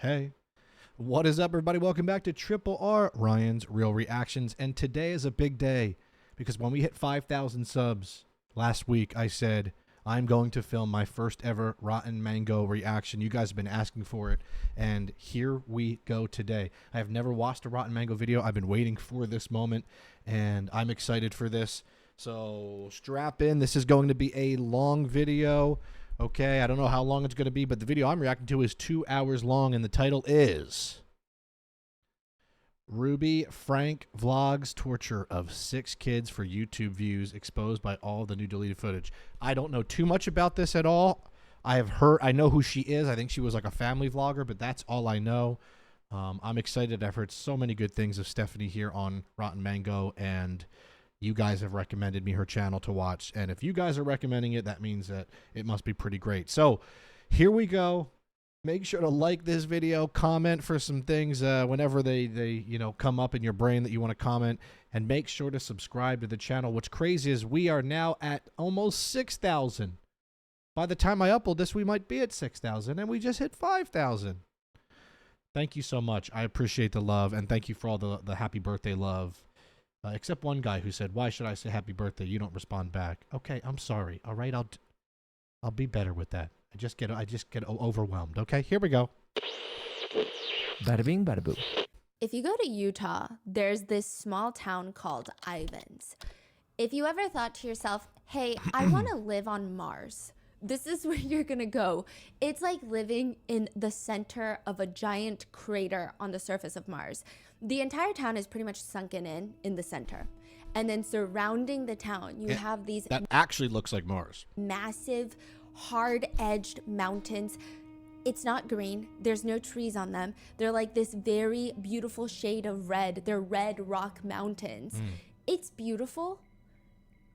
Hey, what is up, everybody? Welcome back to Triple R, Ryan's Real Reactions. And today is a big day because when we hit 5,000 subs last week, I said I'm going to film my first ever Rotten Mango reaction. You guys have been asking for it, and here we go today. I have never watched a Rotten Mango video. I've been waiting for this moment, and I'm excited for this. So strap in. This is going to be a long video. Okay, I don't know how long it's going to be, but the video I'm reacting to is 2 hours long, and the title is Ruby Frank Vlogs Torture of 6 Kids for YouTube Views Exposed by All the New Deleted Footage. I don't know too much about this at all. I know who she is. I think she was like a family vlogger, but that's all I know. I'm excited. I've heard so many good things of Stephanie here on Rotten Mango, and you guys have recommended me her channel to watch. And if you guys are recommending it, that means that it must be pretty great. So here we go. Make sure to like this video, comment for some things whenever they come up in your brain that you want to comment, and make sure to subscribe to the channel. What's crazy is we are now at almost 6,000. By the time I upload this, we might be at 6,000, and we just hit 5,000. Thank you so much. I appreciate the love, and thank you for all the happy birthday love. Except one guy who said, "Why should I say happy birthday? You don't respond back." Okay, I'm sorry. All right, I'll be better with that. I just get overwhelmed. Okay, here we go. Bada bing, bada boo. If you go to Utah, there's this small town called Ivins. If you ever thought to yourself, hey, I want to live on Mars, this is where you're going to go. It's like living in the center of a giant crater on the surface of Mars. The entire town is pretty much sunken in the center. And then surrounding the town, you have these... That actually looks like Mars. Massive, hard-edged mountains. It's not green. There's no trees on them. They're like this very beautiful shade of red. They're red rock mountains. It's beautiful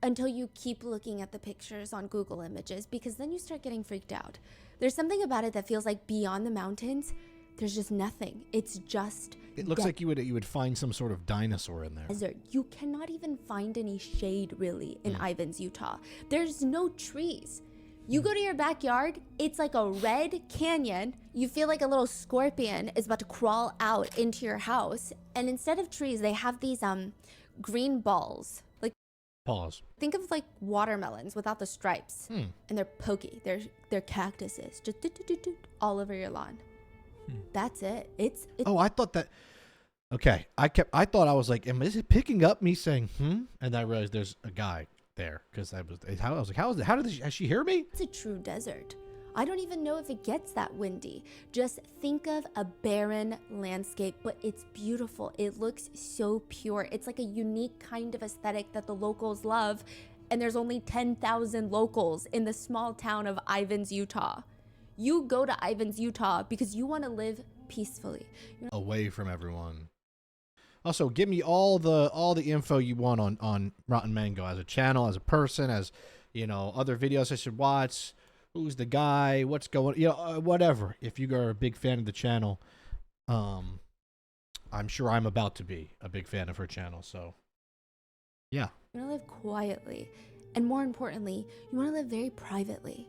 until you keep looking at the pictures on Google Images, because then you start getting freaked out. There's something about it that feels like beyond the mountains, there's just nothing. It's just... It looks like you would find some sort of dinosaur in there. Desert. You cannot even find any shade really in Ivins, Utah. There's no trees. You go to your backyard, it's like a red canyon. You feel like a little scorpion is about to crawl out into your house. And instead of trees, they have these green balls. Like, pause. Think of like watermelons without the stripes. And they're pokey. They're cactuses. Just all over your lawn. That's it. It's Oh, I thought that... Okay, I thought I was like, is it picking up me saying, And I realized there's a guy there, because I was like, has she hear me? It's a true desert. I don't even know if it gets that windy. Just think of a barren landscape, but it's beautiful. It looks so pure. It's like a unique kind of aesthetic that the locals love, and there's only 10,000 locals in the small town of Ivins, Utah. You go to Ivins, Utah because you want to live peacefully. Away from everyone. Also, give me all the info you want on Rotten Mango, as a channel, as a person, as other videos I should watch. Who's the guy? What's going? Whatever. If you are a big fan of the channel, I'm sure I'm about to be a big fan of her channel. So, yeah. You want to live quietly. And more importantly, you want to live very privately,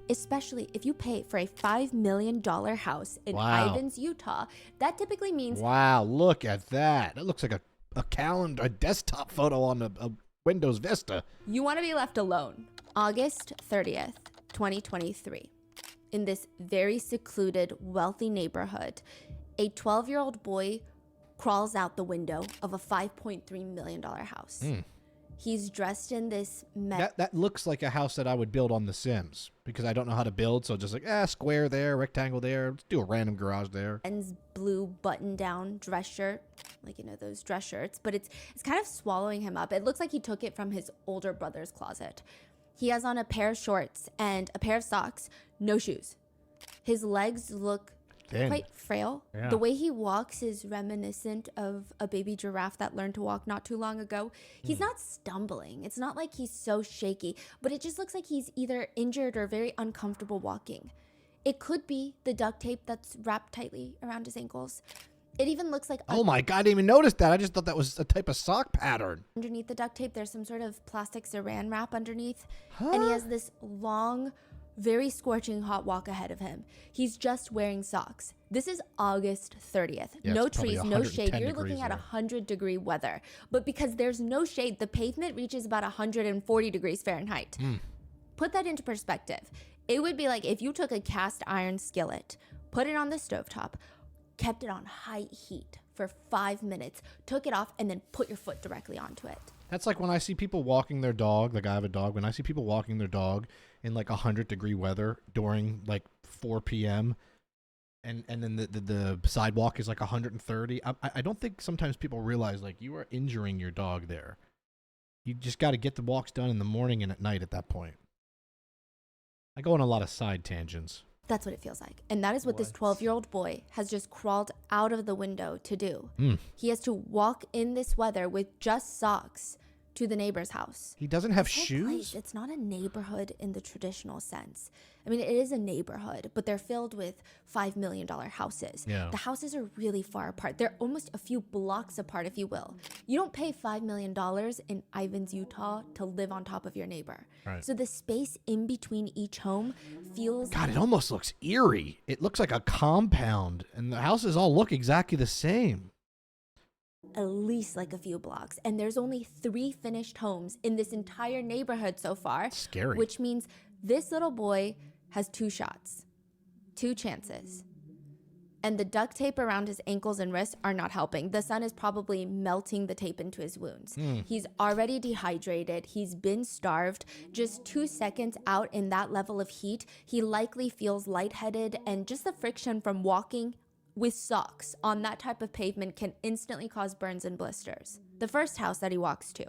especially if you pay for a $5 million house in Ivins, Utah. That typically means... Wow, look at that. It looks like a calendar, a desktop photo on a Windows Vista. You want to be left alone. August 30th, 2023. In this very secluded, wealthy neighborhood, a 12-year-old boy crawls out the window of a $5.3 million house. He's dressed in this... That looks like a house that I would build on The Sims, because I don't know how to build, so just like, square there, rectangle there, let's do a random garage there. And blue button-down dress shirt, like, those dress shirts, but it's kind of swallowing him up. It looks like he took it from his older brother's closet. He has on a pair of shorts and a pair of socks, no shoes. His legs look... quite frail. Yeah. The way he walks is reminiscent of a baby giraffe that learned to walk not too long ago. He's not stumbling. It's not like he's so shaky, but it just looks like he's either injured or very uncomfortable walking. It could be the duct tape that's wrapped tightly around his ankles. It even looks like... Oh my God, I didn't even notice that. I just thought that was a type of sock pattern. Underneath the duct tape, there's some sort of plastic saran wrap underneath. And he has this long, very scorching hot walk ahead of him. He's just wearing socks. This is August 30th. Yeah, no it's probably trees, no 110 shade. You're looking at 100-degree weather. But because there's no shade, the pavement reaches about 140 degrees Fahrenheit. Put that into perspective. It would be like if you took a cast iron skillet, put it on the stovetop, kept it on high heat for 5 minutes, took it off, and then put your foot directly onto it. That's like when I see people walking their dog, like I have a dog, when I see people walking their dog in like 100-degree weather during like 4 p.m. and then the sidewalk is like 130. I don't think sometimes people realize like you are injuring your dog there. You just got to get the walks done in the morning and at night at that point. I go on a lot of side tangents. That's what it feels like. And that is what this 12-year-old boy has just crawled out of the window to do. He has to walk in this weather with just socks to the neighbor's house. He doesn't have This whole shoes? place, it's not a neighborhood in the traditional sense. I mean, it is a neighborhood, but they're filled with $5 million houses. Yeah. The houses are really far apart. They're almost a few blocks apart, if you will. You don't pay $5 million in Ivins, Utah to live on top of your neighbor. Right. So the space in between each home feels... God, it almost looks eerie. It looks like a compound, and the houses all look exactly the same. at least like a few blocks, and there's only 3 finished homes in this entire neighborhood so far. Scary. Which means this little boy has 2 shots, 2 chances. And the duct tape around his ankles and wrists are not helping. The sun is probably melting the tape into his wounds. He's already dehydrated. He's been starved. Just 2 seconds out in that level of heat, he likely feels lightheaded, and just the friction from walking with socks on that type of pavement can instantly cause burns and blisters. The first house that he walks to,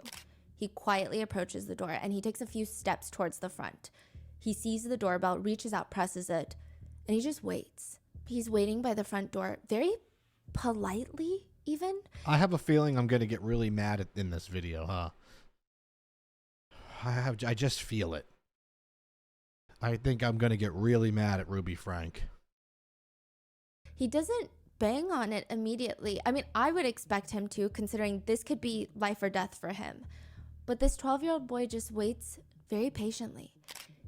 he quietly approaches the door and he takes a few steps towards the front. He sees the doorbell, reaches out, presses it, and he just waits. He's waiting by the front door, very politely even. I have a feeling I'm going to get really mad in this video, huh? I just feel it. I think I'm going to get really mad at Ruby Frank. He doesn't bang on it immediately. I mean, I would expect him to, considering this could be life or death for him. But this 12-year-old boy just waits very patiently.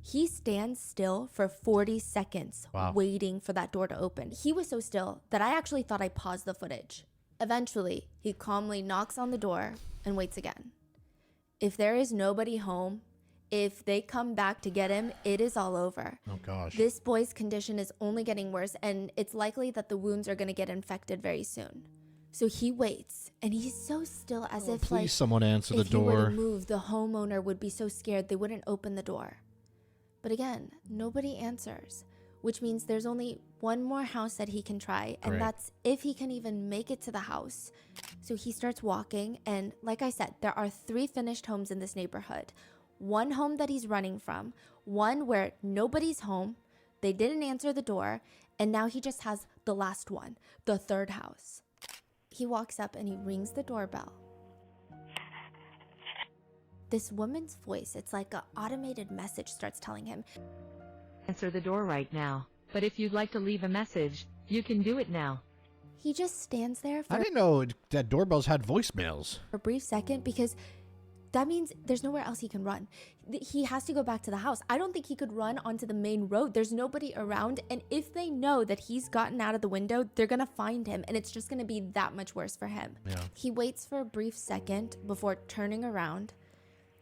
He stands still for 40 seconds, waiting for that door to open. He was so still that I actually thought I paused the footage. Eventually, he calmly knocks on the door and waits again. If there is nobody home, if they come back to get him, it is all over. Oh, gosh. This boy's condition is only getting worse, and it's likely that the wounds are going to get infected very soon. So he waits, and he's so still as if, please like, someone answer the if he were door. to move, the homeowner would be so scared they wouldn't open the door. But again, nobody answers, which means there's only one more house that he can try, and that's if he can even make it to the house. So he starts walking, and like I said, there are 3 finished homes in this neighborhood. 1 home that he's running from, 1 where nobody's home, they didn't answer the door, and now he just has the last one, the 3rd house. He walks up and he rings the doorbell. This woman's voice, it's like an automated message, starts telling him, "Answer the door right now, but if you'd like to leave a message, you can do it now." He just stands there for I didn't know that doorbells had voicemails. a brief second, because that means there's nowhere else he can run. He has to go back to the house. I don't think he could run onto the main road. There's nobody around, and if they know that he's gotten out of the window, they're gonna find him, and it's just gonna be that much worse for him. Yeah. He waits for a brief second before turning around,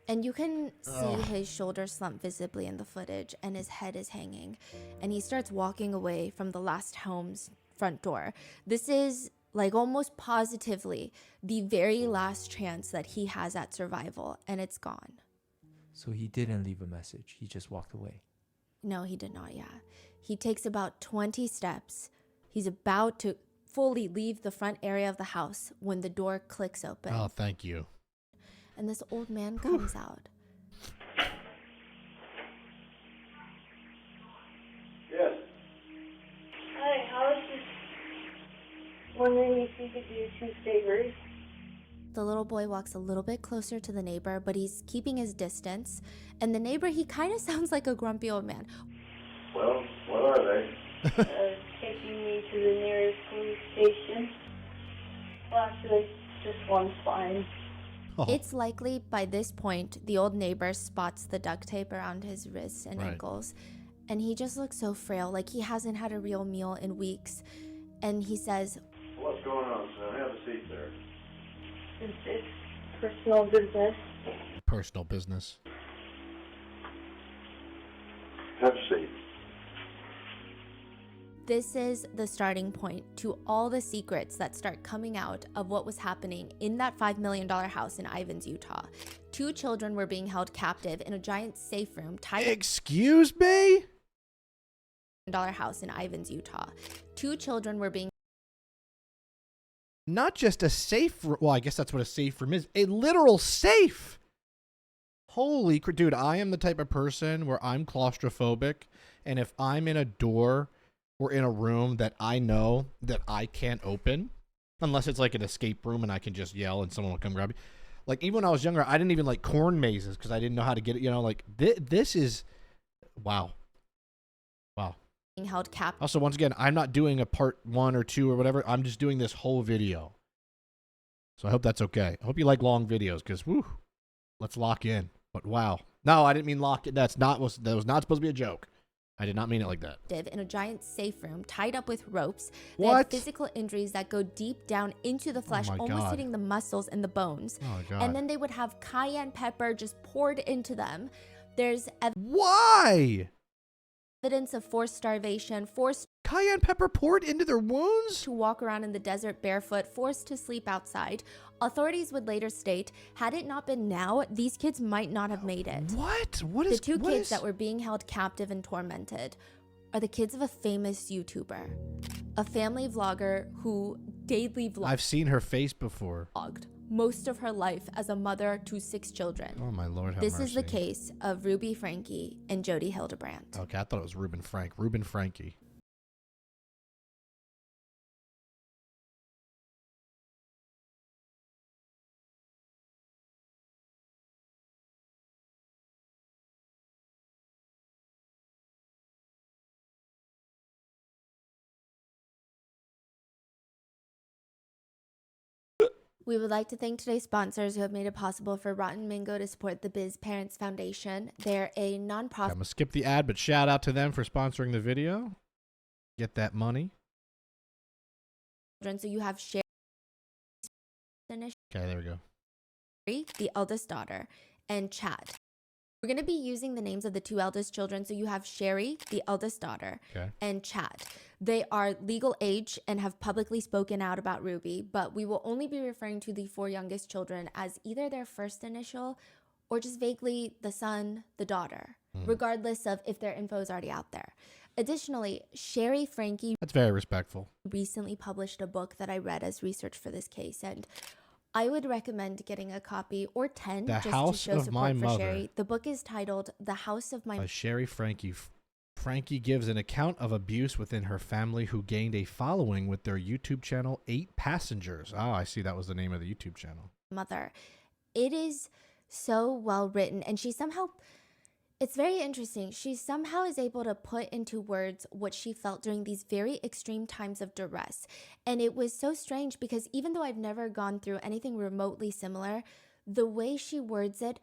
and you can see his shoulders slump visibly in the footage, and his head is hanging, and he starts walking away from the last home's front door. This is like almost positively the very last chance that he has at survival, and it's gone. So he didn't leave a message. He just walked away. No, he did not, He takes about 20 steps. He's about to fully leave the front area of the house when the door clicks open. Oh, thank you. And this old man comes out. Yes. Hi, I was just wondering if you could do 2 favors. The little boy walks a little bit closer to the neighbor, but he's keeping his distance. And the neighbor, he kind of sounds like a grumpy old man. Well, what are they? Taking me to the nearest police station. Well, actually, just one's fine. Oh. It's likely by this point, the old neighbor spots the duct tape around his wrists and ankles. and he just looks so frail, like he hasn't had a real meal in weeks. And he says, What's going on, son? Have a seat there. Is this personal business? Personal business. Have a seat. this is the starting point to all the secrets that start coming out of what was happening in that $5 million house in Ivins, Utah. 2 children were being held captive in a giant safe room tied Excuse me? $1 house in Ivins, Utah. 2 children were being Not just a safe room. Well, I guess that's what a safe room is. A literal safe. Holy crap. Dude, I am the type of person where I'm claustrophobic. And if I'm in a door or in a room that I know that I can't open, unless it's like an escape room and I can just yell and someone will come grab me. Like, even when I was younger, I didn't even like corn mazes because I didn't know how to get it. You know, like, this is, wow. Wow. held captive. Also, once again, I'm not doing a part 1 or 2 or whatever. I'm just doing this whole video. So I hope that's okay. I hope you like long videos because, woo, let's lock in. But wow. No, I didn't mean lock in. That was not supposed to be a joke. I did not mean it like that. In a giant safe room tied up with ropes. They What? had physical injuries that go deep down into the flesh, my almost God. hitting the muscles and the bones. Oh, my God. And then they would have cayenne pepper just poured into them. There's Why? evidence of forced starvation, forced Cayenne pepper poured into their wounds? to walk around in the desert barefoot, forced to sleep outside. Authorities would later state, had it not been now, these kids might not have made it. What? What The is 2 what kids is- that were being held captive and tormented are the kids of a famous YouTuber, a family vlogger who daily I've seen her face before. vlogged most of her life as a mother to 6 children. Oh, my Lord, have This is the mercy. case of Ruby Franke and Jody Hildebrand. Okay, I thought it was Reuben Frank. Reuben Franke. We would like to thank today's sponsors who have made it possible for Rotten Mango to support the Biz Parents Foundation. They're a I'm nonprofit going to skip the ad, but shout out to them for sponsoring the video. Get that money. so you have Sherry, Okay, there we go. the eldest daughter, and Chad. We're going to be using the names of the 2 eldest children. So you have Sherry, the eldest daughter, Okay. and Chad. They are legal age and have publicly spoken out about Ruby, but we will only be referring to the 4 youngest children as either their first initial or just vaguely the son, the daughter, regardless of if their info is already out there. Additionally, Sherry Franke That's very respectful. recently published a book that I read as research for this case, and I would recommend getting a copy or 10 The just House to show of support My for Mother. Sherry. The book is titled The House of My By Sherry Franke. Franke gives an account of abuse within her family who gained a following with their YouTube channel, 8 Passengers. Oh, I see. That was the name of the YouTube channel. Mother. It is so well written, and it's very interesting. She somehow is able to put into words what she felt during these very extreme times of duress. And it was so strange because even though I've never gone through anything remotely similar, the way she words it,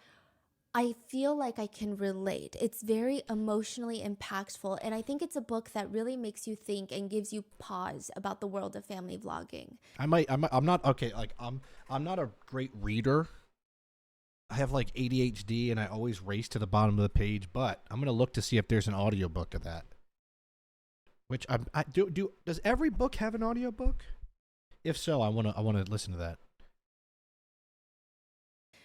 I feel like I can relate. It's very emotionally impactful, and I think it's a book that really makes you think and gives you pause about the world of family vlogging. I'm not okay. Like I'm not a great reader. I have like ADHD and I always race to the bottom of the page, but I'm gonna look to see if there's an audiobook of that. Which does every book have an audiobook? If so, I wanna listen to that.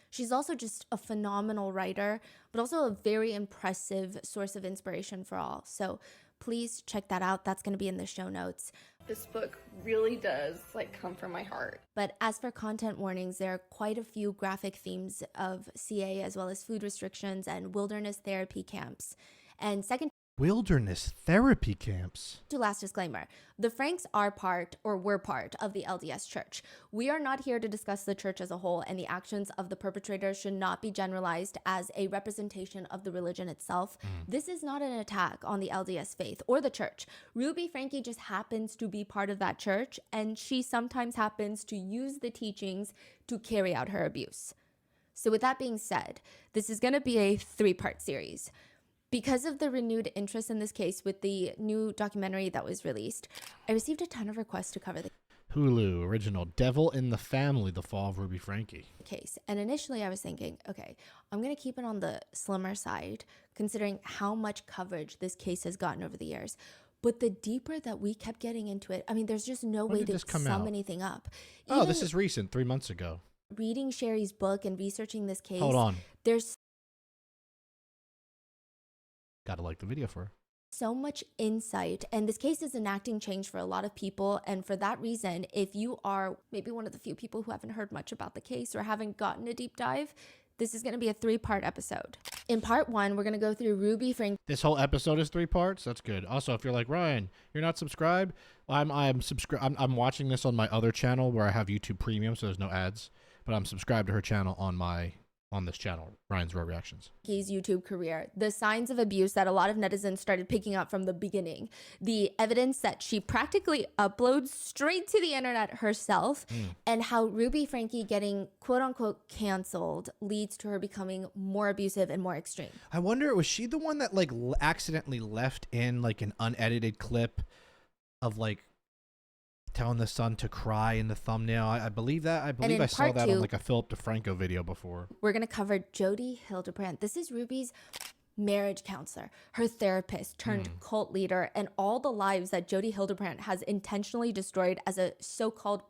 She's also just a phenomenal writer, but also a very impressive source of inspiration for all. So please check that out. That's going to be in the show notes. This book really does come from my heart. But as for content warnings, there are quite a few graphic themes of CA as well as food restrictions and wilderness therapy camps. And second Wilderness therapy camps. to last disclaimer, the Franks are part or were part of the LDS Church. We are not here to discuss the church as a whole, and the actions of the perpetrators should not be generalized as a representation of the religion itself. This is not an attack on the LDS faith or the church. Ruby Franke just happens to be part of that church, and she sometimes happens to use the teachings to carry out her abuse. So with that being said, this is going to be a 3-part series. Because of the renewed interest in this case with the new documentary that was released, I received a ton of requests to cover the Hulu original Devil in the Family, The Fall of Ruby Franke. case. And initially I was thinking, okay, I'm going to keep it on the slimmer side, considering how much coverage this case has gotten over the years. But the deeper that we kept getting into it, I mean, there's just no When way did this to come sum out? anything up. Oh, Even this is recent, 3 months ago. reading Sherry's book and researching this case. Hold on. There's Gotta like the video for her. so much insight, and this case is enacting change for a lot of people. And for that reason, if you are maybe one of the few people who haven't heard much about the case or haven't gotten a deep dive, this is going to be a 3-part episode. In part 1, we're going to go through Ruby Franke. This whole episode is 3 parts. That's good. Also, if you're like Ryan, you're not subscribed. I'm watching this on my other channel where I have YouTube Premium, so there's no ads. But I'm subscribed to her channel on this channel, Ryan's Raw Reactions. YouTube career, the signs of abuse that a lot of netizens started picking up from the beginning, the evidence that she practically uploads straight to the internet herself, and how Ruby Franke getting quote unquote canceled leads to her becoming more abusive and more extreme. I wonder, was she the one that like accidentally left in like an unedited clip of like telling the son to cry in the thumbnail? I believe that. I believe I saw part that 2, on like a Philip DeFranco video before. We're going to cover Jodi Hildebrandt. This is Ruby's marriage counselor, her therapist turned cult leader, and all the lives that Jodi Hildebrandt has intentionally destroyed as a so-called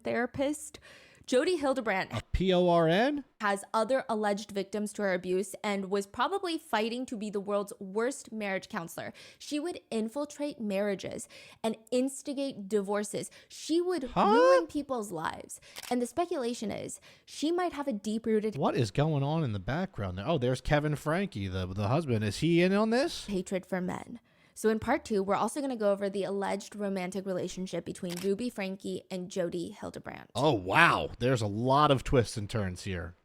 therapist. Jodi Hildebrandt A PORN? has other alleged victims to her abuse and was probably fighting to be the world's worst marriage counselor. She would infiltrate marriages and instigate divorces. She would ruin people's lives. And the speculation is she might have a deep-rooted What is going on in the background there? Oh, there's Kevin Franke, the husband. Is he in on this? hatred for men. So in part 2, we're also going to go over the alleged romantic relationship between Ruby Franke and Jodi Hildebrandt. Oh, wow. There's a lot of twists and turns here.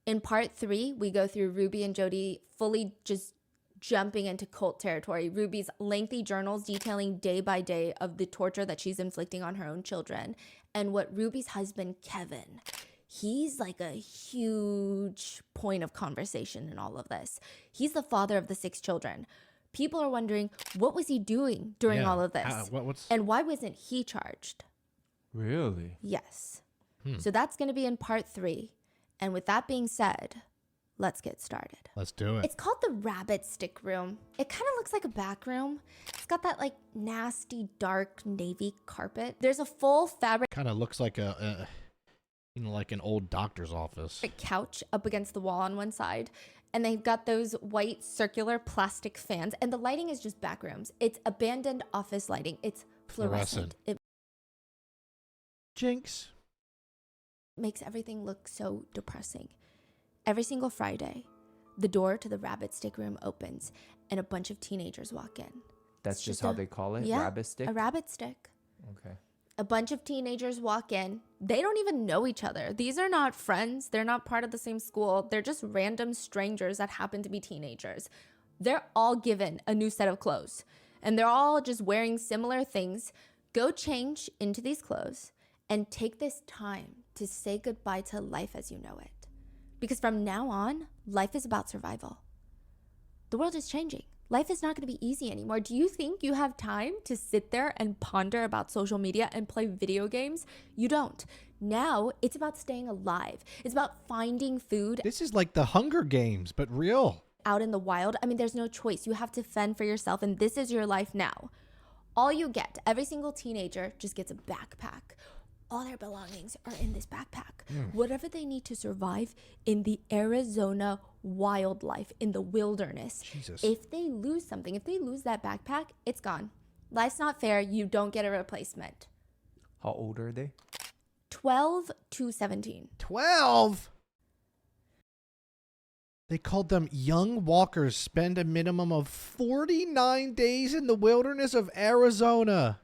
In part 3, we go through Ruby and Jodi fully just jumping into cult territory. Ruby's lengthy journals detailing day by day of the torture that she's inflicting on her own children, and what Ruby's husband, Kevin, he's like a huge point of conversation in all of this. He's the father of the 6 children. People are wondering, what was he doing during Yeah. all of this? What's And why wasn't he charged? Really? Yes. So that's going to be in part 3. And with that being said, let's get started. Let's do it. It's called the rabbit stick room. It kind of looks like a back room. It's got that like nasty dark navy carpet. There's a full fabric Kind of looks like like an old doctor's office. couch up against the wall on one side. And they've got those white circular plastic fans. And the lighting is just back rooms. It's abandoned office lighting. It's fluorescent. It Jinx. makes everything look so depressing. Every single Friday, the door to the rabbit stick room opens and a bunch of teenagers walk in. That's It's just just how a- they call it? Yeah, Rabbit stick? a rabbit stick. Okay. A bunch of teenagers walk in. They don't even know each other. These are not friends. They're not part of the same school. They're just random strangers that happen to be teenagers. They're all given a new set of clothes, and they're all just wearing similar things. Go change into these clothes and take this time to say goodbye to life as you know it. Because from now on, life is about survival. The world is changing. Life is not going to be easy anymore. Do you think you have time to sit there and ponder about social media and play video games? You don't. Now it's about staying alive. It's about finding food This is like the Hunger Games, but real. out in the wild. I mean, there's no choice. You have to fend for yourself, and this is your life now. All you get, every single teenager just gets a backpack. All their belongings are in this backpack. Whatever they need to survive in the Arizona wildlife, in the wilderness. Jesus. If they lose something, if they lose that backpack, it's gone. Life's not fair. You don't get a replacement. How old are they? 12 to 17. 12? They called them young walkers spend a minimum of 49 days in the wilderness of Arizona.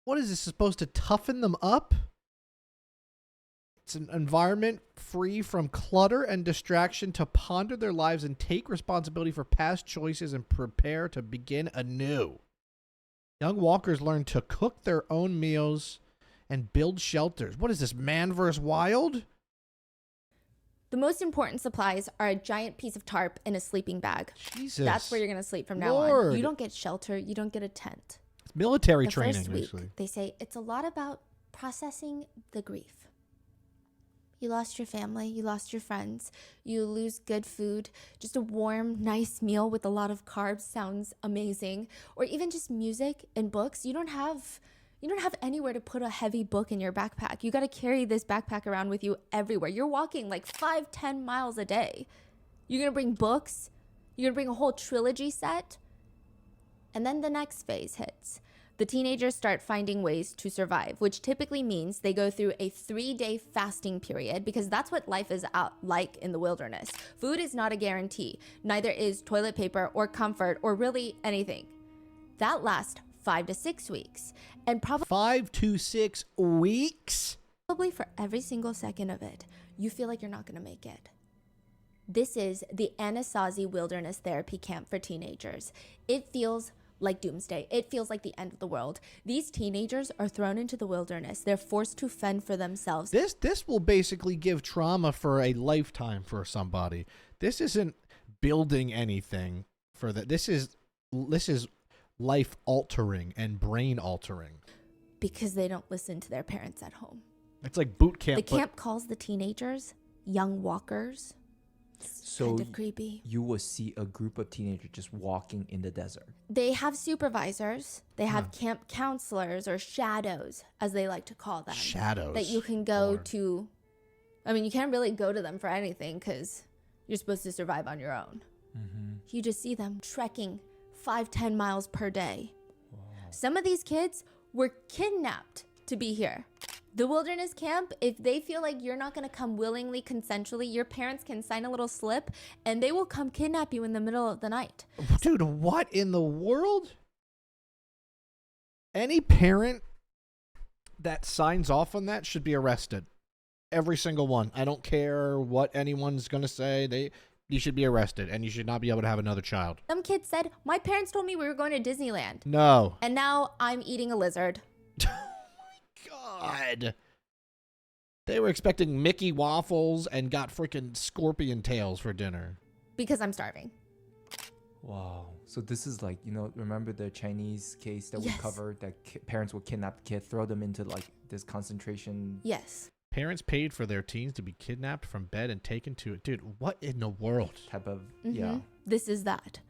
What is this supposed to toughen them up? It's an environment free from clutter and distraction to ponder their lives and take responsibility for past choices and prepare to begin anew. Young walkers learn to cook their own meals and build shelters. What is this, man vs. wild? The The most important supplies are a giant piece of tarp and a sleeping bag. Jesus. That's where you're going to sleep from now Lord. on. You don't get shelter. You don't get a tent. It's military The training, first week, basically. they say it's a lot about processing the grief. You lost your family, you lost your friends, you lose good food. Just a warm, nice meal with a lot of carbs sounds amazing. Or even just music and books. You don't have anywhere to put a heavy book in your backpack. You got to carry this backpack around with you everywhere. You're walking like 5-10 miles a day. You're going to bring books. You're going to bring a whole trilogy set. And then the next phase hits. The teenagers start finding ways to survive, which typically means they go through a 3-day fasting period because that's what life is out like in the wilderness. Food is not a guarantee. Neither is toilet paper or comfort or really anything. That lasts 5 to 6 weeks. And 5 to 6 weeks? probably for every single second of it, you feel like you're not going to make it. This is the Anastasia Wilderness Therapy Camp for teenagers. It feels like Doomsday. It feels like the end of the world. These teenagers are thrown into the wilderness. They're forced to fend for themselves. This will basically give trauma for a lifetime for somebody. This isn't building anything for that. This is life altering and brain altering. Because they don't listen to their parents at home. It's like boot camp. The camp calls the teenagers young walkers. It's So kind of creepy. you will see a group of teenagers just walking in the desert. They have supervisors. They have camp counselors or shadows, as they like to call them. Shadows. That you can go Lord. to. I mean, you can't really go to them for anything because you're supposed to survive on your own. You just see them trekking 5-10 miles per day. Some of these kids were kidnapped to be here. The wilderness camp, if they feel like you're not going to come willingly, consensually, your parents can sign a little slip and they will come kidnap you in the middle of the night. Dude, what in the world? Any parent that signs off on that should be arrested. Every single one. I don't care what anyone's going to say. You should be arrested and you should not be able to have another child. Some kids said, my parents told me we were going to Disneyland. No. And now I'm eating a lizard. God. They were expecting Mickey waffles and got freaking scorpion tails for dinner. Because I'm starving. Wow. So this is like, remember the Chinese case that we Yes. covered that parents would kidnap the kid, throw them into like this concentration. Yes. Parents paid for their teens to be kidnapped from bed and taken to it. Dude, what in the world? Type of, Mhm. This is that.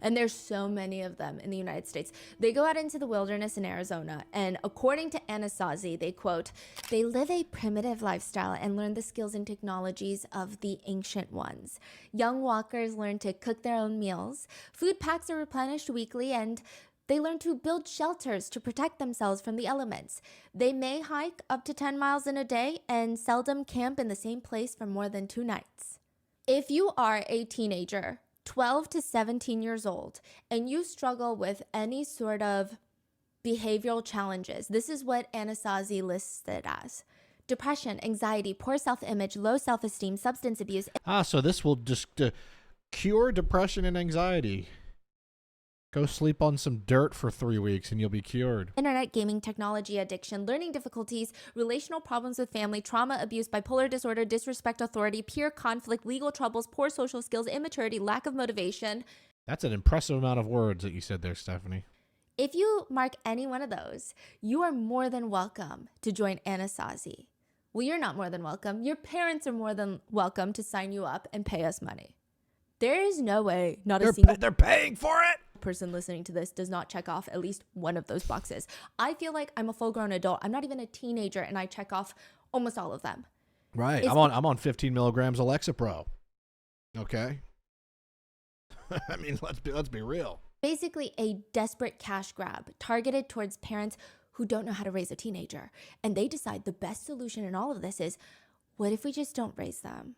And there's so many of them in the United States. They go out into the wilderness in Arizona, and according to Anastasia, they quote, they live a primitive lifestyle and learn the skills and technologies of the ancient ones. Young walkers learn to cook their own meals. Food packs are replenished weekly, and they learn to build shelters to protect themselves from the elements. They may hike up to 10 miles in a day and seldom camp in the same place for more than 2 nights. If you are a teenager, 12 to 17 years old, and you struggle with any sort of behavioral challenges, this is what Anastasia lists it as. Depression, anxiety, poor self-image, low self-esteem, substance abuse. So this will just cure depression and anxiety. Go sleep on some dirt for 3 weeks and you'll be cured. Internet gaming, technology addiction, learning difficulties, relational problems with family, trauma, abuse, bipolar disorder, disrespect authority, peer conflict, legal troubles, poor social skills, immaturity, lack of motivation. That's an impressive amount of words that you said there, Stephanie. If you mark any one of those, you are more than welcome to join Anastasia. Well, you're not more than welcome. Your parents are more than welcome to sign you up and pay us money. There is no way They're paying for it. person listening to this does not check off at least one of those boxes. I feel like I'm a full-grown adult. I'm not even a teenager, and I check off almost all of them. Right. I'm on 15 milligrams of Lexapro. Okay. I mean, let's be real. Basically a desperate cash grab targeted towards parents who don't know how to raise a teenager. And they decide the best solution in all of this is, what if we just don't raise them?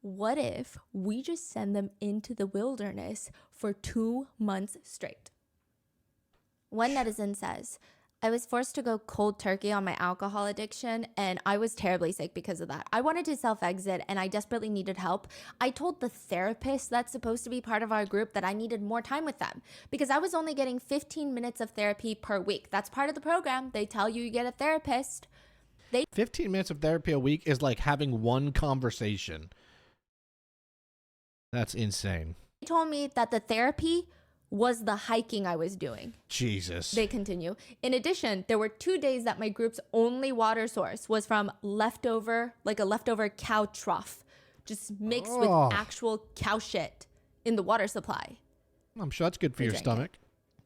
What if we just send them into the wilderness for 2 months straight? One netizen says, I was forced to go cold turkey on my alcohol addiction, and I was terribly sick because of that. I wanted to self-exit, and I desperately needed help. I told the therapist that's supposed to be part of our group that I needed more time with them because I was only getting 15 minutes of therapy per week. That's part of the program. They tell you get a therapist. 15 minutes of therapy a week is like having one conversation That's insane. They told me that the therapy was the hiking I was doing. Jesus. They continue. In addition, there were 2 days that my group's only water source was from a leftover cow trough, just mixed with actual cow shit in the water supply. I'm sure that's good for your stomach.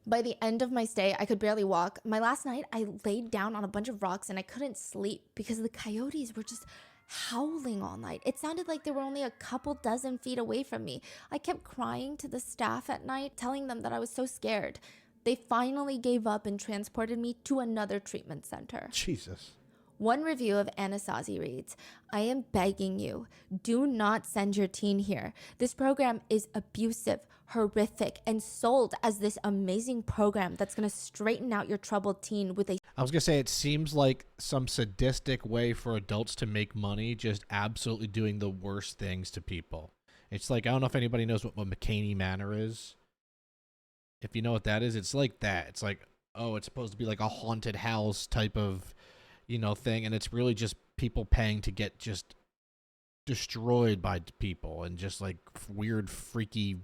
By the end of my stay, I could barely walk. My last night, I laid down on a bunch of rocks and I couldn't sleep because the coyotes were just howling all night. It sounded like they were only a couple dozen feet away from me. I kept crying to the staff at night, telling them that I was so scared. They finally gave up and transported me to another treatment center. Jesus. One review of Anastasia reads, I am begging you, do not send your teen here. This program is abusive, horrific, and sold as this amazing program that's going to straighten out your troubled teen with a... I was going to say, it seems like some sadistic way for adults to make money, just absolutely doing the worst things to people. It's like, I don't know if anybody knows what McCaney Manor is. If you know what that is, it's like that. It's like, oh, it's supposed to be like a haunted house type of, thing. And it's really just people paying to get just destroyed by people and just like weird, freaky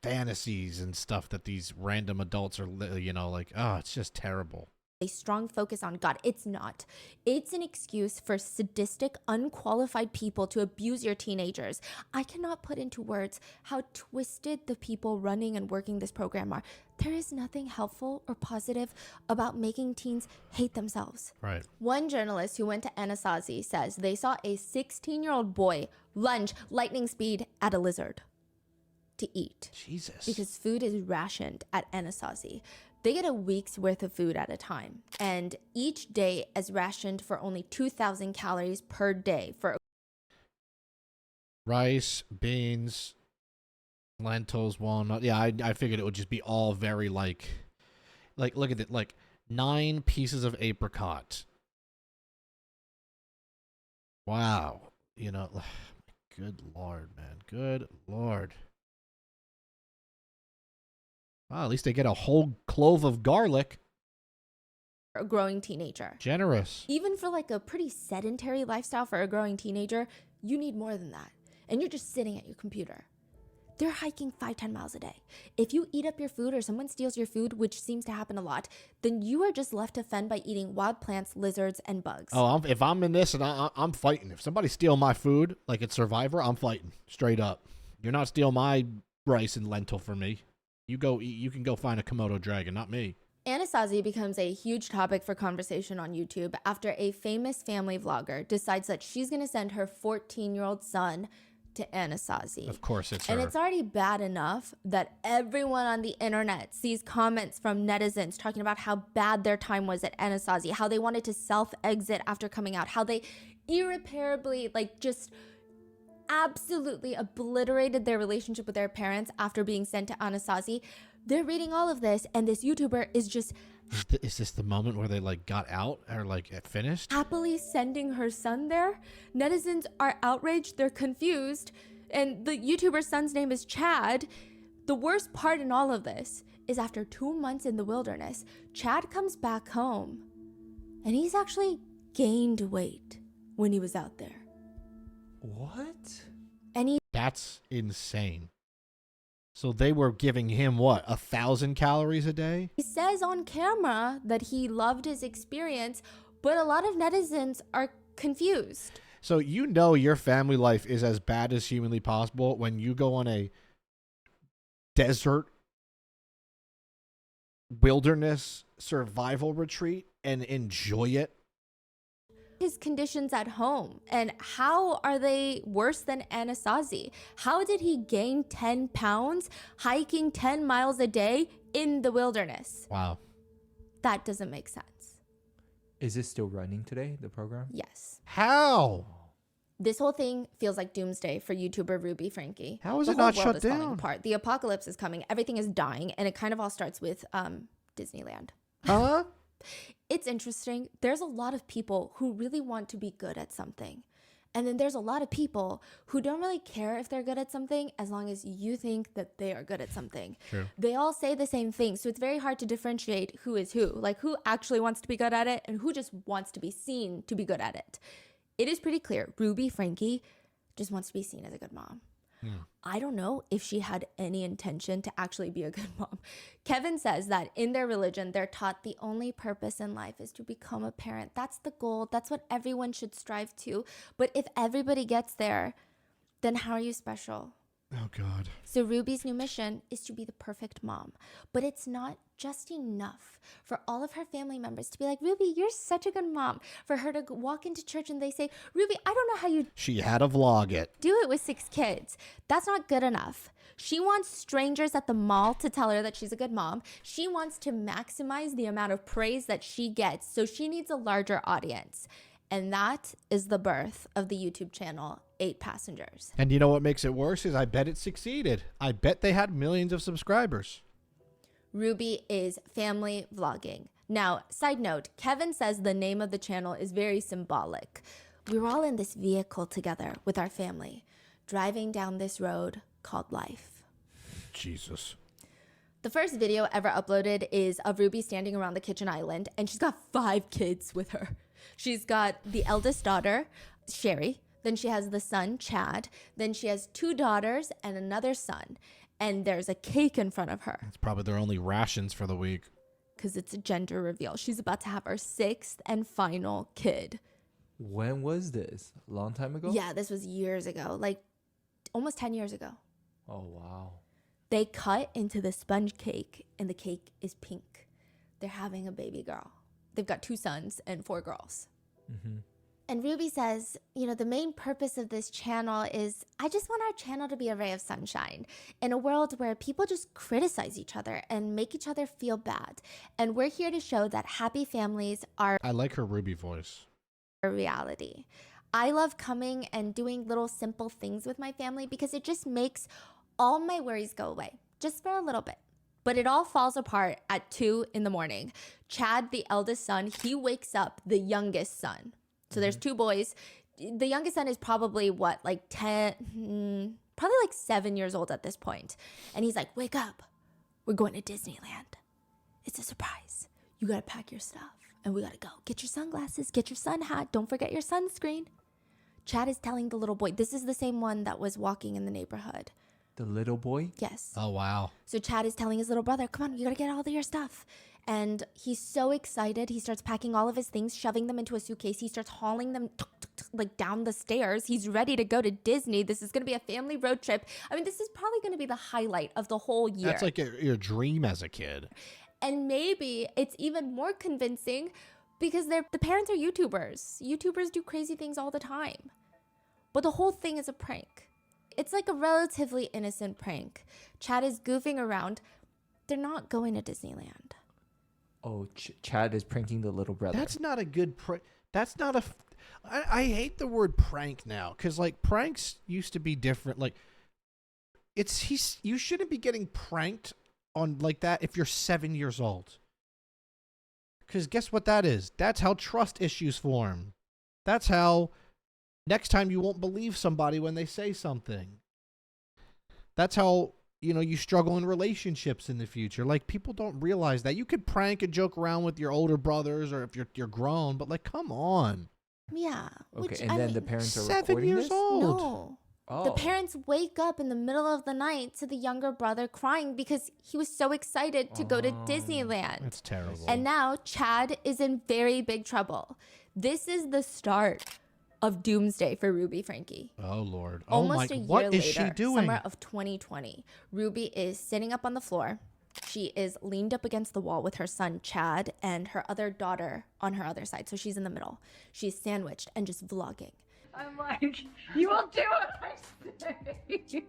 fantasies and stuff that these random adults are, it's just terrible. A strong focus on God. It's not. It's an excuse for sadistic, unqualified people to abuse your teenagers. I cannot put into words how twisted the people running and working this program are. There is nothing helpful or positive about making teens hate themselves. Right. One journalist who went to Anastasia says they saw a 16-year-old boy lunge lightning speed at a lizard to eat. Jesus. Because food is rationed at Anastasia. They get a week's worth of food at a time, and each day is rationed for only 2,000 calories per day for rice, beans, lentils, walnut. Yeah, I figured it would just be all very like look at it, like 9 pieces of apricot. Wow. Good Lord, man. Good Lord. Wow, at least they get a whole clove of garlic. a growing teenager. Generous. Even for like a pretty sedentary lifestyle for a growing teenager, you need more than that. And you're just sitting at your computer. They're hiking 5-10 miles a day. If you eat up your food or someone steals your food, which seems to happen a lot, then you are just left to fend by eating wild plants, lizards, and bugs. Oh, if I'm in this and I'm fighting. If somebody steal my food, like it's Survivor, I'm fighting straight up. You're not stealing my rice and lentil from me. You go eat. You can go find a Komodo dragon, not me. Anastasia becomes a huge topic for conversation on YouTube after a famous family vlogger decides that she's going to send her 14-year-old son to Anastasia. Of course it's her. And it's already bad enough that everyone on the internet sees comments from netizens talking about how bad their time was at Anastasia, how they wanted to self-exit after coming out, how they irreparably, just absolutely obliterated their relationship with their parents after being sent to Anastasia. They're reading all of this, and this YouTuber is just Is this the moment where they got out or finished? happily sending her son there? Netizens are outraged, they're confused, and the YouTuber's son's name is Chad. The worst part in all of this is after 2 months in the wilderness, Chad comes back home, and he's actually gained weight when he was out there. What? And That's insane. So they were giving him what, 1,000 calories a day? he says on camera that he loved his experience, but a lot of netizens are confused. So your family life is as bad as humanly possible when you go on a desert wilderness survival retreat and enjoy it. His conditions at home, and how are they worse than Anastasia? How did he gain 10 pounds hiking 10 miles a day in the wilderness? Wow. That doesn't make sense. Is it still running today, the program? Yes. How? This whole thing feels like Doomsday for YouTuber Ruby Franke. How is The it whole not world shut is falling down? apart. The apocalypse is coming. Everything is dying, and it kind of all starts with Disneyland. Huh? It's interesting. There's a lot of people who really want to be good at something. And then there's a lot of people who don't really care if they're good at something as long as you think that they are good at something. True. They all say the same thing. So it's very hard to differentiate who is who. Like who actually wants to be good at it and who just wants to be seen to be good at it. It is pretty clear. Ruby Franke just wants to be seen as a good mom. I don't know if she had any intention to actually be a good mom. Kevin says that in their religion, they're taught the only purpose in life is to become a parent. That's the goal. That's what everyone should strive to. But if everybody gets there, then how are you special? Oh, God. So Ruby's new mission is to be the perfect mom. But it's not just enough for all of her family members to be like, Ruby, you're such a good mom. For her to walk into church and they say, Ruby, I don't know how you She had to vlog it. do it with 6 kids. That's not good enough. She wants strangers at the mall to tell her that she's a good mom. She wants to maximize the amount of praise that she gets. So she needs a larger audience. And that is the birth of the YouTube channel, 8 Passengers. And you know what makes it worse is I bet it succeeded. I bet they had millions of subscribers. Ruby is family vlogging. Now, side note, Kevin says the name of the channel is very symbolic. We were all in this vehicle together with our family, driving down this road called life. Jesus. The first video ever uploaded is of Ruby standing around the kitchen island, and she's got 5 kids with her. She's got the eldest daughter, Sherry. Then she has the son, Chad. Then she has 2 daughters and another son. And there's a cake in front of her. It's probably their only rations for the week. Because it's a gender reveal. She's about to have her 6th and final kid. When was this? A long time ago? Yeah, this was years ago. Like almost 10 years ago. Oh, wow. They cut into the sponge cake and the cake is pink. They're having a baby girl. They've got 2 sons and 4 girls. Mm-hmm. And Ruby says, you know, the main purpose of this channel is I just want our channel to be a ray of sunshine in a world where people just criticize each other and make each other feel bad. And we're here to show that happy families are I like her Ruby voice. a reality. I love coming and doing little simple things with my family because it just makes all my worries go away just for a little bit. But it all falls apart at 2 in.the morning. Chad, the eldest son, he wakes up the youngest son. So there's 2 boys. The youngest son is probably like 10, probably like 7 years old at this point. And he's like, wake up. We're going to Disneyland. It's a surprise. You got to pack your stuff and we got to go. Get your sunglasses, get your sun hat. Don't forget your sunscreen. Chad is telling the little boy, this is the same one that was walking in the neighborhood. The little boy? Yes. Oh, wow. So Chad is telling his little brother, come on, you gotta get all of your stuff. And he's so excited. He starts packing all of his things, shoving them into a suitcase. He starts hauling them like down the stairs. He's ready to go to Disney. This is gonna be a family road trip. I mean, this is probably gonna be the highlight of the whole year. That's like your dream as a kid. And maybe it's even more convincing because the parents are YouTubers. YouTubers do crazy things all the time. But the whole thing is a prank. It's like a relatively innocent prank. Chad is goofing around. They're not going to Disneyland. Oh, Chad is pranking the little brother. That's not a good prank. That's not a... I hate the word prank now because, like, pranks used to be different. Like, you shouldn't be getting pranked on like that if you're 7 years old. Because guess what that is? That's how trust issues form. That's how... Next time you won't believe somebody when they say something. That's how, you know, you struggle in relationships in the future. Like, people don't realize that. You could prank and joke around with your older brothers or if you're grown, but like, come on. Yeah. Okay, and then the parents are 7 recording years this? old. No. Oh. The parents wake up in the middle of the night to the younger brother crying because he was so excited to go to Disneyland. That's terrible. And now Chad is in very big trouble. This is the start of Doomsday for Ruby Franke. Oh, Lord. Almost oh, a my. year What later, is she doing? summer of 2020, Ruby is sitting up on the floor. She is leaned up against the wall with her son, Chad, and her other daughter on her other side. So she's in the middle. She's sandwiched and just vlogging. I'm like, you will do what I say.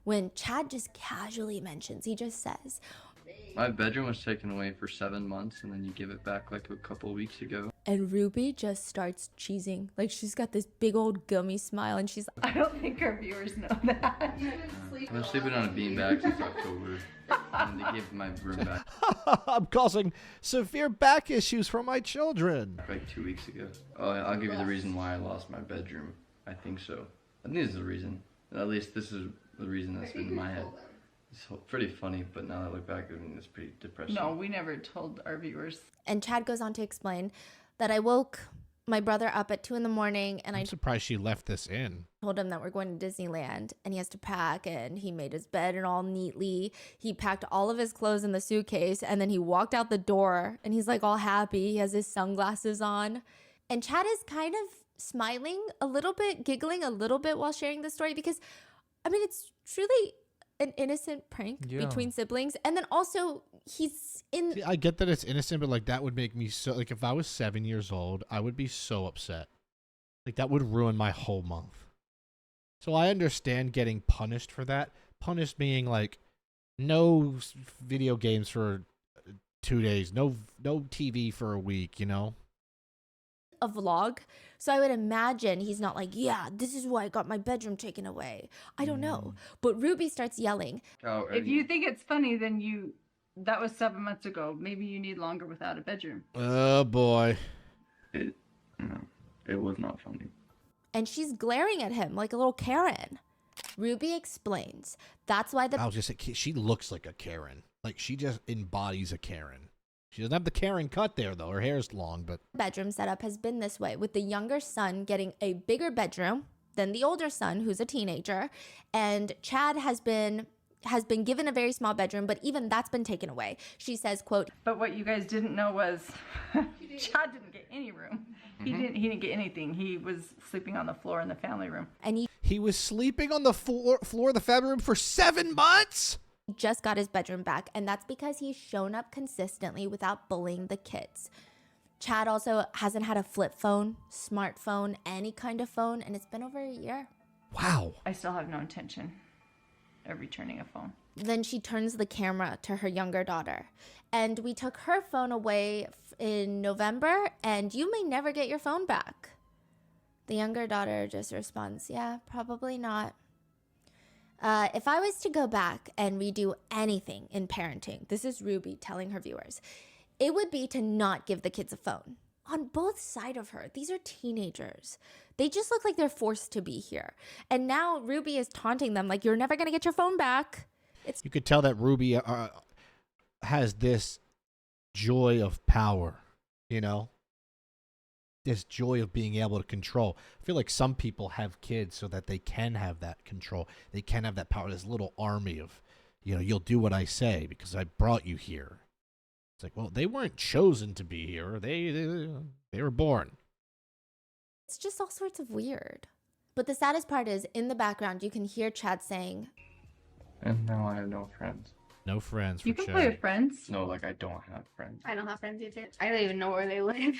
When Chad just casually mentions, he just says, my bedroom was taken away for 7 months and then you give it back like a couple weeks ago. and Ruby just starts cheesing. Like, she's got this big old gummy smile and she's I don't think our viewers know that. I've been sleeping on a beanbag since October, and they gave my room back I'm causing severe back issues for my children. like 2 weeks ago. Oh, I'll give you the reason why I lost my bedroom. I think so. I think this is the reason. At least this is the reason that's been in my head. It's pretty funny, but now that I look back, I mean, it's pretty depressing. No, we never told our viewers. And Chad goes on to explain that I woke my brother up at 2 in the morning, and I'm I surprised she left this in. told him that we're going to Disneyland, and he has to pack, and he made his bed and all neatly. He packed all of his clothes in the suitcase, and then he walked out the door, and he's like all happy. He has his sunglasses on, and Chad is kind of smiling a little bit, giggling a little bit while sharing the story, because I mean, it's truly an innocent prank between siblings. And then also he's in. See, I get that it's innocent, but like that would make me so, like if I was 7 years old, I would be so upset. Like that would ruin my whole month. So I understand getting punished for that. Punished being like no video games for 2 days, no TV for a week, you know? A vlog. So I would imagine he's not like, yeah, this is why I got my bedroom taken away. I don't know. But Ruby starts yelling. Oh, If you think it's funny, then that was 7 months ago. Maybe you need longer without a bedroom. Oh boy. it was not funny. And she's glaring at him like a little Karen. Ruby explains. That's why I was just saying, she looks like a Karen. Like she just embodies a Karen. She doesn't have the Karen cut there, though. Her hair's long, but... bedroom setup has been this way, with the younger son getting a bigger bedroom than the older son, who's a teenager. And Chad has been given a very small bedroom, but even that's been taken away. She says, quote, But what you guys didn't know was Chad didn't get any room. He didn't get anything. He was sleeping on the floor in the family room. And he was sleeping on the floor of the family room for 7 months? Just got his bedroom back, and that's because he's shown up consistently without bullying the kids. Chad also hasn't had a flip phone, smartphone, any kind of phone, and it's been over a year. Wow. I still have no intention of returning a phone. Then she turns the camera to her younger daughter, and we took her phone away in November, and you may never get your phone back. The younger daughter just responds, yeah, probably not. If I was to go back and redo anything in parenting, this is Ruby telling her viewers, it would be to not give the kids a phone. On both sides of her, these are teenagers. They just look like they're forced to be here. And now Ruby is taunting them like, you're never going to get your phone back. You could tell that Ruby has this joy of power, you know? This joy of being able to control. I feel like some people have kids so that they can have that control. They can have that power. This little army of, you know, you'll do what I say because I brought you here. It's like, well, they weren't chosen to be here. They were born. It's just all sorts of weird. But the saddest part is, in the background, you can hear Chad saying, And now I have no friends. No friends for You can Chad. play with friends. No, like I don't have friends. I don't have friends either. I don't even know where they live.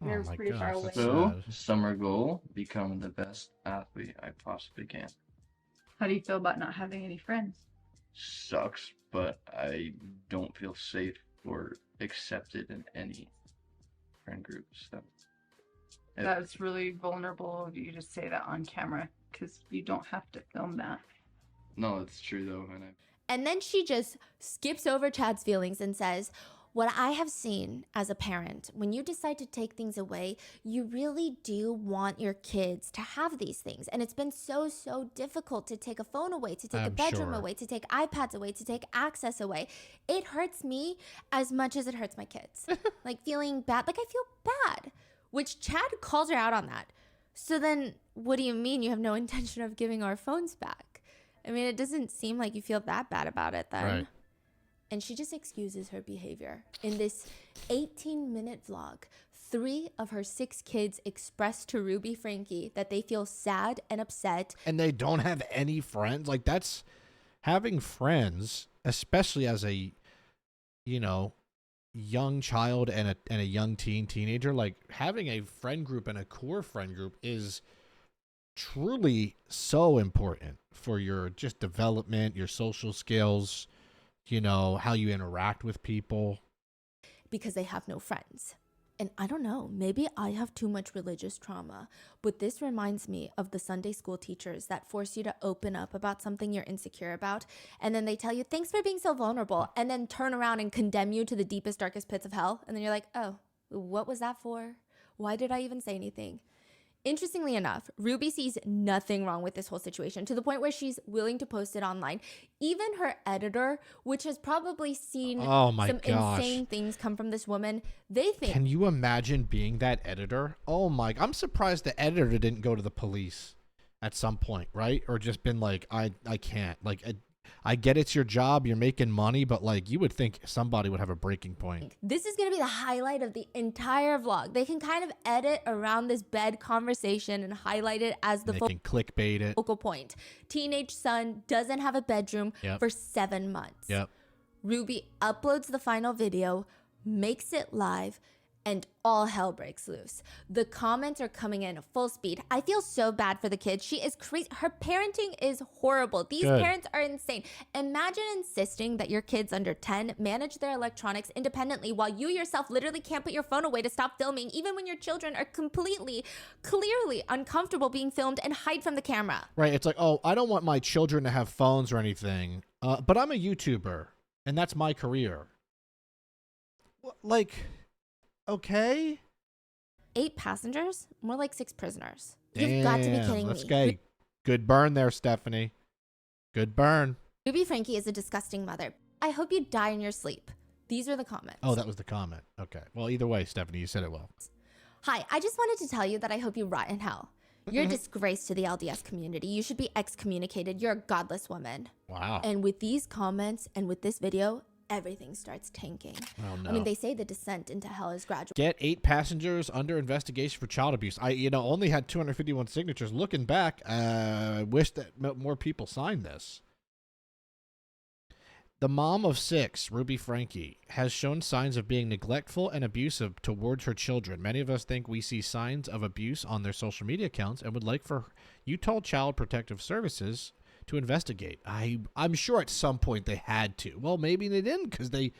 They're Oh my pretty far gosh, away. that's So, sad. summer goal, become the best athlete I possibly can. How do you feel about not having any friends? Sucks, but I don't feel safe or accepted in any friend groups. So, That's really vulnerable of you to say that on camera, because you don't have to film that. no, it's true though, and then she just skips over Chad's feelings and says, what I have seen as a parent, when you decide to take things away, you really do want your kids to have these things. And it's been so difficult to take a phone away, to take a bedroom away, to take iPads away, to take access away. It hurts me as much as it hurts my kids. Like feeling bad, like I feel bad, which Chad calls her out on that. So then what do you mean you have no intention of giving our phones back? I mean, it doesn't seem like you feel that bad about it then. Right. And she just excuses her behavior. In this 18-minute vlog, 3 of her 6 kids express to Ruby Franke that they feel sad and upset. And they don't have any friends. Like, that's having friends, especially as a, you know, young child and a young teenager. Like, having a friend group and a core friend group is truly so important for your just development, your social skills, you know, how you interact with people. Because they have no friends. And I don't know, maybe I have too much religious trauma, but this reminds me of the Sunday school teachers that force you to open up about something you're insecure about, and then they tell you, thanks for being so vulnerable, and then turn around and condemn you to the deepest, darkest pits of hell. And then you're like, oh, what was that for? Why did I even say anything? Interestingly enough, Ruby sees nothing wrong with this whole situation to the point where she's willing to post it online. Even her editor, which has probably seen some insane things come from this woman, they think... Can you imagine being that editor? Oh my... I'm surprised the editor didn't go to the police at some point, right? Or just been like, I can't. Like, I get it's your job, you're making money, but like you would think somebody would have a breaking point. This is going to be the highlight of the entire vlog. They can kind of edit around this bed conversation and highlight it as the They can clickbait it. focal point. Teenage son doesn't have a bedroom for 7 months. Yep. Ruby uploads the final video, makes it live, and all hell breaks loose. The comments are coming in full speed. I feel so bad for the kid. She is crazy. Her parenting is horrible. These parents are insane. Imagine insisting that your kids under 10 manage their electronics independently while you yourself literally can't put your phone away to stop filming, even when your children are completely, clearly uncomfortable being filmed and hide from the camera. Right. It's like, oh, I don't want my children to have phones or anything, but I'm a YouTuber, and that's my career. Like... Okay. 8 passengers? More like 6 prisoners. Damn, You've got to be kidding me. Go. Good burn there, Stephanie. Good burn. Ruby Franke is a disgusting mother. I hope you die in your sleep. These are the comments. Oh, that was the comment. Okay. Well, either way, Stephanie, you said it well. Hi, I just wanted to tell you that I hope you rot in hell. You're a disgrace to the LDS community. You should be excommunicated. You're a godless woman. Wow. And with these comments and with this video, everything starts tanking. Oh, no. I mean, they say the descent into hell is gradual. Get 8 passengers under investigation for child abuse. I, only had 251 signatures. Looking back, I wish that more people signed this. The mom of 6, Ruby Franke, has shown signs of being neglectful and abusive towards her children. Many of us think we see signs of abuse on their social media accounts and would like for Utah Child Protective Services to investigate. I'm sure at some point they had to. Well, maybe they didn't because the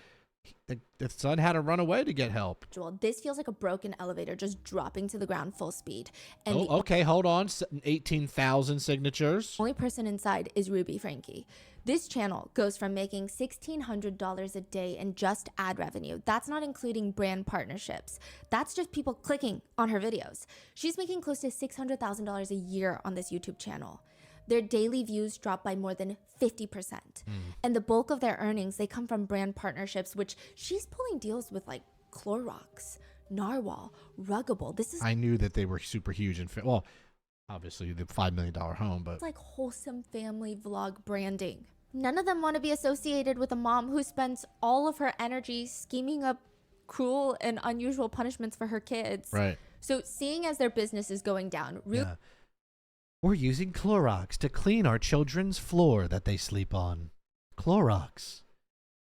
son had to run away to get help. This feels like a broken elevator just dropping to the ground full speed. And okay, hold on. 18,000 signatures. The only person inside is Ruby Franke. This channel goes from making $1,600 a day in just ad revenue. That's not including brand partnerships. That's just people clicking on her videos. She's making close to $600,000 a year on this YouTube channel. Their daily views drop by more than 50%. And the bulk of their earnings, they come from brand partnerships, which she's pulling deals with like Clorox, Narwhal, Ruggable. I knew that they were super huge. And well, obviously the $5 million home, but... It's like wholesome family vlog branding. None of them want to be associated with a mom who spends all of her energy scheming up cruel and unusual punishments for her kids. Right. So seeing as their business is going down, we're using Clorox to clean our children's floor that they sleep on. Clorox.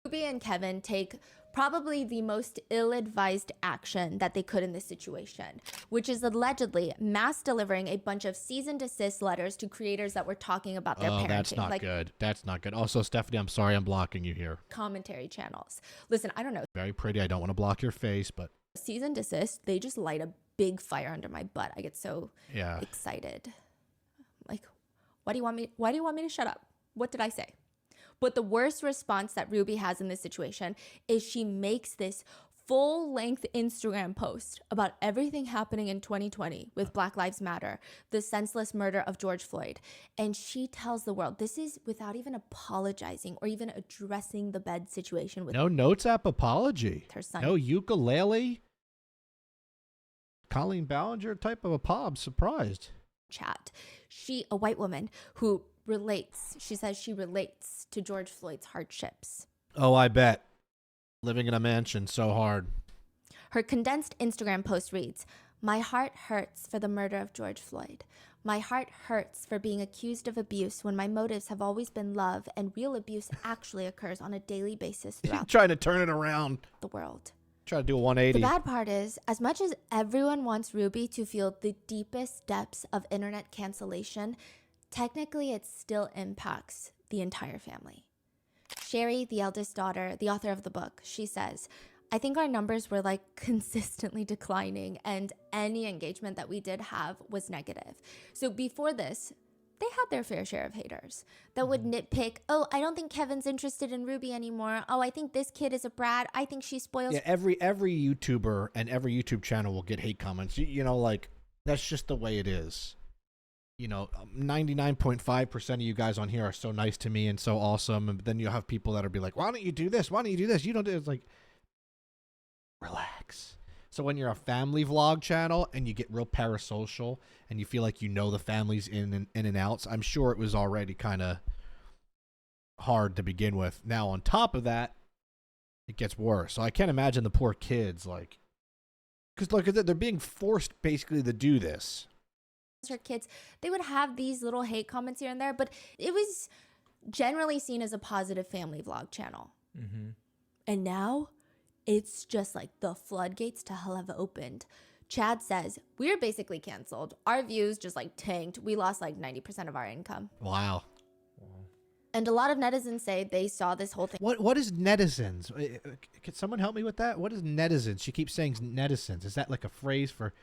Ruby and Kevin take probably the most ill-advised action that they could in this situation, which is allegedly mass delivering a bunch of cease and desist letters to creators that were talking about their parenting. That's not good. That's not good. Also, Stephanie, I'm sorry I'm blocking you here. Commentary channels. Listen, I don't know. Very pretty. I don't want to block your face, but... Cease and desist, they just light a big fire under my butt. I get so excited. Like, why do you want me to shut up? What did I say? But the worst response that Ruby has in this situation is she makes this full-length Instagram post about everything happening in 2020 with Black Lives Matter, the senseless murder of George Floyd. And she tells the world, this is without even apologizing or even addressing the bed situation with no notes app apology. Her son. No ukulele. Colleen Ballinger type of a pop. Surprised. Chat. She, a white woman who relates, she says she relates to George Floyd's hardships. Oh, I bet. Living in a mansion, so hard. Her condensed Instagram post reads, "My heart hurts for the murder of George Floyd. My heart hurts for being accused of abuse when my motives have always been love and real abuse actually occurs on a daily basis throughout Trying to turn it around. the world." Try to do a 180. The bad part is, as much as everyone wants Ruby to feel the deepest depths of internet cancellation, technically it still impacts the entire family. Sherry, the eldest daughter, the author of the book, she says, "I think our numbers were like consistently declining and any engagement that we did have was negative." So before this, they had their fair share of haters that would nitpick, "Oh, I don't think Kevin's interested in Ruby anymore. Oh, I think this kid is a brat. I think she spoils." Yeah, every YouTuber and every YouTube channel will get hate comments. You know, like That's just the way it is. 99.5% of you guys on here are so nice to me and so awesome. And then you'll have people that'll be like, why don't you do this? Why don't you do this? You don't do it. It's like, relax. So when you're a family vlog channel and you get real parasocial and you feel like the families in and outs, I'm sure it was already kind of hard to begin with. Now, on top of that, it gets worse. So I can't imagine the poor kids, because look, they're being forced basically to do this. Her kids, they would have these little hate comments here and there, but it was generally seen as a positive family vlog channel. Mm-hmm. And now it's just like the floodgates to hell have opened. Chad says, we're basically canceled. Our views just tanked. We lost 90% of our income. Wow. And a lot of netizens say they saw this whole thing. What is netizens? Can someone help me with that? What is netizens? She keeps saying netizens. Is that like a phrase for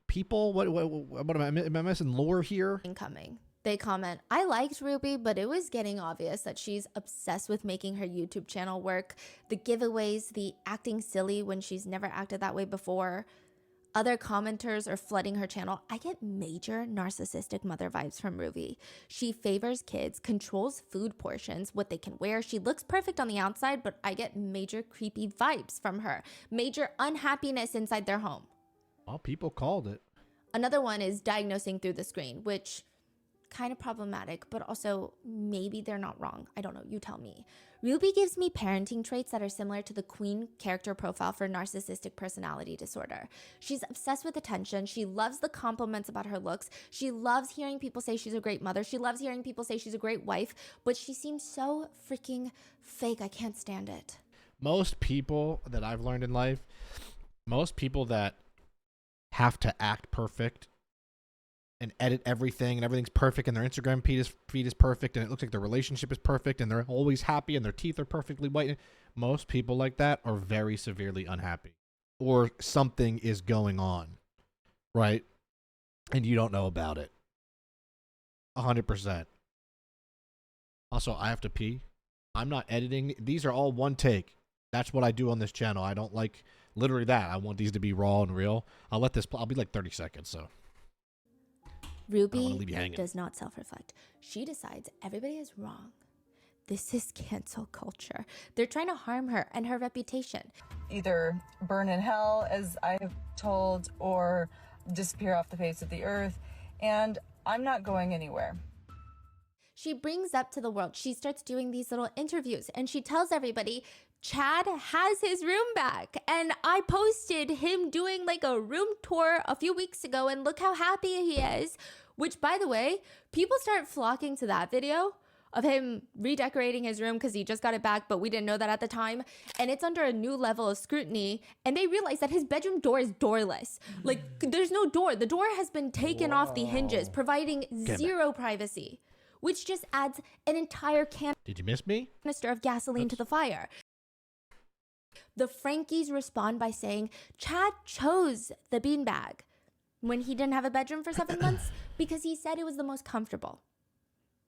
people? What am I missing lore here? Incoming. They comment, I liked Ruby, but it was getting obvious that she's obsessed with making her YouTube channel work. The giveaways, the acting silly when she's never acted that way before. Other commenters are flooding her channel. I get major narcissistic mother vibes from Ruby. She favors kids, controls food portions, what they can wear. She looks perfect on the outside, but I get major creepy vibes from her. Major unhappiness inside their home. Well, people called it. Another one is diagnosing through the screen, which kind of problematic, but also maybe they're not wrong. I don't know. You tell me. Ruby gives me parenting traits that are similar to the Queen character profile for narcissistic personality disorder. She's obsessed with attention. She loves the compliments about her looks. She loves hearing people say she's a great mother. She loves hearing people say she's a great wife, but she seems so freaking fake. I can't stand it. Most people that I've learned in life, most people that have to act perfect and edit everything and everything's perfect and their Instagram feed is perfect and it looks like their relationship is perfect and they're always happy and their teeth are perfectly white. Most people like that are very severely unhappy or something is going on, right? And you don't know about it. 100%. Also, I have to pee. I'm not editing. These are all one take. That's what I do on this channel. I don't like literally that. I want these to be raw and real. I'll be like 30 seconds, so. Ruby does not self-reflect. She decides everybody is wrong. This is cancel culture. They're trying to harm her and her reputation. Either burn in hell, as I have told, or disappear off the face of the earth. And I'm not going anywhere. She brings up to the world. She starts doing these little interviews and she tells everybody Chad has his room back. And I posted him doing a room tour a few weeks ago and look how happy he is. Which, by the way, people start flocking to that video of him redecorating his room because he just got it back, but we didn't know that at the time. And it's under a new level of scrutiny. And they realize that his bedroom door is doorless. There's no door. The door has been taken off the hinges, providing zero privacy, which just adds an entire Did you miss me? canister of gasoline to the fire. The Frankies respond by saying Chad chose the beanbag when he didn't have a bedroom for 7 months because he said it was the most comfortable.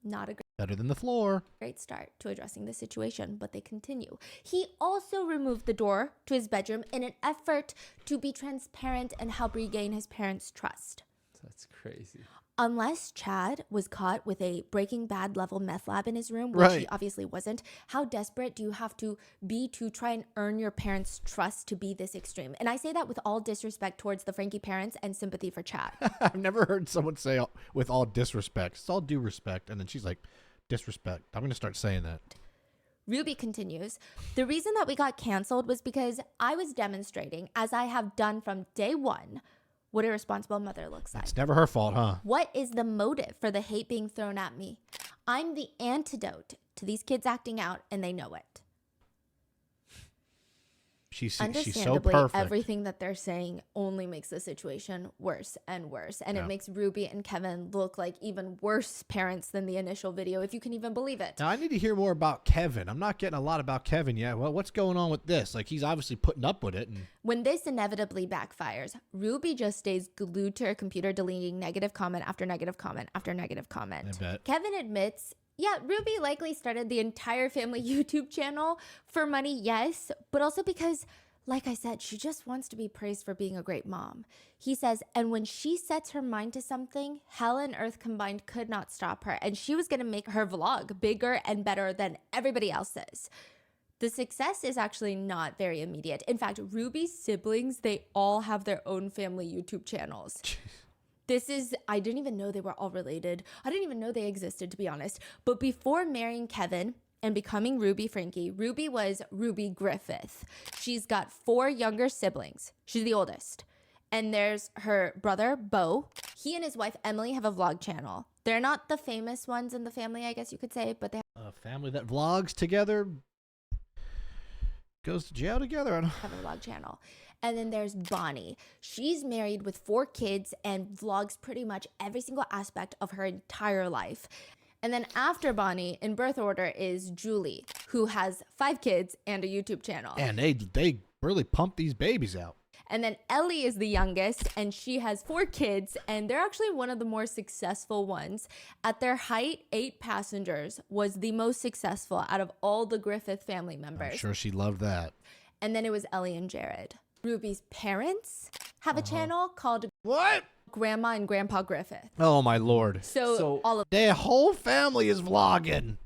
Not a better than the floor. Great start to addressing the situation, but they continue. He also removed the door to his bedroom in an effort to be transparent and help regain his parents' trust. That's crazy. Unless Chad was caught with a Breaking Bad level meth lab in his room, which he obviously wasn't, how desperate do you have to be to try and earn your parents' trust to be this extreme? And I say that with all disrespect towards the Frankie parents and sympathy for Chad. I've never heard someone say with all disrespect. It's all due respect. And then she's like, disrespect. I'm going to start saying that. Ruby continues, the reason that we got canceled was because I was demonstrating, as I have done from day one, what a responsible mother looks like. It's never her fault, huh? What is the motive for the hate being thrown at me? I'm the antidote to these kids acting out, and they know it. She's so Understandably, perfect. everything that they're saying only makes the situation worse and worse. And it makes Ruby and Kevin look like even worse parents than the initial video, if you can even believe it. Now, I need to hear more about Kevin. I'm not getting a lot about Kevin yet. Well, what's going on with this? He's obviously putting up with it. And when this inevitably backfires, Ruby just stays glued to her computer, deleting negative comment after negative comment after negative comment. I bet. Kevin admits, yeah, Ruby likely started the entire family YouTube channel for money, yes, but also because Like I said, she just wants to be praised for being a great mom. He says, and when she sets her mind to something, hell and earth combined could not stop her. And she was going to make her vlog bigger and better than everybody else's. The success is actually not very immediate. In fact, Ruby's siblings, they all have their own family YouTube channels. I didn't even know they were all related. I didn't even know they existed, to be honest. But before marrying Kevin and becoming Ruby Franke, Ruby was Ruby Griffith. She's got 4 younger siblings. She's the oldest. And there's her brother, Beau. He and his wife, Emily, have a vlog channel. They're not the famous ones in the family, I guess you could say, but they A family that vlogs together goes to jail together. have a vlog channel. And then there's Bonnie. She's married with 4 kids and vlogs pretty much every single aspect of her entire life. And then after Bonnie, in birth order, is Julie, who has 5 kids and a YouTube channel. And they really pump these babies out. And then Ellie is the youngest, and she has 4 kids, and they're actually one of the more successful ones. At their height, 8 passengers was the most successful out of all the Griffith family members. I'm sure she loved that. And then it was Ellie and Jared. Ruby's parents have a channel called What? Grandma and Grandpa Griffith. Oh, my Lord. So all of Their whole family is vlogging.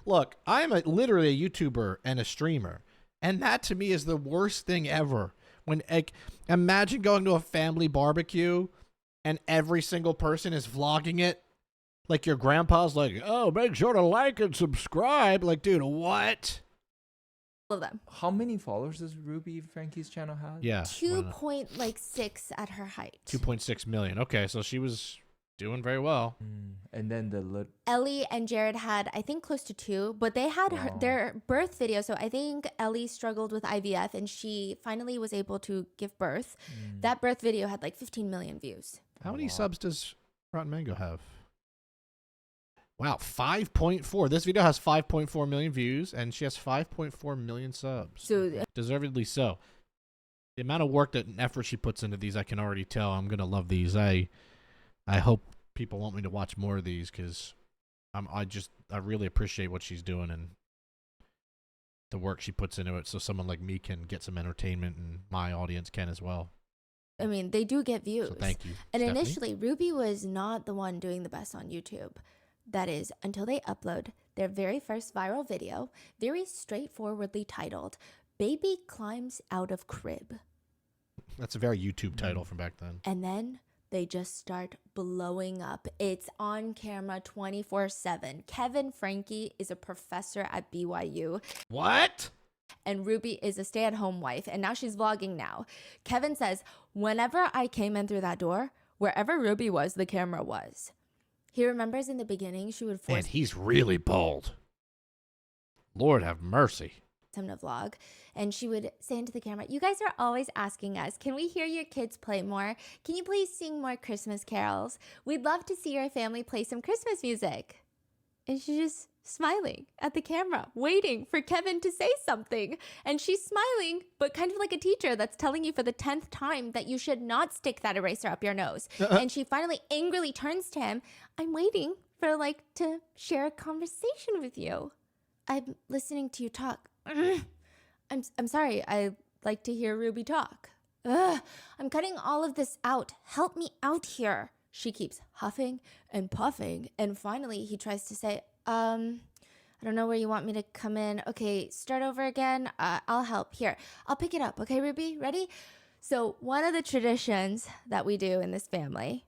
Look, I'm literally a YouTuber and a streamer. And that to me is the worst thing ever. Imagine going to a family barbecue and every single person is vlogging it. Like your grandpa's like, oh, make sure to like and subscribe. Like, dude, what? of them. How many followers does Ruby Franke's channel have? Yeah. 2.6 at her height. 2.6 million. Okay, so she was doing very well. And then Ellie and Jared had, I think, close to 2, but they had their birth video. So I think Ellie struggled with IVF and she finally was able to give birth. That birth video had like 15 million views. How many subs does Rotten Mango have? Wow, 5.4. This video has 5.4 million views, and she has 5.4 million subs. So deservedly so. The amount of work and effort she puts into these, I can already tell. I'm gonna love these. I hope people want me to watch more of these because I really appreciate what she's doing and the work she puts into it. So someone like me can get some entertainment, and my audience can as well. I mean, they do get views. So thank you. And Stephanie. initially, Ruby was not the one doing the best on YouTube. That is, until they upload their very first viral video, very straightforwardly titled, Baby Climbs Out of Crib. That's a very YouTube title from back then. And then they just start blowing up. It's on camera 24/7. Kevin Franke is a professor at BYU. What? And Ruby is a stay-at-home wife, and now she's vlogging now. Kevin says, whenever I came in through that door, wherever Ruby was, the camera was. He remembers in the beginning, she would force And he's really bold. Lord have mercy. him to vlog, and she would say into the camera, you guys are always asking us, can we hear your kids play more? Can you please sing more Christmas carols? We'd love to see your family play some Christmas music. And she's just smiling at the camera, waiting for Kevin to say something. And she's smiling, but kind of like a teacher that's telling you for the 10th time that you should not stick that eraser up your nose. And she finally angrily turns to him, I'm waiting for to share a conversation with you. I'm listening to you talk. I'm sorry, I like to hear Ruby talk. I'm cutting all of this out. Help me out here. She keeps huffing and puffing, and finally he tries to say, I don't know where you want me to come in. Okay, start over again. I'll help. Here, I'll pick it up. Okay, Ruby, ready? So one of the traditions that we do in this family,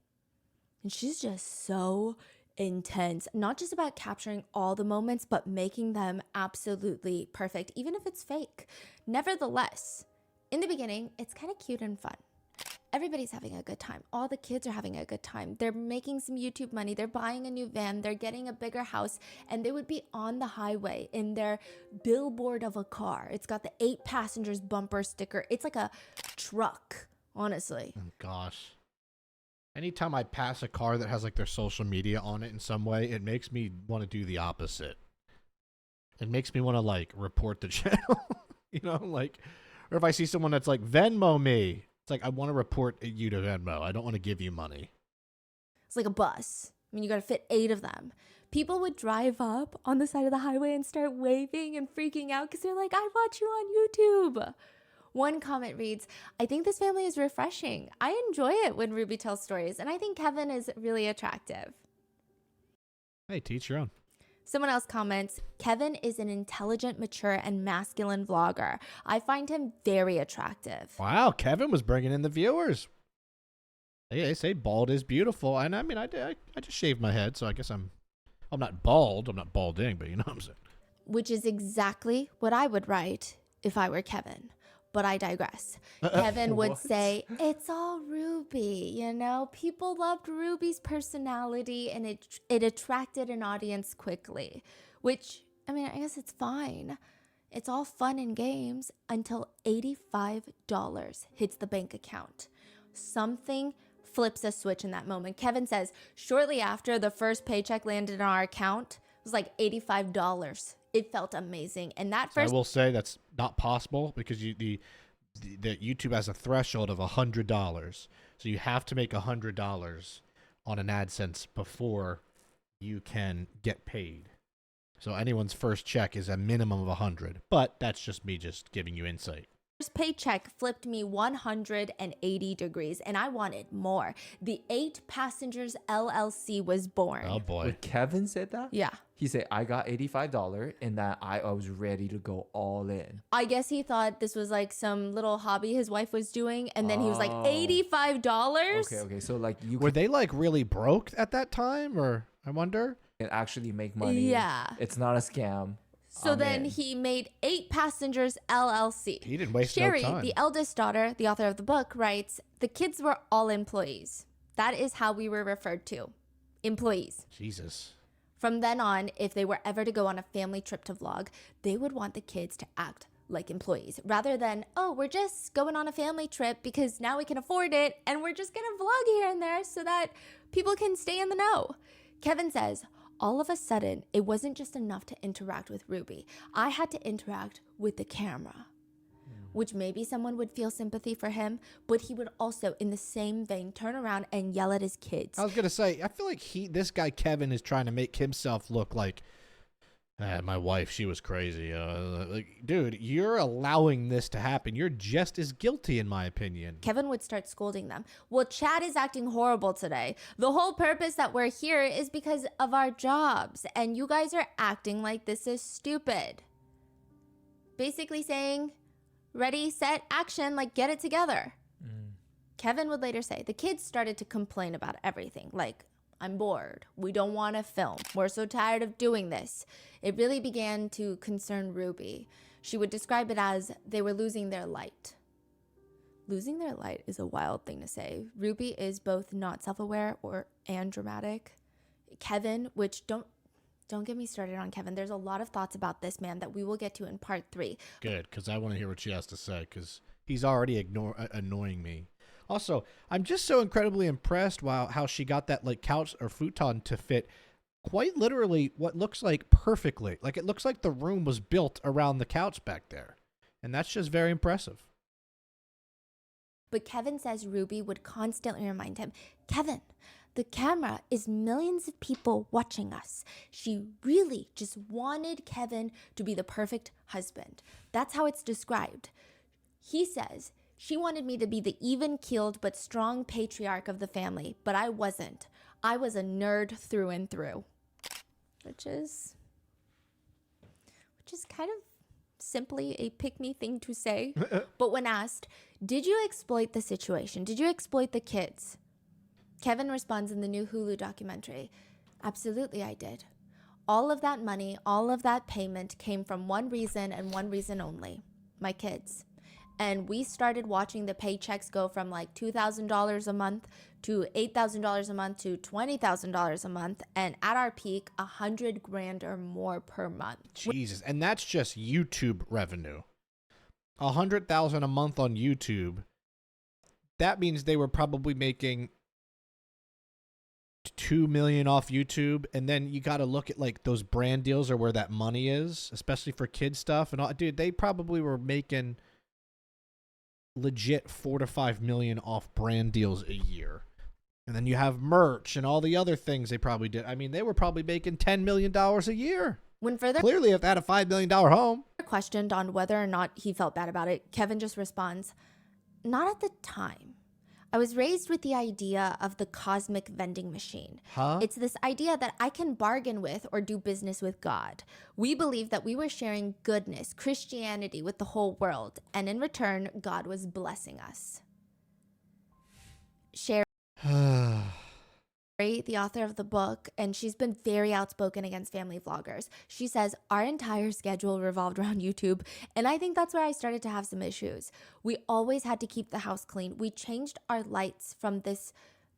and she's just so intense, not just about capturing all the moments, but making them absolutely perfect, even if it's fake. Nevertheless, in the beginning, it's kind of cute and fun. Everybody's having a good time. All the kids are having a good time. They're making some YouTube money. They're buying a new van. They're getting a bigger house. And they would be on the highway in their billboard of a car. It's got the 8 passengers bumper sticker. It's like a truck, honestly. Oh, gosh. Anytime I pass a car that has their social media on it in some way, it makes me want to do the opposite. It makes me want to report the channel, or if I see someone that's Venmo me. It's I want to report you to Venmo. I don't want to give you money. It's like a bus. I mean, you got to fit 8 of them. People would drive up on the side of the highway and start waving and freaking out because they're like, I watch you on YouTube. One comment reads, I think this family is refreshing. I enjoy it when Ruby tells stories, and I think Kevin is really attractive. Hey, teach your own. Someone else comments, Kevin is an intelligent, mature, and masculine vlogger. I find him very attractive. Wow, Kevin was bringing in the viewers. They say bald is beautiful, and I mean, I just shaved my head, so I guess I'm not bald. I'm not balding, but you know what I'm saying. Which is exactly what I would write if I were Kevin. But I digress. Kevin would say, it's all Ruby, you know? People loved Ruby's personality, and it attracted an audience quickly. Which, I mean, I guess it's fine. It's all fun and games until $85 hits the bank account. Something flips a switch in that moment. Kevin says, shortly after the first paycheck landed in our account, it was like $85. It felt amazing. And that first... I will say that's not possible because the YouTube has a threshold of $100. So you have to make $100 on an AdSense before you can get paid. So anyone's first check is a minimum of 100. But that's just me just giving you insight. First paycheck flipped me 180 degrees, and I wanted more. The 8 Passengers LLC was born. Oh boy. Wait, Kevin said that? Yeah. He said, I got $85 and that I was ready to go all in. I guess he thought this was like some little hobby his wife was doing, and then he was like, $85? Okay. So like Were they like really broke at that time, or I wonder? can actually make money. Yeah. It's not a scam. So then he made 8 Passengers LLC. He didn't waste Sherry, no time. the eldest daughter, the author of the book, writes, the kids were all employees. That is how we were referred to. Employees. Jesus. From then on, if they were ever to go on a family trip to vlog, they would want the kids to act like employees rather than, oh, we're just going on a family trip because now we can afford it and we're just going to vlog here and there so that people can stay in the know. Kevin says, all of a sudden, it wasn't just enough to interact with Ruby. I had to interact with the camera, which maybe someone would feel sympathy for him, but he would also, in the same vein, turn around and yell at his kids. I was going to say, I feel like this guy, Kevin, is trying to make himself look like, my wife, she was crazy. Like, dude, you're allowing this to happen. You're just as guilty, in my opinion. Kevin would start scolding them. Well, Chad is acting horrible today. The whole purpose that we're here is because of our jobs, and you guys are acting like this is stupid. Basically saying, ready, set, action, like get it together. Kevin would later say, the kids started to complain about everything, like, I'm bored. We don't want to film. We're so tired of doing this. It really began to concern Ruby. She would describe it as they were losing their light. Losing their light is a wild thing to say. Ruby is both not self-aware and dramatic. Kevin, which don't get me started on Kevin. There's a lot of thoughts about this man that we will get to in part 3. Good, because I want to hear what she has to say, because he's already annoying me. Also, I'm just so incredibly impressed how she got that like couch or futon to fit quite literally what looks like perfectly. Like it looks like the room was built around the couch back there. And that's just very impressive. But Kevin says Ruby would constantly remind him, Kevin, the camera is millions of people watching us. She really just wanted Kevin to be the perfect husband. That's how it's described. He says, she wanted me to be the even-keeled but strong patriarch of the family, but I wasn't. I was a nerd through and through. Which is kind of simply a pick-me thing to say. But when asked, did you exploit the situation? Did you exploit the kids? Kevin responds in the new Hulu documentary, absolutely I did. All of that money, all of that payment came from one reason and one reason only, my kids. And we started watching the paychecks go from like $2,000 a month to $8,000 a month to $20,000 a month. And at our peak, $100,000 or more per month. Jesus. And that's just YouTube revenue. $100,000 a month on YouTube. That means they were probably making $2 million off YouTube. And then you got to look at like those brand deals or where that money is, especially for kid stuff. And all, dude, they probably were making legit $4 to $5 million off brand deals a year. And then you have merch and all the other things they probably did. I mean, they were probably making $10 million a year. When further Clearly, if they had a $5 million home. questioned on whether or not he felt bad about it, Kevin just responds, "Not at the time. I was raised with the idea of the cosmic vending machine. Huh? It's this idea that I can bargain with or do business with God. We believed that we were sharing goodness, Christianity with the whole world, and in return, God was blessing us." Sherry, the author of the book, and she's been very outspoken against family vloggers. She says, "Our entire schedule revolved around YouTube, and I think that's where I started to have some issues. We always had to keep the house clean. We changed our lights from this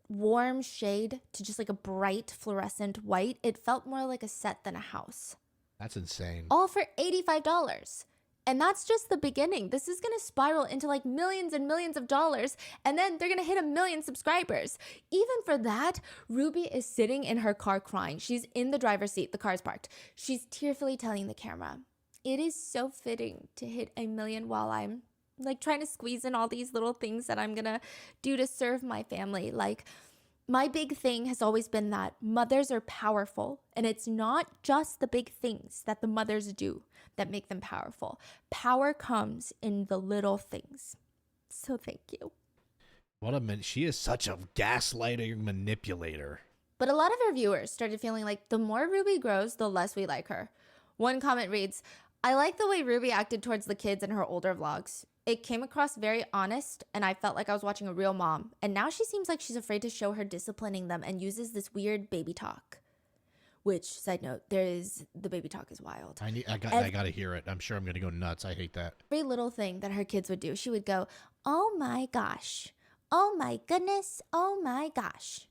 warm shade to just like a bright fluorescent white. It felt more like a set than a house. That's insane. All for $85. And that's just the beginning. This is going to spiral into like millions and millions of dollars, and then they're going to hit 1 million subscribers. Even for that, Ruby is sitting in her car crying. She's in the driver's seat. The car's parked. She's tearfully telling the camera, "It is so fitting to hit 1 million while I'm like trying to squeeze in all these little things that I'm going to do to serve my family. Like, my big thing has always been that mothers are powerful, and it's not just the big things that the mothers do that make them powerful. Power comes in the little things. So thank you." What a man. She is such a gaslighting manipulator. But a lot of her viewers started feeling like the more Ruby grows, the less we like her. One comment reads, "I like the way Ruby acted towards the kids in her older vlogs. It came across very honest, and I felt like I was watching a real mom. And now she seems like she's afraid to show her disciplining them and uses this weird baby talk." Which, side note, the baby talk is wild. I gotta hear it. I'm sure I'm gonna go nuts. I hate that. Every little thing that her kids would do, she would go, "Oh my gosh. Oh my goodness. Oh my gosh."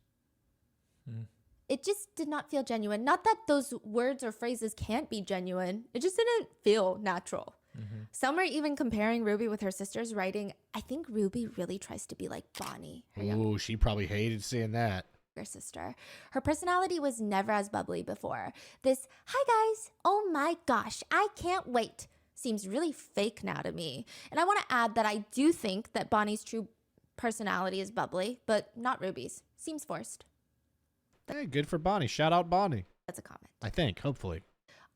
It just did not feel genuine. Not that those words or phrases can't be genuine. It just didn't feel natural. Some are even comparing Ruby with her sisters, writing, "I think Ruby really tries to be like Bonnie, her Ooh, she probably hated seeing that. younger sister. Her personality was never as bubbly before. This, 'Hi guys, oh my gosh, I can't wait,' seems really fake now to me." And I want to add that I do think that Bonnie's true personality is bubbly, but not Ruby's. Seems forced. Hey, good for Bonnie. Shout out Bonnie. That's a comment. I think, hopefully.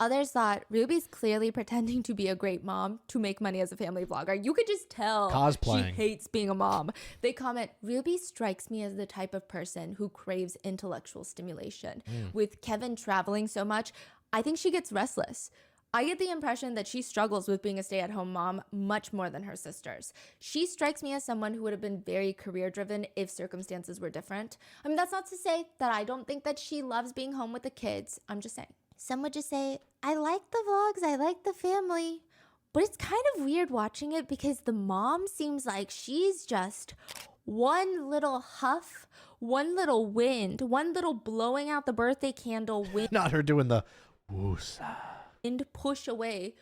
Others thought, "Ruby's clearly pretending to be a great mom to make money as a family vlogger. You could just tell Cosplaying. she hates being a mom." They comment, "Ruby strikes me as the type of person who craves intellectual stimulation. With Kevin traveling so much, I think she gets restless. I get the impression that she struggles with being a stay-at-home mom much more than her sisters. She strikes me as someone who would have been very career-driven if circumstances were different." I mean, that's not to say that I don't think that she loves being home with the kids. I'm just saying. Some would just say, "I like the vlogs, I like the family." But it's kind of weird watching it because the mom seems like she's just one little huff, one little wind, one little blowing out the birthday candle wind. Not her doing the woosa. Push away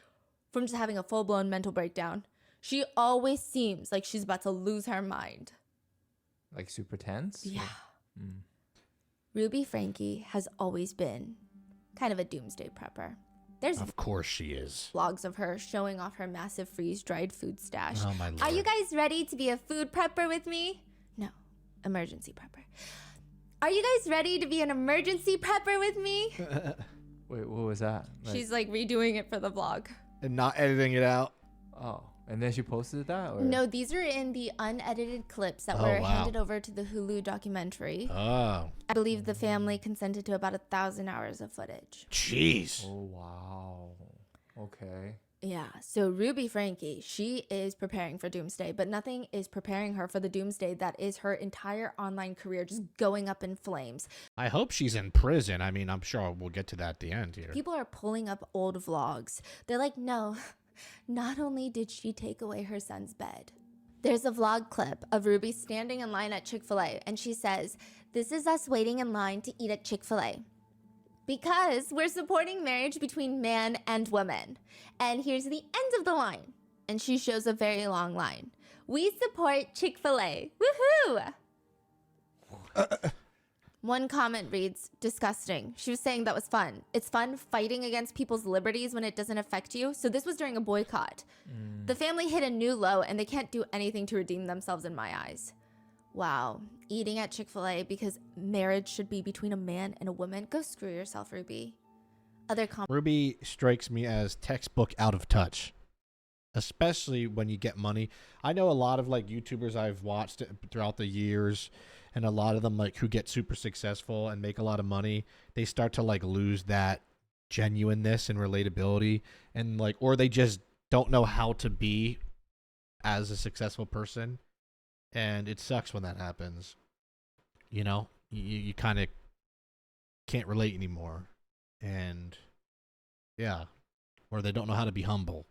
from just having a full-blown mental breakdown. She always seems like she's about to lose her mind. Like super tense? Yeah. Ruby Franke has always been kind of a doomsday prepper. There's Of course she is. vlogs of her showing off her massive freeze-dried food stash. Oh, my Lord. Are you guys ready to be a food prepper with me? No, emergency prepper. Are you guys ready to be an emergency prepper with me? Wait, what was that? She's like redoing it for the vlog. And not editing it out. Oh, and then she posted that? Or? No, these are in the unedited clips that Oh, were wow. handed over to the Hulu documentary. Oh. I believe the family consented to about 1,000 hours of footage. Jeez. Oh, wow. Okay. Yeah, so Ruby Franke, she is preparing for Doomsday, but nothing is preparing her for the Doomsday that is her entire online career just going up in flames. I hope she's in prison. I mean, I'm sure we'll get to that at the end here. People are pulling up old vlogs. They're like, no, not only did she take away her son's bed. There's a vlog clip of Ruby standing in line at Chick-fil-A, and she says, "This is us waiting in line to eat at Chick-fil-A. Because we're supporting marriage between man and woman. And here's the end of the line." And she shows a very long line. "We support Chick-fil-A. Woohoo!" One comment reads, "Disgusting." She was saying that was fun. It's fun fighting against people's liberties when it doesn't affect you. So this was during a boycott. The family hit a new low and they can't do anything to redeem themselves in my eyes. Wow. Eating at Chick-fil-A because marriage should be between a man and a woman. Go screw yourself, Ruby. Other comments. Ruby strikes me as textbook out of touch, especially when you get money. I know a lot of like YouTubers I've watched throughout the years, and a lot of them like who get super successful and make a lot of money, they start to like lose that genuineness and relatability, and like, or they just don't know how to be as a successful person, and it sucks when that happens. You know, you kind of can't relate anymore, and yeah, or they don't know how to be humble.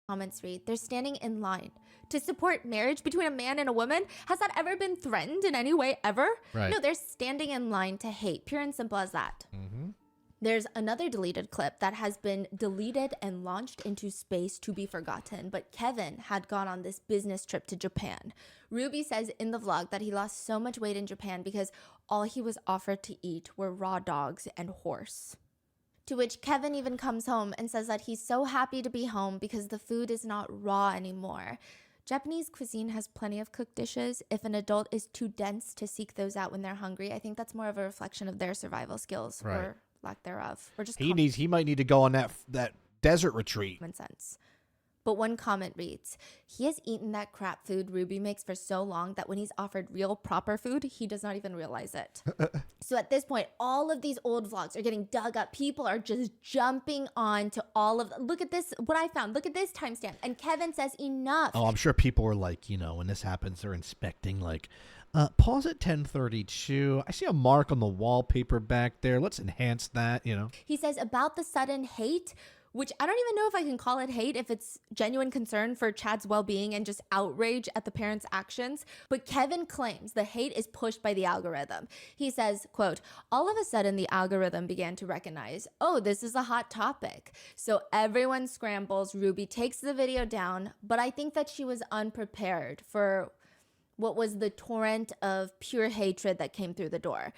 Comments read, they're standing in line to support marriage between a man and a woman. Has that ever been threatened in any way ever? Right. No, they're standing in line to hate. Pure and simple as that. Mm-hmm. There's another deleted clip that has been deleted and launched into space to be forgotten, but Kevin had gone on this business trip to Japan. Ruby says in the vlog that he lost so much weight in Japan because all he was offered to eat were raw dogs and horse. To which Kevin even comes home and says that he's so happy to be home because the food is not raw anymore. Japanese cuisine has plenty of cooked dishes. If an adult is too dense to seek those out when they're hungry, I think that's more of a reflection of their survival skills, right, or lack thereof, or just he might need to go on that desert retreat. Common sense. But one comment reads, he has eaten that crap food Ruby makes for so long that when he's offered real proper food, he does not even realize it. So at this point, all of these old vlogs are getting dug up. People are just jumping on to all of, look at this, what I found, look at this timestamp. And Kevin says enough. Oh, I'm sure people were like, you know, when this happens, they're inspecting like, pause at 10:32. I see a mark on the wallpaper back there. Let's enhance that, you know. He says about the sudden hate, which I don't even know if I can call it hate, if it's genuine concern for Chad's well-being and just outrage at the parents' actions. But Kevin claims the hate is pushed by the algorithm. He says, quote, all of a sudden the algorithm began to recognize, oh, this is a hot topic. So everyone scrambles. Ruby takes the video down, but I think that she was unprepared for what was the torrent of pure hatred that came through the door.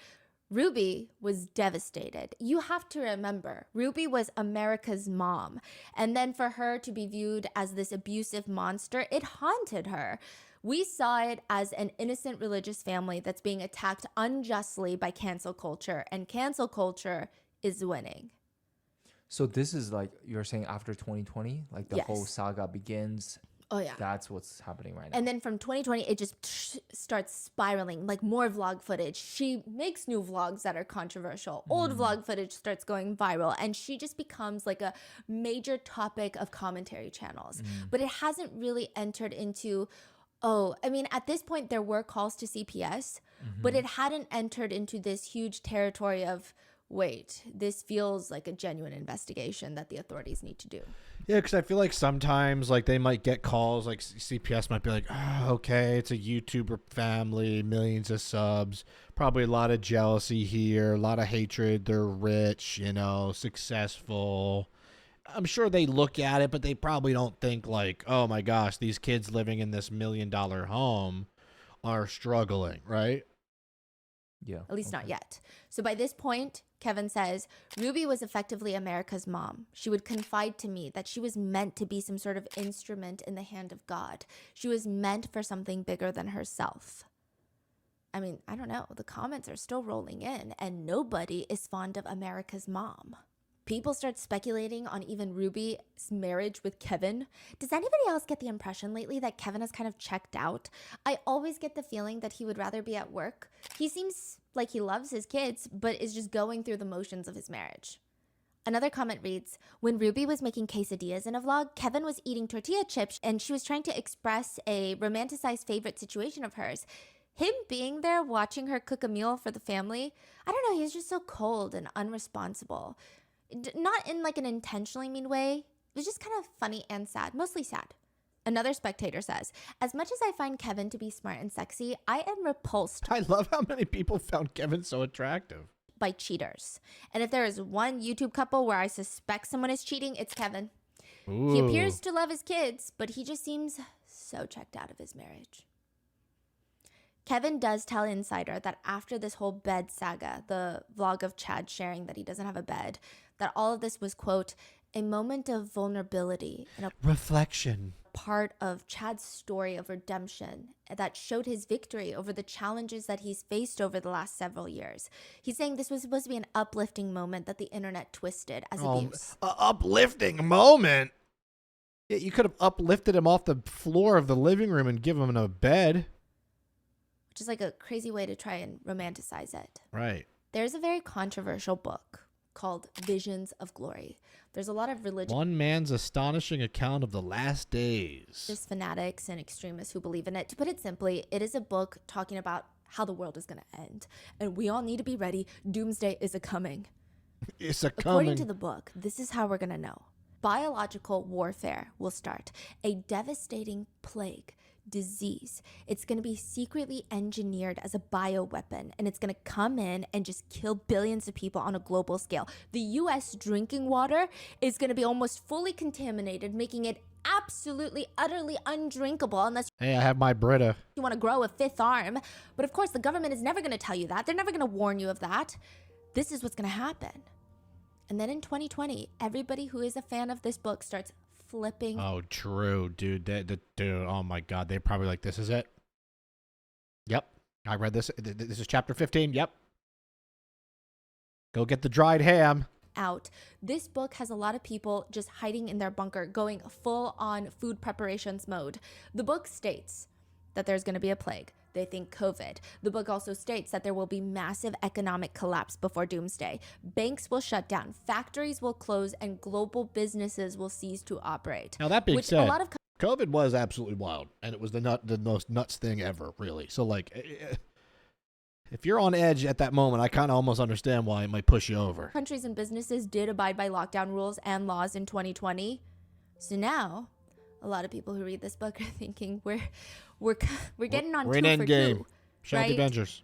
Ruby was devastated. You have to remember, Ruby was America's mom. And then for her to be viewed as this abusive monster, it haunted her. We saw it as an innocent religious family that's being attacked unjustly by cancel culture, and cancel culture is winning. So this is like, you're saying after 2020, like the Yes. whole saga begins. Oh, yeah. That's what's happening right now. And then from 2020, it just starts spiraling, like more vlog footage. She makes new vlogs that are controversial. Old vlog footage starts going viral, and she just becomes like a major topic of commentary channels. But it hasn't really entered into, I mean, at this point, there were calls to CPS, but it hadn't entered into this huge territory of, wait, this feels like a genuine investigation that the authorities need to do. Yeah, because I feel like sometimes like they might get calls, like CPS might be like, oh, okay, it's a YouTuber family, millions of subs, probably a lot of jealousy here, a lot of hatred. They're rich, you know, successful. I'm sure they look at it, but they probably don't think like, oh my gosh, these kids living in this $1 million home are struggling, right? Yeah. At least not yet. So by this point, Kevin says, Ruby was effectively America's mom. She would confide to me that she was meant to be some sort of instrument in the hand of God. She was meant for something bigger than herself. I mean, I don't know. The comments are still rolling in, and nobody is fond of America's mom. People start speculating on even Ruby's marriage with Kevin. Does anybody else get the impression lately that Kevin has kind of checked out? I always get the feeling that he would rather be at work. He seems like he loves his kids, but is just going through the motions of his marriage. Another comment reads, when Ruby was making quesadillas in a vlog, Kevin was eating tortilla chips and she was trying to express a romanticized favorite situation of hers. Him being there watching her cook a meal for the family, I don't know, he's just so cold and unresponsible. Not in like an intentionally mean way. It was just kind of funny and sad, mostly sad. Another spectator says, as much as I find Kevin to be smart and sexy, I am repulsed. I love how many people found Kevin so attractive. By cheaters. And if there is one YouTube couple where I suspect someone is cheating, it's Kevin. Ooh. He appears to love his kids, but he just seems so checked out of his marriage. Kevin does tell Insider that after this whole bed saga, the vlog of Chad sharing that he doesn't have a bed, that all of this was, quote, a moment of vulnerability and a reflection. part of Chad's story of redemption that showed his victory over the challenges that he's faced over the last several years. He's saying this was supposed to be an uplifting moment that the internet twisted as abuse. Uplifting moment? Yeah, you could have uplifted him off the floor of the living room and given him a bed. Which is like a crazy way to try and romanticize it. Right. There's a very controversial book called Visions of Glory. There's a lot of religion. One man's astonishing account of the last days. There's fanatics and extremists who believe in it. To put it simply, it is a book talking about how the world is going to end. And we all need to be ready. Doomsday is a-coming. It's a-coming. According to the book, this is how we're going to know. Biological warfare will start. A devastating plague, disease. It's going to be secretly engineered as a bioweapon, and it's going to come in and just kill billions of people on a global scale. The U.S. drinking water is going to be almost fully contaminated, making it absolutely, utterly undrinkable unless Hey, I have my Brita. you want to grow a fifth arm. But of course, the government is never going to tell you that. They're never going to warn you of that. This is what's going to happen. And then in 2020, everybody who is a fan of this book starts flipping. Oh, true, dude. Dude, oh my God. They're probably like, this is it. Yep. I read this. This is chapter 15. Yep. Go get the dried ham. Out. This book has a lot of people just hiding in their bunker, going full on food preparations mode. The book states that there's going to be a plague. They think COVID. The book also states that there will be massive economic collapse before Doomsday. Banks will shut down, factories will close, and global businesses will cease to operate. Now, that being Which said, a lot of COVID was absolutely wild, and it was the most nuts thing ever, really. So, like, if you're on edge at that moment, I kind of almost understand why it might push you over. countries and businesses did abide by lockdown rules and laws in 2020. So now, a lot of people who read this book are thinking we're getting on We're two in for Endgame. two. Shout out right? the Avengers.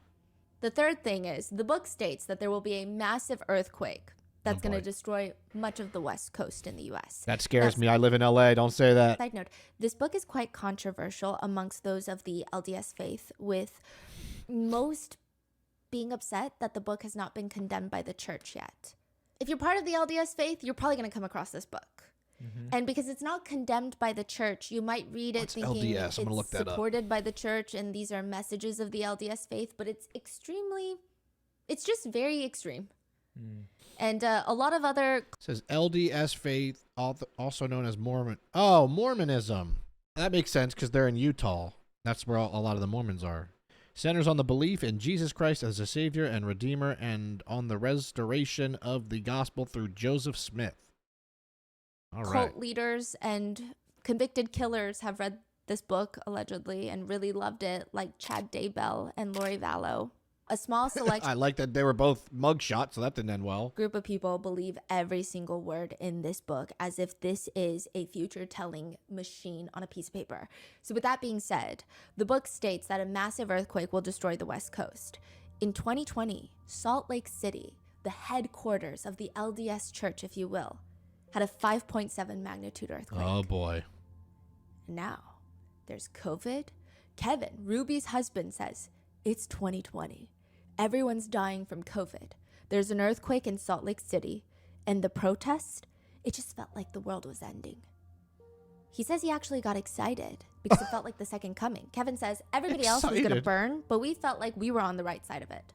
The third thing is the book states that there will be a massive earthquake that's going to destroy much of the West Coast in the U.S. That scares me. I live in L.A. Don't say that. Side note, this book is quite controversial amongst those of the LDS faith, with most being upset that the book has not been condemned by the church yet. If you're part of the LDS faith, you're probably going to come across this book. And because it's not condemned by the church, you might read it thinking LDS? I'm gonna look that up. supported by the church and these are messages of the LDS faith, but it's just very extreme. And a lot of other... It says LDS faith, also known as Mormon. Oh, Mormonism. That makes sense because they're in Utah. That's where a lot of the Mormons are. Centers on the belief in Jesus Christ as a Savior and Redeemer and on the restoration of the gospel through Joseph Smith. All right. Cult leaders and convicted killers have read this book, allegedly, and really loved it, like Chad Daybell and Lori Vallow. A small select I like that they were both mugshot, so that didn't end well. group of people believe every single word in this book as if this is a future-telling machine on a piece of paper. So with that being said, the book states that a massive earthquake will destroy the West Coast. In 2020, Salt Lake City, the headquarters of the LDS Church, if you will, had a 5.7 magnitude earthquake. Oh, boy. Now, there's COVID. Kevin, Ruby's husband, says, it's 2020. Everyone's dying from COVID. There's an earthquake in Salt Lake City, and the protest, it just felt like the world was ending. He says he actually got excited because it felt like the second coming. Kevin says everybody else was going to burn, but we felt like we were on the right side of it.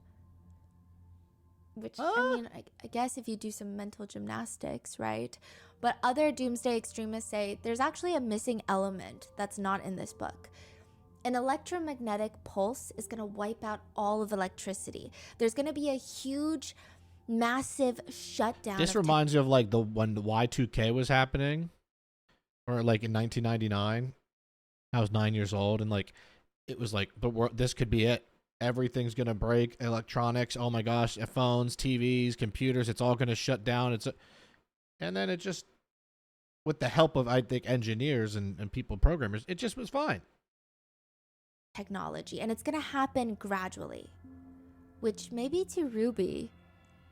Which, I mean, I guess if you do some mental gymnastics, right? But other doomsday extremists say there's actually a missing element that's not in this book. An electromagnetic pulse is going to wipe out all of electricity. There's going to be a huge, massive shutdown. This reminds you of like when the Y2K was happening, or like in 1999. I was 9 years old, and like it was like, but this could be it. Everything's going to break. Electronics, oh my gosh, phones, TVs, computers, it's all going to shut down. And then it just, with the help of, I think, engineers and people, programmers, it just was fine. Technology, and it's going to happen gradually, which maybe to Ruby,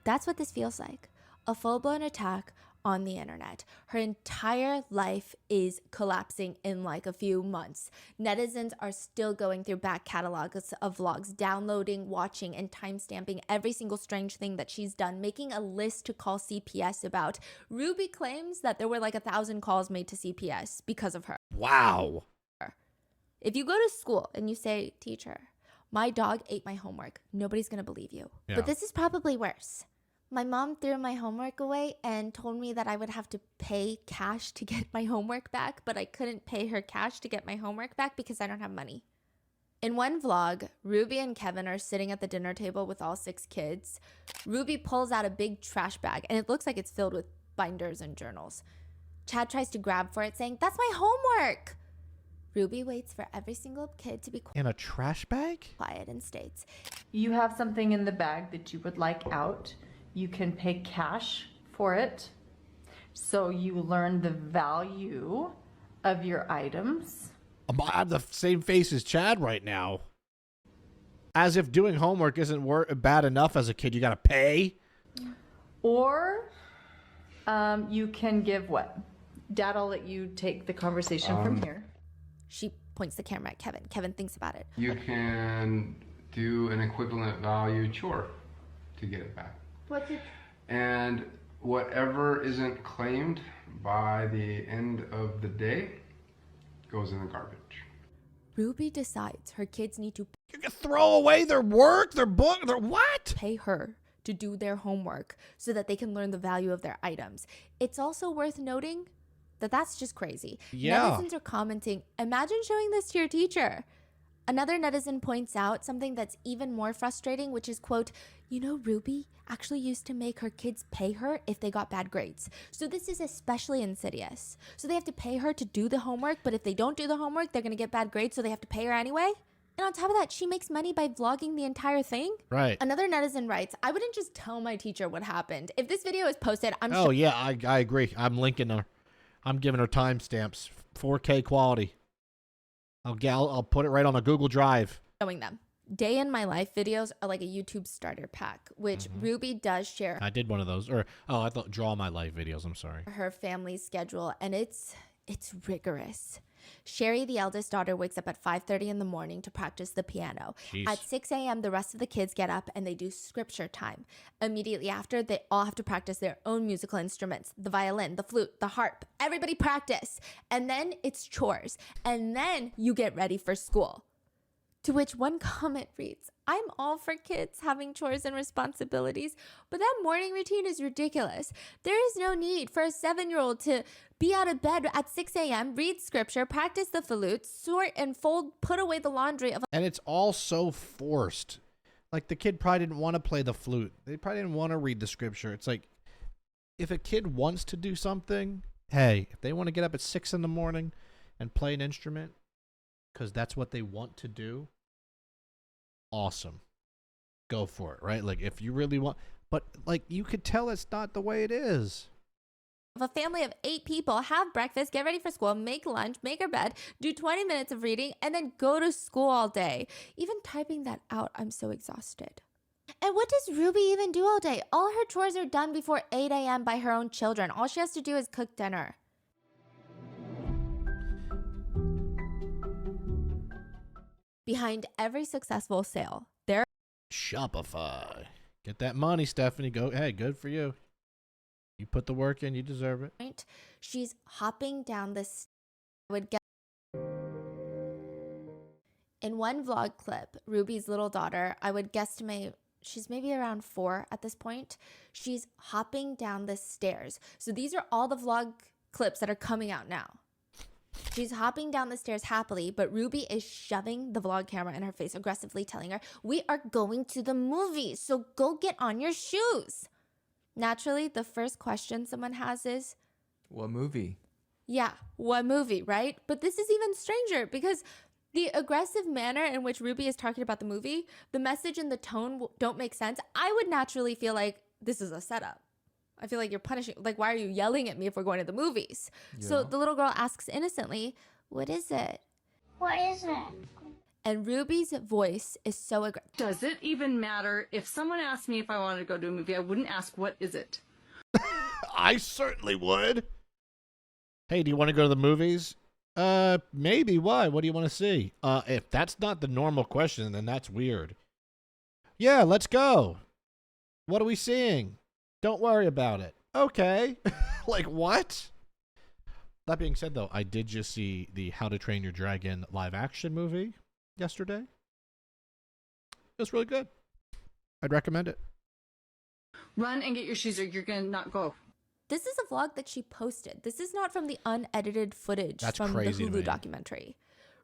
that's what this feels like. A full-blown attack on the internet. Her entire life is collapsing in like a few months. Netizens are still going through back catalogs of vlogs, downloading, watching, and timestamping every single strange thing that she's done, making a list to call CPS about. Ruby claims that there were like 1,000 calls made to CPS because of her. Wow. If you go to school and you say, teacher, my dog ate my homework, nobody's gonna believe you. Yeah. But this is probably worse. My mom threw my homework away and told me that I would have to pay cash to get my homework back, but I couldn't pay her cash to get my homework back because I don't have money. In one vlog, Ruby and Kevin are sitting at the dinner table with all 6 kids. Ruby pulls out a big trash bag and it looks like it's filled with binders and journals. Chad tries to grab for it, saying, "That's my homework." Ruby waits for every single kid to be In a trash bag? quiet and states, You have something in the bag that you would like out. You can pay cash for it. So you learn the value of your items. I have the same face as Chad right now. As if doing homework isn't bad enough as a kid, you gotta pay. Or you can give what? Dad, I'll let you take the conversation from here. she points the camera at Kevin. Kevin thinks about it. You can do an equivalent value chore to get it back. What's it? And whatever isn't claimed by the end of the day goes in the garbage. Ruby decides her kids need to You can throw away their work, their book, their what? pay her to do their homework so that they can learn the value of their items. It's also worth noting that that's just crazy. Yeah. Netizens are commenting, imagine showing this to your teacher. Another netizen points out something that's even more frustrating, which is, quote, you know, Ruby actually used to make her kids pay her if they got bad grades. So this is especially insidious. So they have to pay her to do the homework, but if they don't do the homework, they're going to get bad grades, so they have to pay her anyway. And on top of that, she makes money by vlogging the entire thing. Right. Another netizen writes, I wouldn't just tell my teacher what happened. If this video is posted, I'm Oh, yeah, I agree. I'm linking her. I'm giving her timestamps. 4K quality. I'll put it right on a Google Drive. showing them. Day in my life videos are like a YouTube starter pack, which Ruby does share I did one of those. I thought draw my life videos. I'm sorry. her family's schedule, and it's rigorous. Sherry, the eldest daughter, wakes up at 5:30 in the morning to practice the piano. Jeez. At 6 a.m., the rest of the kids get up and they do scripture time. Immediately after, they all have to practice their own musical instruments, the violin, the flute, the harp. Everybody practice. And then it's chores. And then you get ready for school. To which one comment reads, I'm all for kids having chores and responsibilities, but that morning routine is ridiculous. There is no need for a 7-year-old to be out of bed at 6 a.m., read scripture, practice the flute, sort and fold, put away the laundry of. And it's all so forced. Like, the kid probably didn't want to play the flute. They probably didn't want to read the scripture. It's like, if a kid wants to do something, hey, if they want to get up at 6 in the morning and play an instrument, because that's what they want to do, awesome. Go for it, right? Like, if you really want, but like, you could tell it's not the way it is. A family of 8 people, have breakfast, get ready for school, make lunch, make her bed, do 20 minutes of reading, and then go to school all day. Even typing that out, I'm so exhausted. And what does Ruby even do all day? All her chores are done before 8 a.m. by her own children. All she has to do is cook dinner. Behind every successful sale, there Shopify. Get that money, Stephanie. Go. Hey, good for you. You put the work in, you deserve it. she's hopping down this. In one vlog clip, Ruby's little daughter, I would guesstimate she's maybe around 4 at this point. She's hopping down the stairs. So these are all the vlog clips that are coming out now. She's hopping down the stairs happily, but Ruby is shoving the vlog camera in her face, aggressively telling her, we are going to the movies, so go get on your shoes. Naturally, the first question someone has is, What movie? yeah, what movie, right? But this is even stranger because the aggressive manner in which Ruby is talking about the movie, the message and the tone don't make sense. I would naturally feel like this is a setup. I feel like you're punishing, like, why are you yelling at me if we're going to the movies? Yeah. So the little girl asks innocently, what is it? What is it? And Ruby's voice is so aggressive. Does it even matter? If someone asked me if I wanted to go to a movie, I wouldn't ask, what is it? I certainly would. Hey, do you want to go to the movies? Maybe. Why? What do you want to see? If that's not the normal question, then that's weird. Yeah, let's go. What are we seeing? Don't worry about it. Okay. Like, what? That being said, though, I did just see the How to Train Your Dragon live action movie yesterday. It was really good. I'd recommend it. Run and get your shoes or you're going to not go. This is a vlog that she posted. This is not from the unedited footage from the crazy to me. Hulu documentary.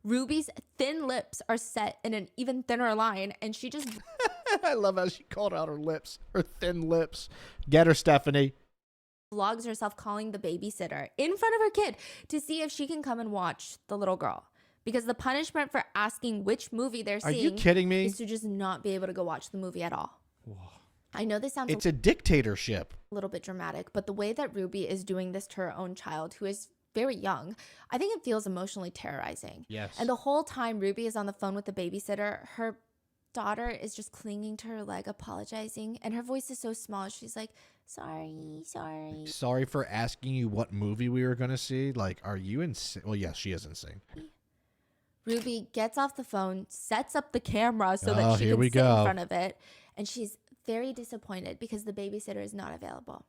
Ruby's thin lips are set in an even thinner line, and she just... I love how she called out her lips, her thin lips. Get her, Stephanie. vlogs herself calling the babysitter in front of her kid to see if she can come and watch the little girl. Because the punishment for asking which movie they're seeing... Are you kidding me? ...is to just not be able to go watch the movie at all. Whoa. I know this sounds... It's a dictatorship. A little bit dramatic, but the way that Ruby is doing this to her own child, who is very young, I think it feels emotionally terrorizing. Yes. And the whole time Ruby is on the phone with the babysitter, her daughter is just clinging to her leg, apologizing, and her voice is so small. She's like, sorry. Sorry for asking you what movie we were going to see. Like, are you insane? Well, yes, she is insane. Ruby gets off the phone, sets up the camera so that she here can we sit go. in front of it, and she's very disappointed because the babysitter is not available.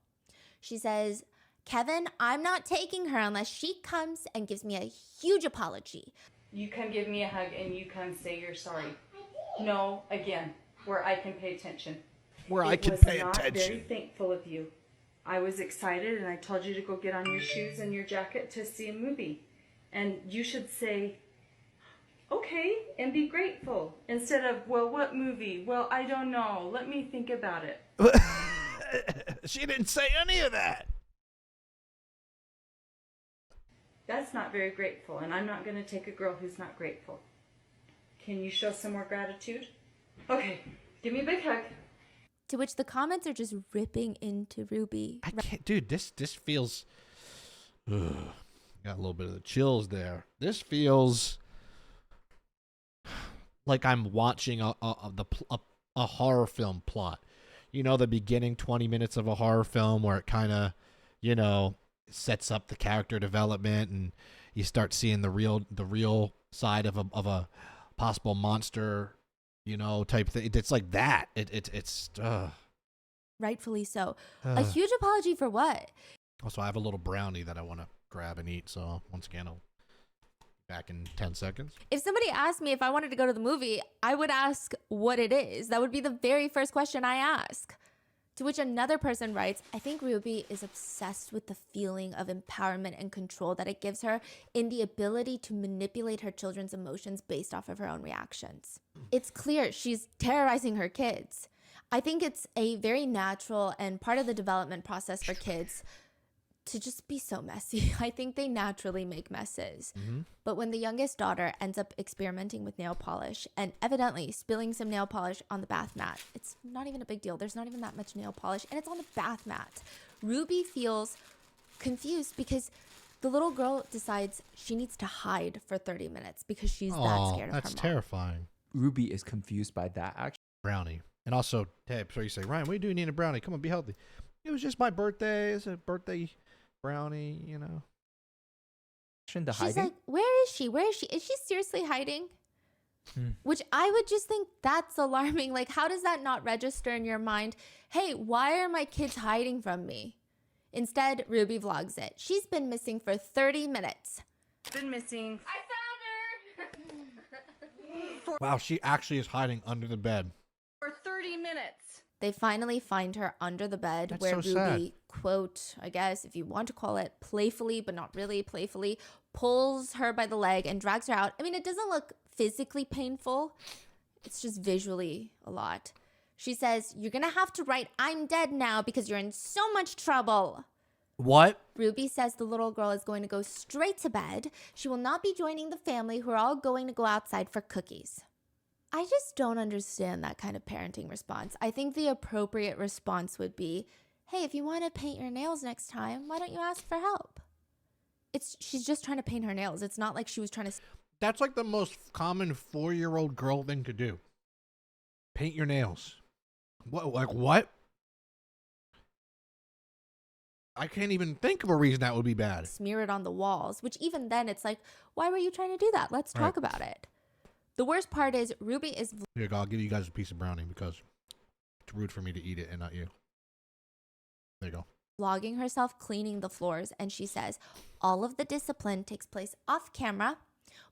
She says, Kevin, I'm not taking her unless she comes and gives me a huge apology. You come give me a hug and you come say you're sorry. No, again, where I can pay attention. Where I can pay I was not attention. very thankful of you. I was excited and I told you to go get on your shoes and your jacket to see a movie. And you should say, okay, and be grateful. Instead of, well, what movie? Well, I don't know. Let me think about it. She didn't say any of that. That's not very grateful, and I'm not going to take a girl who's not grateful. Can you show some more gratitude? Okay, give me a big hug. To which the comments are just ripping into Ruby. I can't, dude. This feels. Got a little bit of the chills there. This feels like I'm watching a horror film plot. You know, the beginning 20 minutes of a horror film where it kind of, you know, sets up the character development and you start seeing the real side of a possible monster, you know, type thing. It's like that. It's Rightfully so. A huge apology for what? Also, I have a little brownie that I want to grab and eat. So once again, I'll be back in 10 seconds. If somebody asked me if I wanted to go to the movie, I would ask what it is. That would be the very first question I ask. To which another person writes, I think Ruby is obsessed with the feeling of empowerment and control that it gives her in the ability to manipulate her children's emotions based off of her own reactions. It's clear she's terrorizing her kids. I think it's a very natural and part of the development process for kids to just be so messy. I think they naturally make messes. Mm-hmm. But when the youngest daughter ends up experimenting with nail polish and evidently spilling some nail polish on the bath mat, it's not even a big deal. There's not even that much nail polish and it's on the bath mat. Ruby feels confused because the little girl decides she needs to hide for 30 minutes because she's that scared of her mom. That's terrifying. Ruby is confused by that action. Brownie. And also, hey, so you say, Ryan, what are you doing eating a brownie? Come on, be healthy. It was just my birthday. It's a birthday brownie, you know. She's like, where is she? Where is she? Is she seriously hiding? Which I would just think that's alarming. Like, how does that not register in your mind? Hey, why are my kids hiding from me? Instead, Ruby vlogs it. She's been missing for 30 minutes. Been missing. I found her! Wow, she actually is hiding under the bed. For 30 minutes. They finally find her under the bed. That's where so Ruby, sad. quote, I guess if you want to call it playfully, but not really playfully, pulls her by the leg and drags her out. I mean, it doesn't look physically painful. It's just visually a lot. She says, you're going to have to write, I'm dead now because you're in so much trouble. What? Ruby says the little girl is going to go straight to bed. She will not be joining the family who are all going to go outside for cookies. I just don't understand that kind of parenting response. I think the appropriate response would be, hey, if you want to paint your nails next time, why don't you ask for help? She's just trying to paint her nails. It's not like she was trying to... That's like the most common 4-year-old girl thing to do. Paint your nails. What? Like what? I can't even think of a reason that would be bad. Smear it on the walls, which even then it's like, why were you trying to do that? Let's talk about it. The worst part is Ruby is... Here, I'll give you guys a piece of brownie because it's rude for me to eat it and not you. There you go. Vlogging herself cleaning the floors, and she says all of the discipline takes place off camera,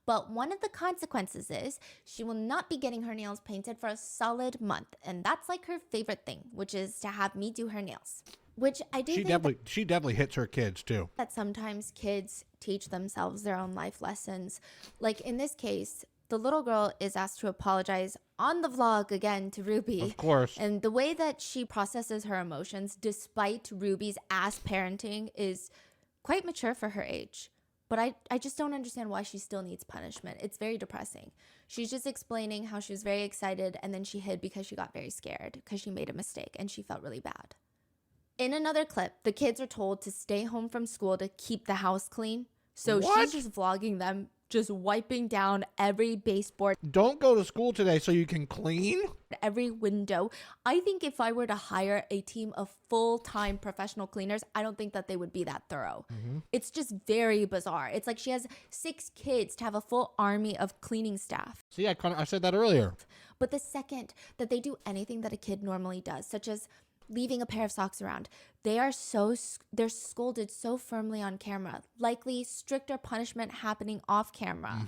but one of the consequences is she will not be getting her nails painted for a solid month, and that's like her favorite thing, which is to have me do her nails. Which I do think she definitely hits her kids too. That sometimes kids teach themselves their own life lessons. Like in this case, the little girl is asked to apologize on the vlog again to Ruby. Of course. And the way that she processes her emotions despite Ruby's ass parenting is quite mature for her age. But I just don't understand why she still needs punishment. It's very depressing. She's just explaining how she was very excited and then she hid because she got very scared because she made a mistake and she felt really bad. In another clip, the kids are told to stay home from school to keep the house clean. So she's just vlogging them, just wiping down every baseboard. Don't go to school today so you can clean? Every window. I think if I were to hire a team of full-time professional cleaners, I don't think that they would be that thorough. It's just very bizarre. It's like she has 6 kids to have a full army of cleaning staff. See, I said that earlier. But the second that they do anything that a kid normally does, such as leaving a pair of socks around, they're scolded so firmly on camera, likely stricter punishment happening off camera.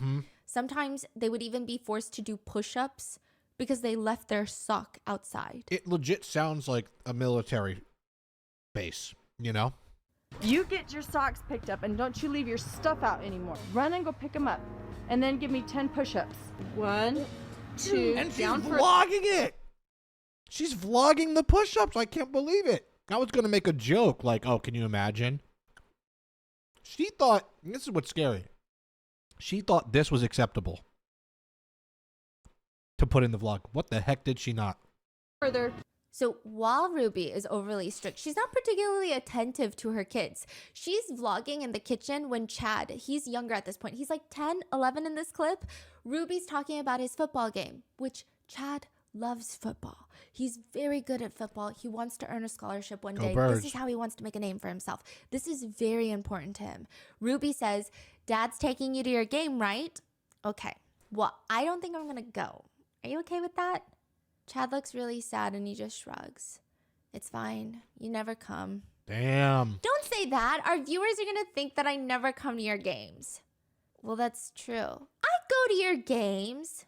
Sometimes they would even be forced to do push-ups because they left their sock outside. It legit sounds like a military base, you know? You get your socks picked up and don't you leave your stuff out anymore. Run and go pick them up and then give me 10 push-ups. 1, 2, and she's down for vlogging it. She's vlogging the push-ups. I can't believe it. I was going to make a joke like, oh, can you imagine? She thought, and this is what's scary. She thought this was acceptable to put in the vlog. What the heck did she not? further. So while Ruby is overly strict, she's not particularly attentive to her kids. She's vlogging in the kitchen when Chad, he's younger at this point. He's like 10, 11 in this clip. Ruby's talking about his football game, which Chad loves football. He's very good at football. He wants to earn a scholarship one day. Birds. This is how he wants to make a name for himself. This is very important to him. Ruby says, Dad's taking you to your game, right? Okay. Well, I don't think I'm going to go. Are you okay with that? Chad looks really sad and he just shrugs. It's fine. You never come. Damn. Don't say that. Our viewers are going to think that I never come to your games. Well, that's true. I go to your games.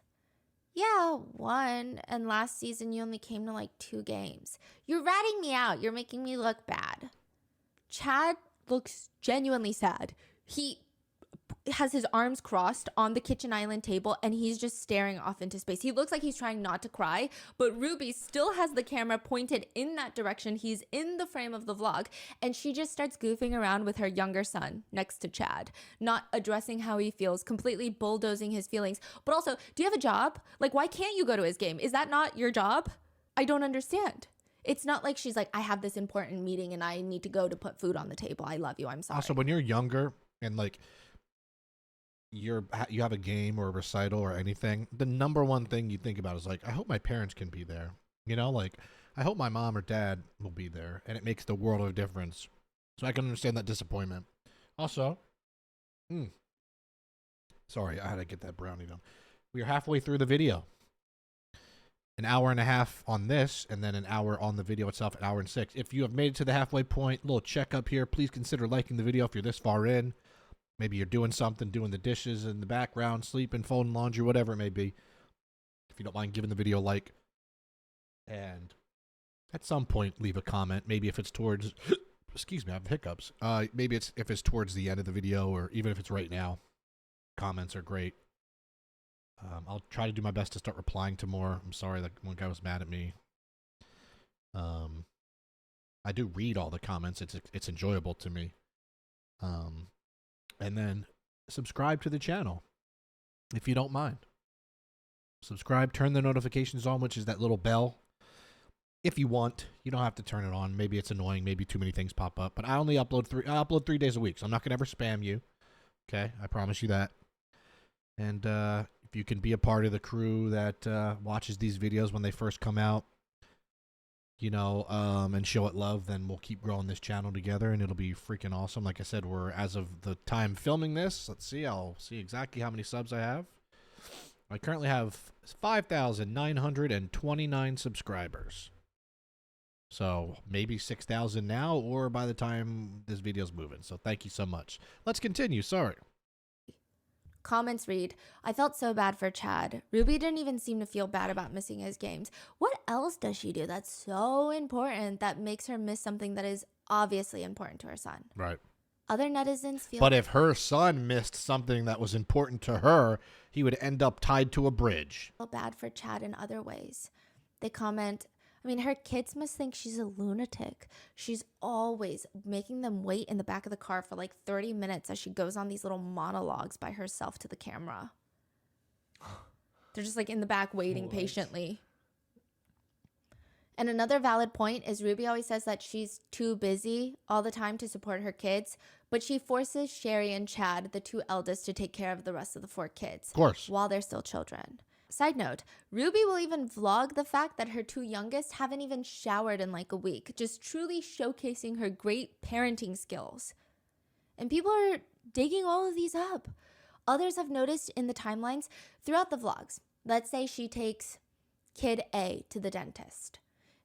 Yeah, 1. And last season you only came to like 2 games. You're ratting me out. You're making me look bad. Chad looks genuinely sad. He has his arms crossed on the kitchen island table and he's just staring off into space. He looks like he's trying not to cry, but Ruby still has the camera pointed in that direction. He's in the frame of the vlog and she just starts goofing around with her younger son next to Chad, not addressing how he feels, completely bulldozing his feelings. But also, do you have a job? Like, why can't you go to his game? Is that not your job? I don't understand. It's not like she's like, I have this important meeting and I need to go to put food on the table. I love you. I'm sorry. Also, when you're younger and like you have a game or a recital or anything, the number one thing you think about is like, I hope my parents can be there. You know, like I hope my mom or dad will be there, and it makes the world of a difference. So I can understand that disappointment. Also, sorry, I had to get that brownie done. We are halfway through the video. An hour and a half on this, and then an hour on the video itself, an hour and 6. If you have made it to the halfway point, little check up here. Please consider liking the video if you're this far in. Maybe you're doing something, doing the dishes in the background, sleeping, folding laundry, whatever it may be. If you don't mind giving the video a like. And at some point, leave a comment. Maybe if it's towards, excuse me, I have hiccups. Maybe it's if it's towards the end of the video or even if it's right now. Comments are great. I'll try to do my best to start replying to more. I'm sorry that one guy was mad at me. I do read all the comments. It's enjoyable to me. And then subscribe to the channel if you don't mind. Subscribe, turn the notifications on, which is that little bell. If you want, you don't have to turn it on. Maybe it's annoying. Maybe too many things pop up. But I only upload 3 days a week, so I'm not going to ever spam you. Okay, I promise you that. And if you can be a part of the crew that watches these videos when they first come out, you know, and show it love, then we'll keep growing this channel together, and it'll be freaking awesome. Like I said, we're, as of the time filming this, let's see, I'll see exactly how many subs I have. I currently have 5,929 subscribers. So maybe 6,000 now, or by the time this video's moving. So thank you so much. Let's continue. Sorry. Comments read, I felt so bad for Chad. Ruby didn't even seem to feel bad about missing his games. What else does she do that's so important that makes her miss something that is obviously important to her son? Right. Other netizens feel... But if her son missed something that was important to her, he would end up tied to a bridge. Bad for Chad in other ways. They comment, I mean, her kids must think she's a lunatic. She's always making them wait in the back of the car for like 30 minutes as she goes on these little monologues by herself to the camera. They're just like in the back waiting patiently. And another valid point is Ruby always says that she's too busy all the time to support her kids, but she forces Sherry and Chad, the two eldest, to take care of the rest of the 4 kids. Of course. While they're still children. Side note, Ruby will even vlog the fact that her 2 youngest haven't even showered in like a week, just truly showcasing her great parenting skills. And people are digging all of these up. Others have noticed in the timelines throughout the vlogs. Let's say she takes kid A to the dentist.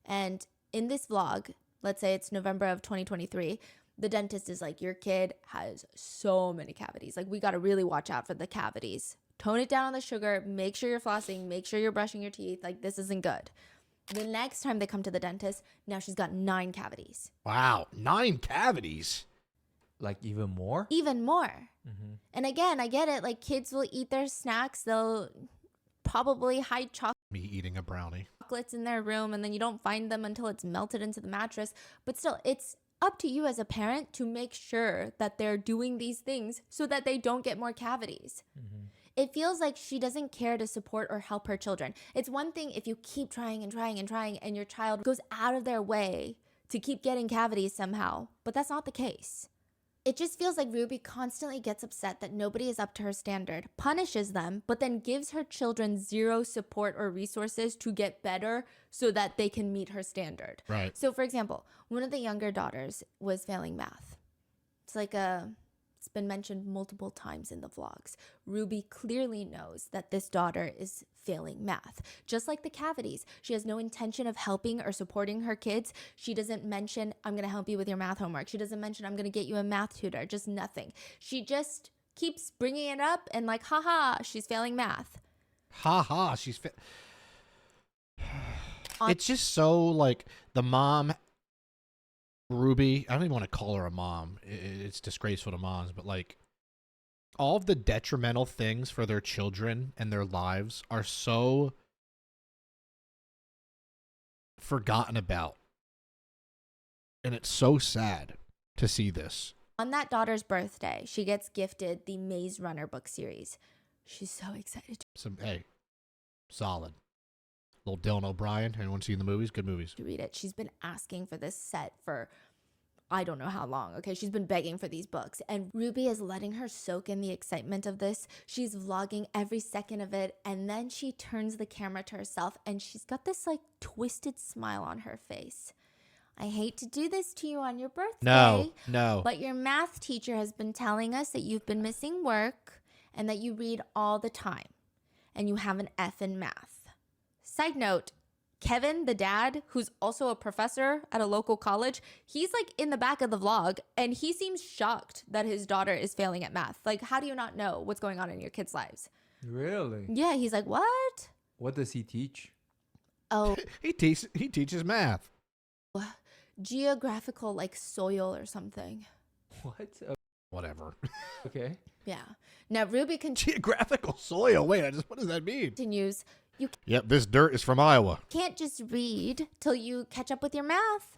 And in this vlog, let's say it's November of 2023, the dentist is like, your kid has so many cavities. Like, we got to really watch out for the cavities. Tone it down on the sugar. Make sure you're flossing. Make sure you're brushing your teeth. Like, this isn't good. The next time they come to the dentist, now she's got 9 cavities. Wow, 9 cavities? Like even more? Even more. And again, I get it. Like, kids will eat their snacks. They'll probably hide Me eating a brownie. chocolates in their room, and then you don't find them until it's melted into the mattress. But still, it's up to you as a parent to make sure that they're doing these things so that they don't get more cavities. It feels like she doesn't care to support or help her children. It's one thing if you keep trying and trying and trying and your child goes out of their way to keep getting cavities somehow, but that's not the case. It just feels like Ruby constantly gets upset that nobody is up to her standard, punishes them, but then gives her children 0 support or resources to get better so that they can meet her standard. Right. So for example, one of the younger daughters was failing math. It's like it's been mentioned multiple times in the vlogs. Ruby clearly knows that this daughter is failing math. Just like the cavities, she has no intention of helping or supporting her kids. She doesn't mention, I'm going to help you with your math homework. She doesn't mention, I'm going to get you a math tutor. Just nothing. She just keeps bringing it up and like, haha, she's failing math. Haha, it's just so like the mom... Ruby, I don't even want to call her a mom. It's disgraceful to moms, but like all of the detrimental things for their children and their lives are so forgotten about. And it's so sad to see this. On that daughter's birthday, she gets gifted the Maze Runner book series. She's so excited Hey, solid. Little Dylan O'Brien. Anyone seen the movies? Good movies. to read it. She's been asking for this set for I don't know how long, okay? She's been begging for these books, and Ruby is letting her soak in the excitement of this. She's vlogging every second of it, and then she turns the camera to herself, and she's got this, like, twisted smile on her face. I hate to do this to you on your birthday. No. But your math teacher has been telling us that you've been missing work and that you read all the time, and you have an F in math. Side note, Kevin, the dad, who's also a professor at a local college, he's like in the back of the vlog and he seems shocked that his daughter is failing at math. Like, how do you not know what's going on in your kids' lives? Really? Yeah, he's like, what? What does he teach? Oh, he teaches math. Geographical, like soil or something. What? Whatever. Okay. Yeah. Now, Ruby Geographical soil. Wait, what does that mean? continues. Yep, this dirt is from Iowa. Can't just read till you catch up with your math.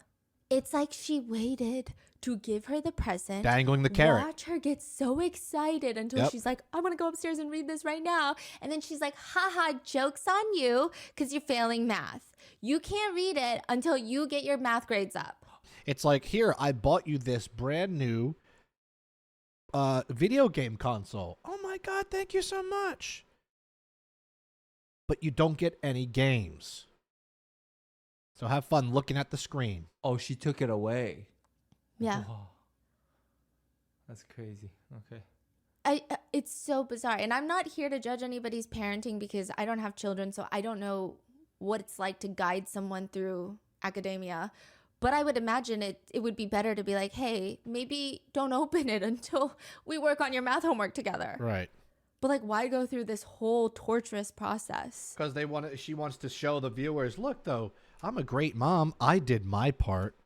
It's like she waited to give her the present. Dangling the carrot. Watch her get so excited until she's like, I want to go upstairs and read this right now. And then she's like, haha, joke's on you because you're failing math. You can't read it until you get your math grades up. It's like, here, I bought you this brand new video game console. Oh my God, thank you so much. But you don't get any games. So have fun looking at the screen. Oh, she took it away. Yeah. Wow. That's crazy. Okay. It's so bizarre. And I'm not here to judge anybody's parenting because I don't have children, so I don't know what it's like to guide someone through academia. But I would imagine it would be better to be like, hey, maybe don't open it until we work on your math homework together. Right. But like, why go through this whole torturous process? Because she wants to show the viewers, look, though, I'm a great mom. I did my part.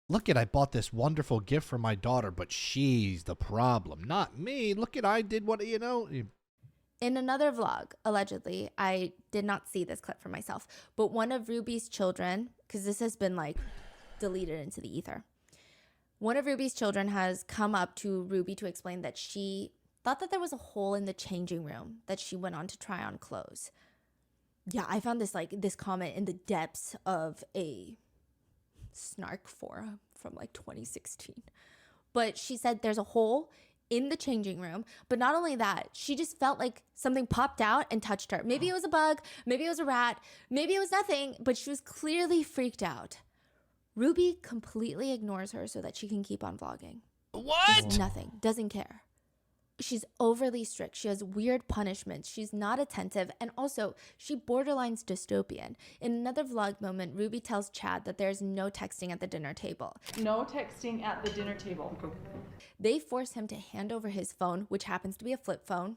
Look I bought this wonderful gift for my daughter, but she's the problem, not me. Look I did what, In another vlog, allegedly, I did not see this clip for myself, but one of Ruby's children, because this has been like deleted into the ether, one of Ruby's children has come up to Ruby to explain that she thought that there was a hole in the changing room that she went on to try on clothes. Yeah, I found this comment in the depths of a snark forum from like 2016. But she said there's a hole in the changing room, but not only that, she just felt like something popped out and touched her. Maybe it was a bug, maybe it was a rat, maybe it was nothing, but she was clearly freaked out. Ruby completely ignores her so that she can keep on vlogging. What? Does nothing, doesn't care. She's overly strict. She has weird punishments. She's not attentive. And also, she borderlines dystopian. In another vlog moment, Ruby tells Chad that there's no texting at the dinner table. No texting at the dinner table. They force him to hand over his phone, which happens to be a flip phone.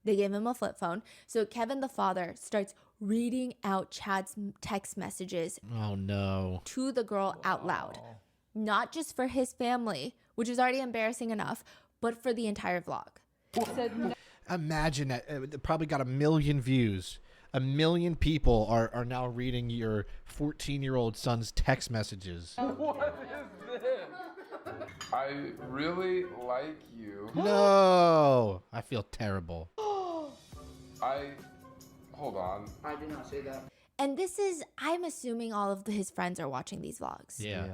They gave him a flip phone. So Kevin, the father, starts reading out Chad's text messages. Oh, no. To the girl out loud. Not just for his family, which is already embarrassing enough, but for the entire vlog. Imagine that. It probably got 1 million views. 1 million people are now reading your 14-year-old son's text messages. What is this? I really like you. No. I feel terrible. Hold on. I did not say that. And this is, I'm assuming all of his friends are watching these vlogs. Yeah.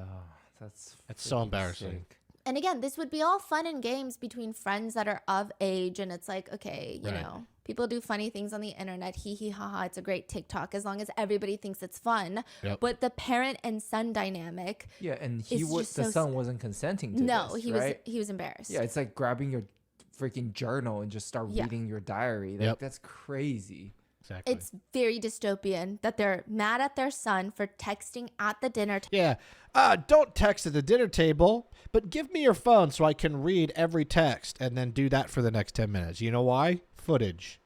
That's so embarrassing. Sick. And again, this would be all fun and games between friends that are of age. And it's like, okay, you know, people do funny things on the internet. Hee hee ha ha. It's a great TikTok as long as everybody thinks it's fun. Yep. But the parent and son dynamic. Yeah, and the son wasn't consenting to this, he was embarrassed. Yeah, it's like grabbing your freaking journal and just start reading your diary. Like, that's crazy. Exactly. It's very dystopian that they're mad at their son for texting at the dinner table. Yeah. Don't text at the dinner table, but give me your phone so I can read every text and then do that for the next 10 minutes. You know why? Footage.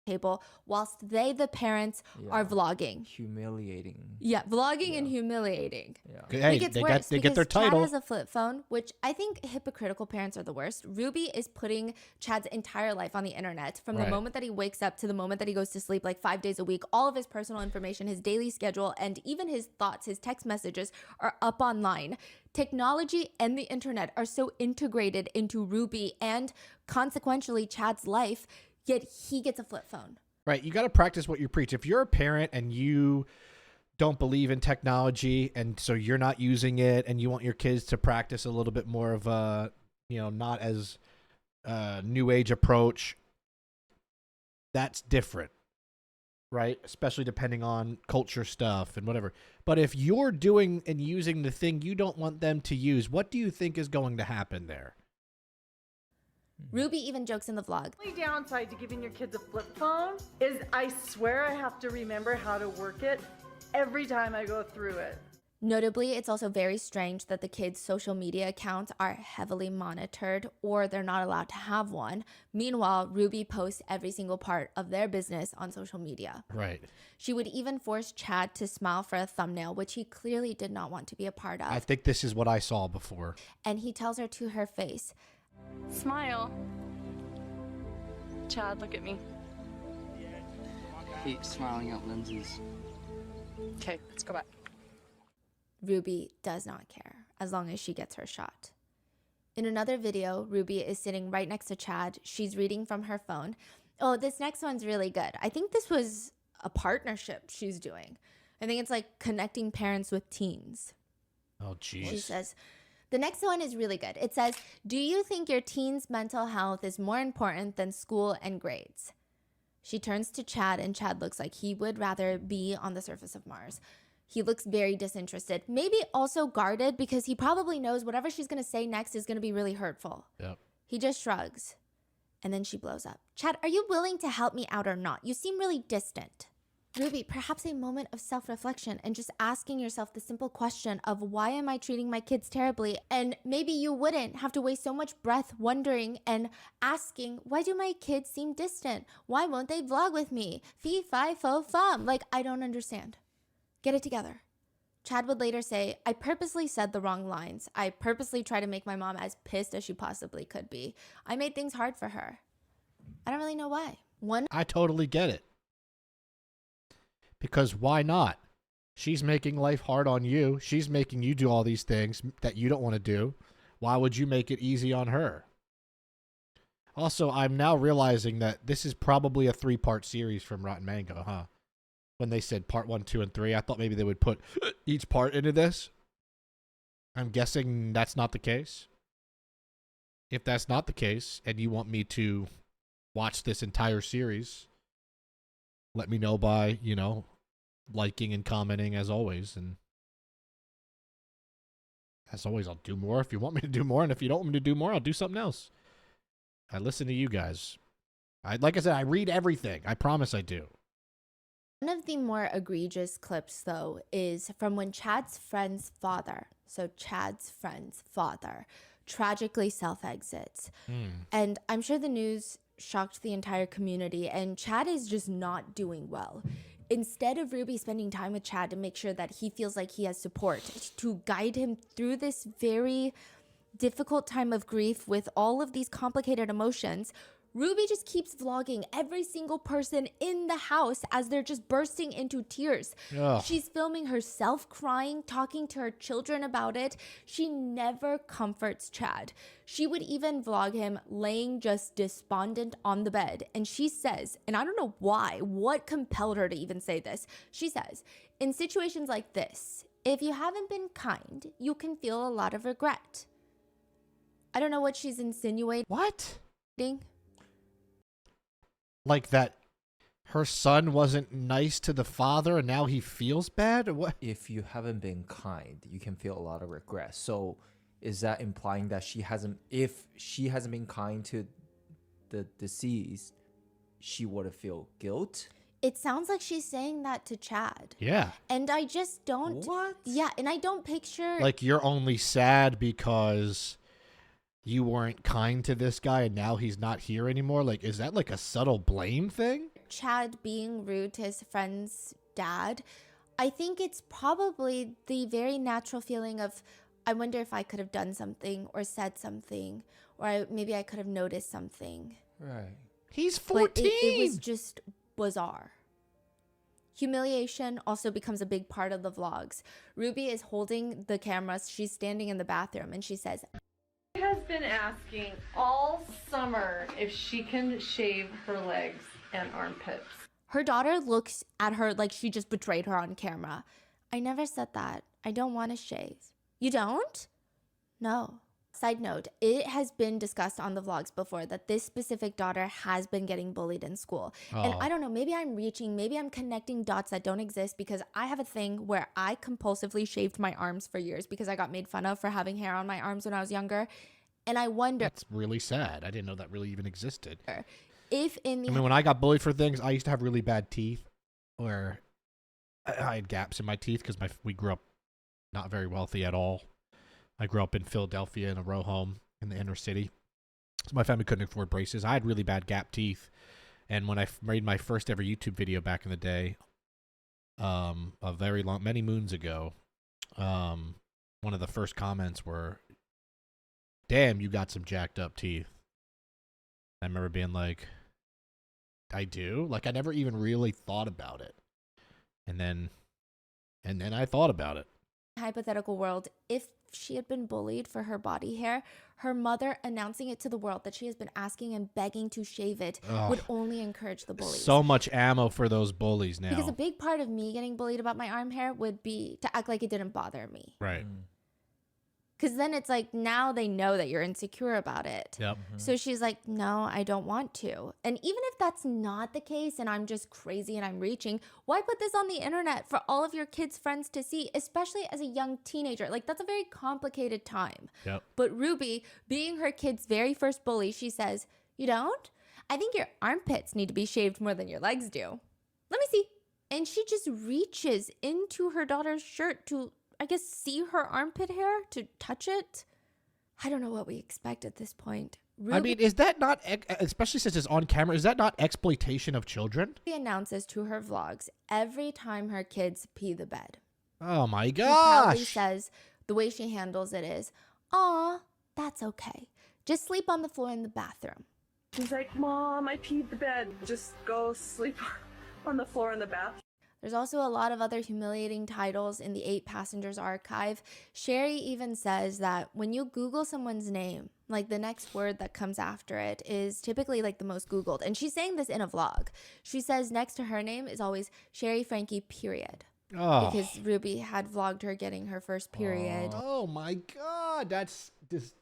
Table whilst they, the parents, are vlogging. Humiliating. Yeah, vlogging and humiliating. Yeah. Hey, they get their title. Chad has a flip phone, which I think hypocritical parents are the worst. Ruby is putting Chad's entire life on the internet from the moment that he wakes up to the moment that he goes to sleep, like 5 days a week. All of his personal information, his daily schedule, and even his thoughts, his text messages are up online. Technology and the internet are so integrated into Ruby and consequentially Chad's life, yet he gets a flip phone. Right. You got to practice what you preach. If you're a parent and you don't believe in technology and so you're not using it and you want your kids to practice a little bit more of a, not as new age approach, that's different. Right? Especially depending on culture stuff and whatever. But if you're doing and using the thing you don't want them to use, what do you think is going to happen there? Ruby even jokes in the vlog. The only downside to giving your kids a flip phone is I swear I have to remember how to work it every time I go through it. Notably, it's also very strange that the kids' social media accounts are heavily monitored or they're not allowed to have one. Meanwhile, Ruby posts every single part of their business on social media. Right. She would even force Chad to smile for a thumbnail, which he clearly did not want to be a part of. I think this is what I saw before. And he tells her to her face, Smile. Chad, look at me. Keep smiling at lenses. Okay, let's go back. Ruby does not care as long as she gets her shot. In another video, Ruby is sitting right next to Chad. She's reading from her phone. Oh, this next one's really good. I think this was a partnership she's doing. I think it's like connecting parents with teens. Oh, geez. She says, the next one is really good. It says, do you think your teen's mental health is more important than school and grades? She turns to Chad, and Chad looks like he would rather be on the surface of Mars. He looks very disinterested, maybe also guarded because he probably knows whatever she's going to say next is going to be really hurtful. Yep. He just shrugs, and then she blows up. Chad, are you willing to help me out or not? You seem really distant. Ruby, perhaps a moment of self-reflection and just asking yourself the simple question of why am I treating my kids terribly? And maybe you wouldn't have to waste so much breath wondering and asking, why do my kids seem distant? Why won't they vlog with me? Fee, fi, fo, fum. Like, I don't understand. Get it together. Chad would later say, I purposely said the wrong lines. I purposely tried to make my mom as pissed as she possibly could be. I made things hard for her. I don't really know why. I totally get it. Because why not? She's making life hard on you. She's making you do all these things that you don't want to do. Why would you make it easy on her? Also, I'm now realizing that this is probably a 3-part series from Rotten Mango, huh? When they said part 1, 2, and 3, I thought maybe they would put each part into this. I'm guessing that's not the case. If that's not the case, and you want me to watch this entire series, let me know by, you know, liking and commenting as always. And as always, I'll do more if you want me to do more. And if you don't want me to do more, I'll do something else. I listen to you guys. Like I said, I read everything. I promise I do. One of the more egregious clips, though, is from when Chad's friend's father, tragically self-exits. And I'm sure the news shocked the entire community, and Chad is just not doing well. Instead of Ruby spending time with Chad to make sure that he feels like he has support, to guide him through this very difficult time of grief with all of these complicated emotions, Ruby just keeps vlogging every single person in the house as they're just bursting into tears. Ugh. She's filming herself crying, talking to her children about it. She never comforts Chad. She would even vlog him laying just despondent on the bed. And she says, and I don't know why, what compelled her to even say this. She says, in situations like this, if you haven't been kind, you can feel a lot of regret. I don't know what she's insinuating. What? Like that her son wasn't nice to the father and now he feels bad? Or what? If you haven't been kind, you can feel a lot of regret. So is that implying that if she hasn't been kind to the deceased, she would feel guilt? It sounds like she's saying that to Chad. Yeah. And I just don't. What? Yeah, and I don't picture. Like you're only sad because you weren't kind to this guy and now he's not here anymore? Like, is that like a subtle blame thing? Chad being rude to his friend's dad. I think it's probably the very natural feeling of, I wonder if I could have done something or said something, or maybe I could have noticed something. Right. He's 14. But it was just bizarre. Humiliation also becomes a big part of the vlogs. Ruby is holding the camera. She's standing in the bathroom and she says, has been asking all summer if she can shave her legs and armpits. Her daughter looks at her like she just betrayed her on camera. I never said that. I don't want to shave. You don't? No. Side note, it has been discussed on the vlogs before that this specific daughter has been getting bullied in school. Oh. And I don't know, maybe I'm connecting dots that don't exist because I have a thing where I compulsively shaved my arms for years because I got made fun of for having hair on my arms when I was younger. And I wonder. That's really sad. I didn't know that really even existed. When I got bullied for things, I used to have really bad teeth where I had gaps in my teeth because we grew up not very wealthy at all. I grew up in Philadelphia in a row home in the inner city. So my family couldn't afford braces. I had really bad gap teeth. And when I made my first ever YouTube video back in the day, many moons ago, one of the first comments were, "Damn, you got some jacked up teeth." I remember being like, I do? Like, I never even really thought about it. And then I thought about it. Hypothetical world, if she had been bullied for her body hair, her mother announcing it to the world that she has been asking and begging to shave it would only encourage the bullies. So much ammo for those bullies now. Because a big part of me getting bullied about my arm hair would be to act like it didn't bother me. Right. Because then it's like, now they know that you're insecure about it. Yep. So she's like, no, I don't want to. And even if that's not the case and I'm just crazy and I'm reaching, why put this on the internet for all of your kids' friends to see, especially as a young teenager? Like, that's a very complicated time. Yep. But Ruby, being her kid's very first bully, she says, you don't? I think your armpits need to be shaved more than your legs do. Let me see. And she just reaches into her daughter's shirt to, I guess, see her armpit hair, to touch it. I don't know what we expect at this point. I mean, is that not, especially since it's on camera, is that not exploitation of children? She announces to her vlogs every time her kids pee the bed. Oh my She proudly gosh. says the way she handles it is, aw, that's okay. Just sleep on the floor in the bathroom. She's like, Mom, I peed the bed. Just go sleep on the floor in the bathroom. There's also a lot of other humiliating titles in the 8 Passengers archive. Sherry even says that when you Google someone's name, like the next word that comes after it is typically like the most Googled. And she's saying this in a vlog. She says next to her name is always Sherry Franke, period. Oh. Because Ruby had vlogged her getting her first period. Oh my God. That's just.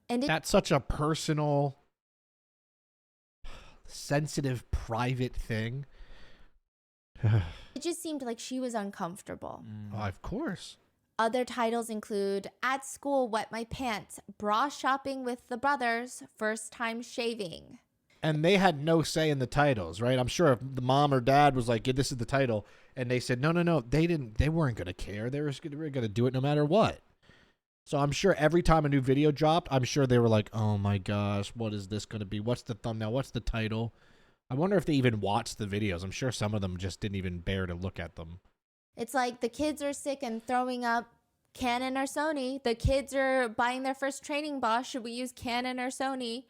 And that's such a personal, sensitive, private thing. It just seemed like she was uncomfortable. Of course. Other titles include At School, Wet My Pants, Bra Shopping with the Brothers, First Time Shaving. And they had no say in the titles, right? I'm sure if the mom or dad was like, yeah, this is the title, and they said, no, they weren't going to care. They were going to do it no matter what. So I'm sure every time a new video dropped, I'm sure they were like, oh my gosh, what is this going to be? What's the thumbnail? What's the title? I wonder if they even watched the videos. I'm sure some of them just didn't even bear to look at them. It's like the kids are sick and throwing up Canon or Sony. The kids are buying their first training bra. Should we use Canon or Sony?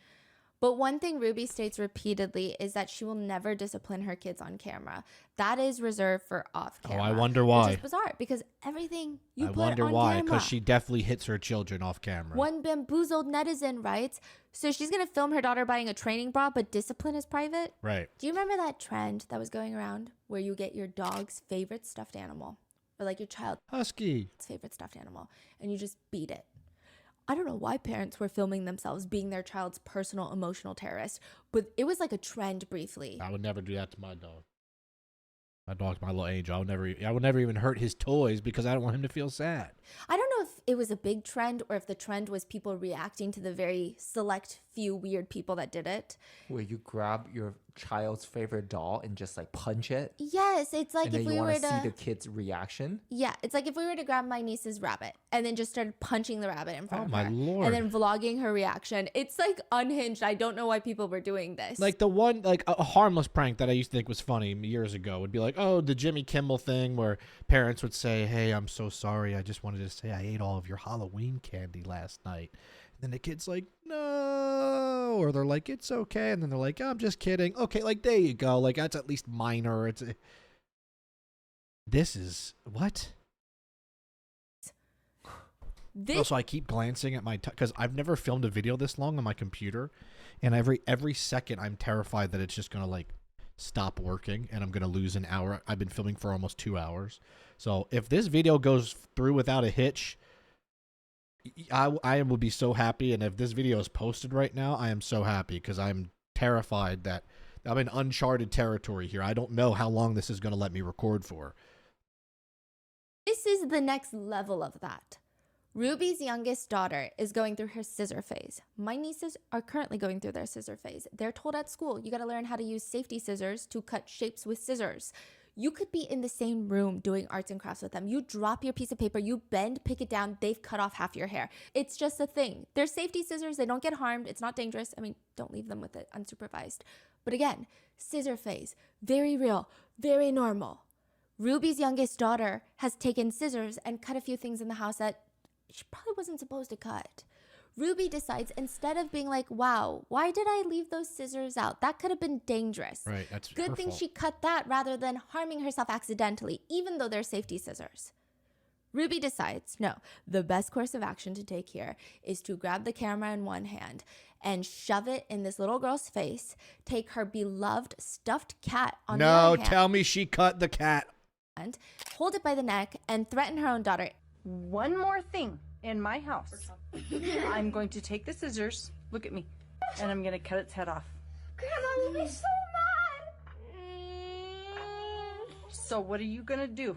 But one thing Ruby states repeatedly is that she will never discipline her kids on camera. That is reserved for off camera. Oh, I wonder why. Which is bizarre because everything you put on wonder why, camera. because she definitely hits her children off camera. One bamboozled netizen writes, so she's going to film her daughter buying a training bra, but discipline is private? Right. Do you remember that trend that was going around where you get your dog's favorite stuffed animal? Or like your child's Husky. favorite stuffed animal, and you just beat it? I don't know why parents were filming themselves being their child's personal emotional terrorist, but it was like a trend briefly. I would never do that to my dog. My dog's my little angel. I would never even hurt his toys because I don't want him to feel sad. I don't know if it was a big trend or if the trend was people reacting to the very select few weird people that did it. Where you grab your child's favorite doll and just like punch it. Yes, it's like and if then we you were want to see the kid's reaction. Yeah, it's like if we were to grab my niece's rabbit and then just started punching the rabbit in front of her. Oh my Lord. And then vlogging her reaction. It's like unhinged. I don't know why people were doing this. Like the one, like a harmless prank that I used to think was funny years ago would be like, oh, the Jimmy Kimmel thing where parents would say, hey, I'm so sorry. I just wanted to say I ate all of your Halloween candy last night. And then the kid's like, no. Or they're like, it's okay. And then they're like, oh, I'm just kidding. Okay, like, there you go. Like, that's at least minor. This is, what? Also, I keep glancing at my, because I've never filmed a video this long on my computer. And every second, I'm terrified that it's just going to, like, stop working and I'm going to lose an hour. I've been filming for almost 2 hours. So if this video goes through without a hitch, I will be so happy. And if this video is posted right now, I am so happy because I'm terrified that I'm in uncharted territory here. I don't know how long this is going to let me record for. This is the next level of that. Ruby's youngest daughter is going through her scissor phase. My nieces are currently going through their scissor phase. They're told at school, you got to learn how to use safety scissors to cut shapes with scissors. You could be in the same room doing arts and crafts with them. You drop your piece of paper, you bend, pick it down, they've cut off half your hair. It's just a thing. They're safety scissors. They don't get harmed. It's not dangerous. I mean, don't leave them with it unsupervised. But again, scissor phase, very real, very normal. Ruby's youngest daughter has taken scissors and cut a few things in the house that she probably wasn't supposed to cut. Ruby decides, instead of being like, wow, why did I leave those scissors out? That could have been dangerous. Right, that's good her thing fault. she cut that rather than harming herself accidentally, even though they're safety scissors. Ruby decides, no, the best course of action to take here is to grab the camera in one hand and shove it in this little girl's face, take her beloved stuffed cat on the other hand. No, tell me she cut the cat. hold it by the neck, and threaten her own daughter. One more thing in my house. I'm going to take the scissors, look at me, and I'm going to cut its head off. Grandma will be so mad. So what are you going to do?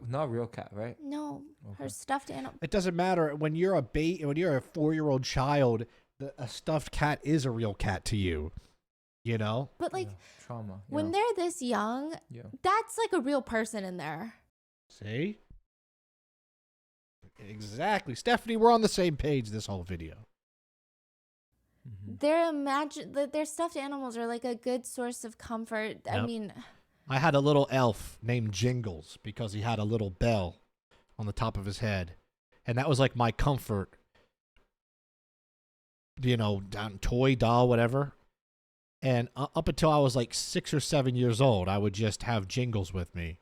Not real cat, right? No, her stuffed animal. It doesn't matter when you're a 4-year-old child. A stuffed cat is a real cat to you, you know. But like trauma. When they're this young, that's like a real person in there. See? Exactly, Stephanie. We're on the same page this whole video. Their stuffed animals are like a good source of comfort. Yep. I mean, I had a little elf named Jingles because he had a little bell on the top of his head, and that was like my comfort. You know, toy, doll, whatever. And up until I was like 6 or 7 years old, I would just have Jingles with me.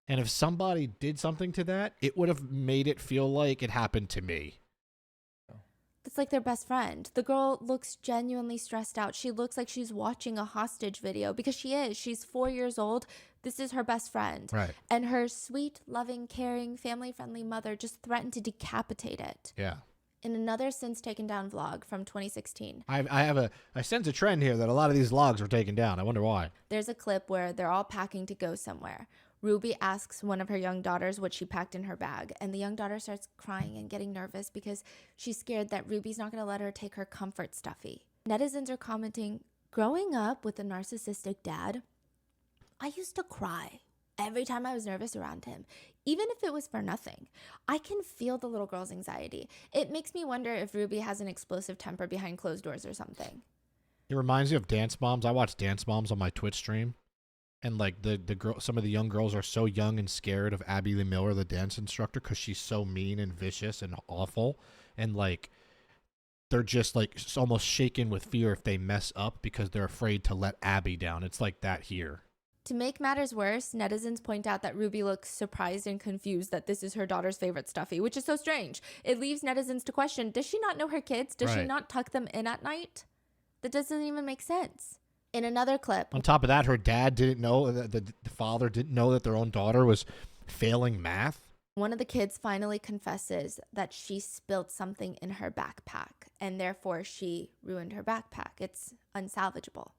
And if somebody did something to that, it would have made it feel like it happened to me. it's like their best friend. The girl looks genuinely stressed out. She looks like she's watching a hostage video because she is. She's 4 years old. This is her best friend. Right. And her sweet, loving, caring, family-friendly mother just threatened to decapitate it. Yeah. In another since taken down vlog from 2016. I sense a trend here that a lot of these vlogs are taken down. I wonder why. There's a clip where they're all packing to go somewhere. Ruby asks one of her young daughters what she packed in her bag, and the young daughter starts crying and getting nervous because she's scared that Ruby's not going to let her take her comfort stuffy. Netizens are commenting, growing up with a narcissistic dad, I used to cry every time I was nervous around him, even if it was for nothing. I can feel the little girl's anxiety. It makes me wonder if Ruby has an explosive temper behind closed doors or something. It reminds me of Dance Moms. I watch Dance Moms on my Twitch stream. And like the girl, some of the young girls are so young and scared of Abby Lee Miller, the dance instructor, because she's so mean and vicious and awful. And like, they're just like almost shaken with fear if they mess up because they're afraid to let Abby down. It's like that here. To make matters worse, netizens point out that Ruby looks surprised and confused that this is her daughter's favorite stuffy, which is so strange. It leaves netizens to question, does she not know her kids? Does she not tuck them in at night? That doesn't even make sense. In another clip. On top of that, her dad didn't know, the father didn't know that their own daughter was failing math. One of the kids finally confesses that she spilled something in her backpack and therefore she ruined her backpack. It's unsalvageable,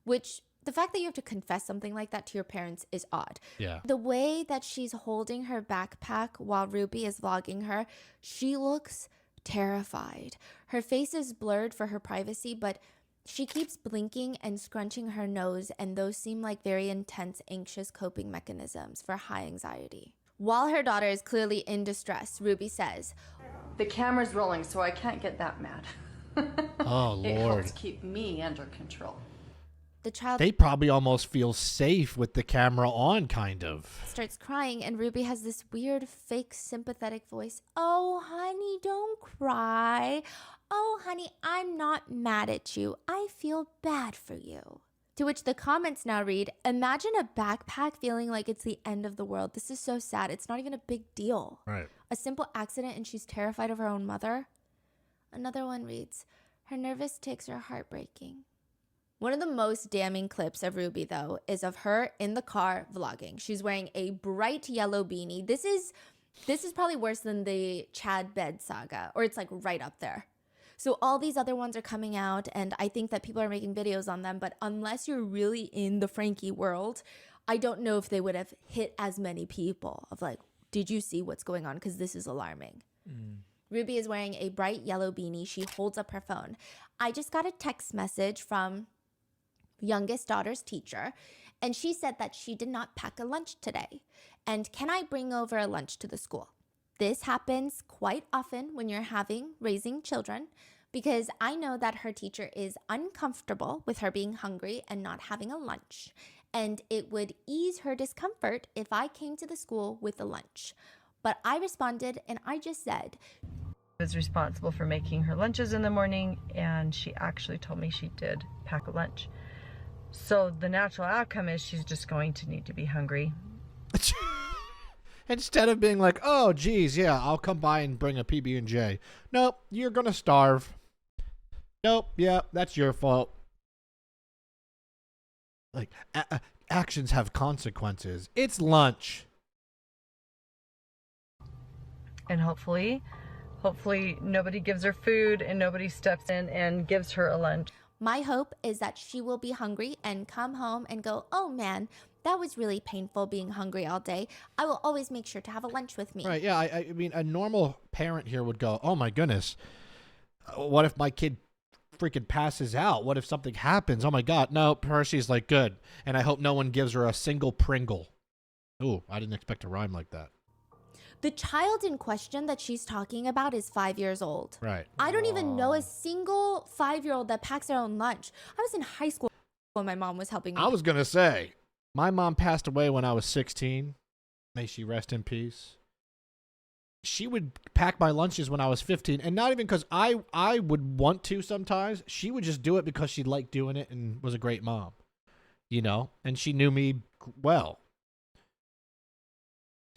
which the fact that you have to confess something like that to your parents is odd. Yeah. The way that she's holding her backpack while Ruby is vlogging her, she looks terrified. Her face is blurred for her privacy, but she keeps blinking and scrunching her nose, and those seem like very intense, anxious coping mechanisms for high anxiety. While her daughter is clearly in distress, Ruby says, The camera's rolling, so I can't get that mad. Oh, It Lord. helps keep me under control. The child They probably almost feel safe with the camera on, kind of. starts crying, and Ruby has this weird, fake, sympathetic voice. Oh, honey, don't cry. Oh, honey, I'm not mad at you. I feel bad for you. To which the comments now read, imagine a backpack feeling like it's the end of the world. This is so sad. It's not even a big deal. Right. A simple accident and she's terrified of her own mother. Another one reads, her nervous tics are heartbreaking. One of the most damning clips of Ruby, though, is of her in the car vlogging. She's wearing a bright yellow beanie. This is probably worse than the Chad Bed saga, or it's like right up there. So all these other ones are coming out, and I think that people are making videos on them, but unless you're really in the Franke world, I don't know if they would have hit as many people of like, did you see what's going on? Because this is alarming. Ruby is wearing a bright yellow beanie. She holds up her phone. I just got a text message from youngest daughter's teacher, and she said that she did not pack a lunch today. And can I bring over a lunch to the school? This happens quite often when you're raising children, because I know that her teacher is uncomfortable with her being hungry and not having a lunch. And it would ease her discomfort if I came to the school with a lunch. But I responded and I just said, was responsible for making her lunches in the morning, and she actually told me she did pack a lunch. So the natural outcome is she's just going to need to be hungry. Instead of being like, oh, geez, yeah, I'll come by and bring a PB&J. Nope, you're going to starve. Nope, yeah, that's your fault. like actions have consequences. It's lunch. And hopefully nobody gives her food and nobody steps in and gives her a lunch. My hope is that she will be hungry and come home and go, oh man, that was really painful being hungry all day. I will always make sure to have a lunch with me. Right, yeah. I mean, a normal parent here would go, oh my goodness, what if my kid freaking passes out? What if something happens? Oh my God. No, Percy's like, good. And I hope no one gives her a single Pringle. Ooh, I didn't expect to rhyme like that. The child in question that she's talking about is 5 years old. Right. I don't even know a single 5-year-old that packs their own lunch. I was in high school when my mom was helping me. I was going to say, my mom passed away when I was 16. May she rest in peace. She would pack my lunches when I was 15. And not even because I would want to sometimes. She would just do it because she liked doing it and was a great mom. You know? And she knew me well.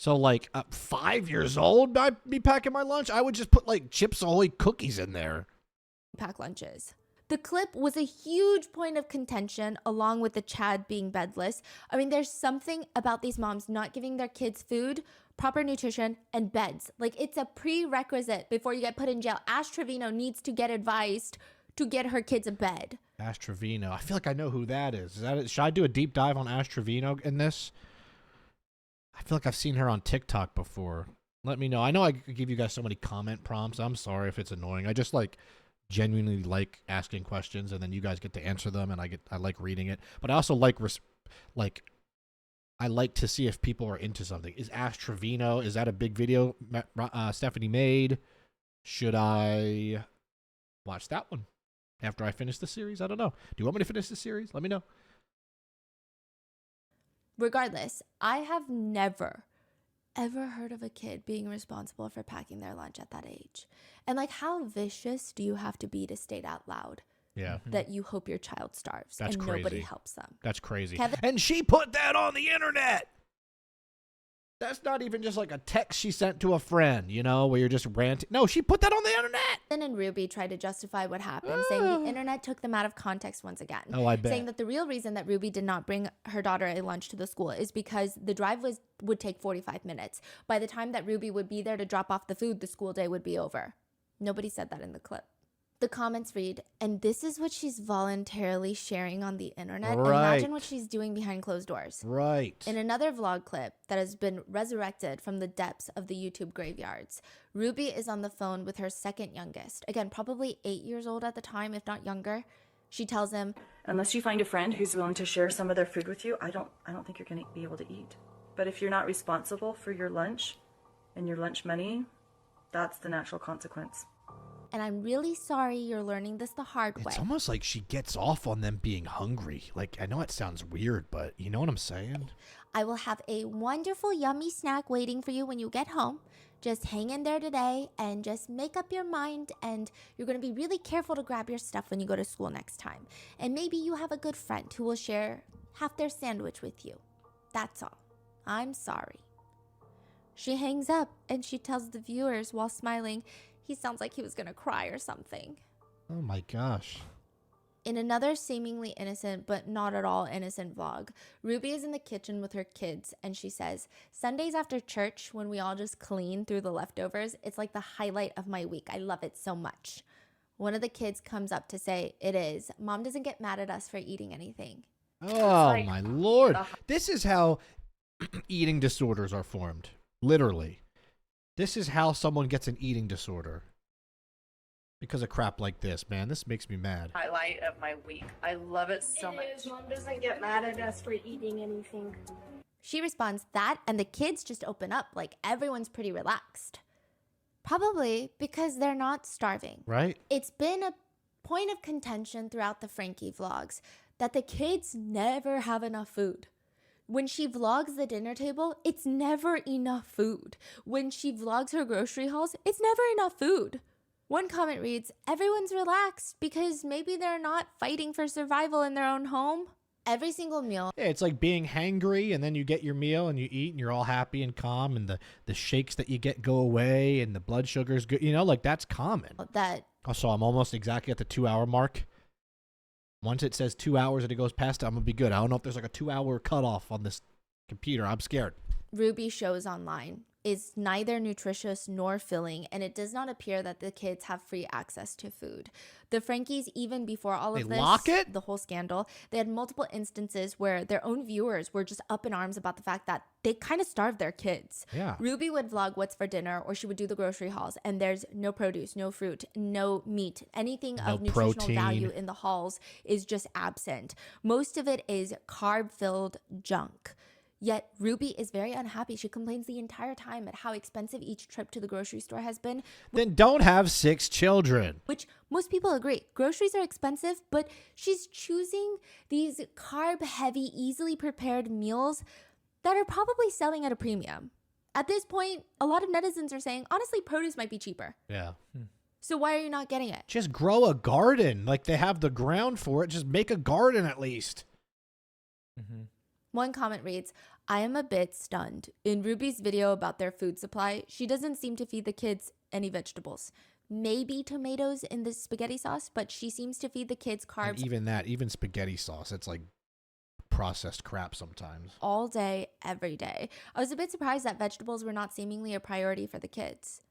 So, like, 5 years old, I'd be packing my lunch. I would just put, like, Chips Ahoy cookies in there. Pack lunches. The clip was a huge point of contention, along with the Chad being bedless. I mean, there's something about these moms not giving their kids food, proper nutrition, and beds. Like, it's a prerequisite before you get put in jail. Ash Trevino needs to get advised to get her kids a bed. Ash Trevino. I feel like I know who that is. Should I do a deep dive on Ash Trevino in this? I feel like I've seen her on TikTok before. Let me know. I know I give you guys so many comment prompts. I'm sorry if it's annoying. I just like genuinely like asking questions and then you guys get to answer them and I like reading it. But I also like I like to see if people are into something. Is Ash Trevino, is that a big video Stephanie made? Should I watch that one after I finish the series? I don't know. Do you want me to finish the series? Let me know. Regardless, I have never, ever heard of a kid being responsible for packing their lunch at that age. And like, how vicious do you have to be to state out loud that you hope your child starves? That's and crazy. Nobody helps them. That's crazy. Kevin- And she put that on the internet. That's not even just like a text she sent to a friend, you know, where you're just ranting. No, she put that on the internet. And Ruby tried to justify what happened, saying the internet took them out of context once again. Oh, I bet. Saying that the real reason that Ruby did not bring her daughter a lunch to the school is because the drive would take 45 minutes. By the time that Ruby would be there to drop off the food, the school day would be over. Nobody said that in the clip. The comments read, and this is what she's voluntarily sharing on the internet. Right. Imagine what she's doing behind closed doors. Right. In another vlog clip that has been resurrected from the depths of the YouTube graveyards, Ruby is on the phone with her second youngest. Again, probably 8 years old at the time, if not younger. She tells him, unless you find a friend who's willing to share some of their food with you, I don't think you're going to be able to eat. But if you're not responsible for your lunch and your lunch money, that's the natural consequence. and I'm really sorry you're learning this the hard way. It's almost like she gets off on them being hungry. Like, I know it sounds weird, but you know what I'm saying? I will have a wonderful, yummy snack waiting for you when you get home. Just hang in there today and just make up your mind, and you're going to be really careful to grab your stuff when you go to school next time. And maybe you have a good friend who will share half their sandwich with you. That's all. I'm sorry. She hangs up and she tells the viewers while smiling, he sounds like he was going to cry or something. Oh my gosh. In another seemingly innocent but not at all innocent vlog, Ruby is in the kitchen with her kids and she says, Sundays after church when we all just clean through the leftovers, it's like the highlight of my week. I love it so much. One of the kids comes up to say, it is. Mom doesn't get mad at us for eating anything. Oh my Lord. This is how eating disorders are formed. Literally. This is how someone gets an eating disorder. Because of crap like this, man. This makes me mad. Highlight of my week. I love it so much. Mom doesn't get mad at us for eating anything. She responds that, and the kids just open up like everyone's pretty relaxed. Probably because they're not starving. Right? It's been a point of contention throughout the Franke vlogs that the kids never have enough food. When she vlogs the dinner table, it's never enough food. When she vlogs her grocery hauls, it's never enough food. One comment reads, everyone's relaxed because maybe they're not fighting for survival in their own home. Every single meal. Yeah, it's like being hangry and then you get your meal and you eat and you're all happy and calm and the shakes that you get go away and the blood sugar's good. You know, like that's common. That. So I'm almost exactly at the 2-hour mark. Once it says 2 hours and it goes past it, I'm going to be good. I don't know if there's like a 2-hour cutoff on this computer. I'm scared. Ruby shows online is neither nutritious nor filling, and it does not appear that the kids have free access to food. The Frankies, even before all of They this, lock it? the whole scandal, they had multiple instances where their own viewers were just up in arms about the fact that they kind of starved their kids. Yeah. Ruby would vlog what's for dinner, or she would do the grocery hauls, and there's no produce, no fruit, no meat. Anything No of nutritional protein. value in the hauls is just absent. Most of it is carb-filled junk. Yet Ruby is very unhappy. She complains the entire time at how expensive each trip to the grocery store has been. Then don't have 6 children. Which most people agree. Groceries are expensive, but she's choosing these carb-heavy, easily prepared meals that are probably selling at a premium. At this point, a lot of netizens are saying, honestly, produce might be cheaper. Yeah. So why are you not getting it? Just grow a garden. Like they have the ground for it. Just make a garden at least. One comment reads, I am a bit stunned. In Ruby's video about their food supply, she doesn't seem to feed the kids any vegetables. Maybe tomatoes in the spaghetti sauce, but she seems to feed the kids carbs And even that, even spaghetti sauce, it's like processed crap sometimes. all day, every day. I was a bit surprised that vegetables were not seemingly a priority for the kids.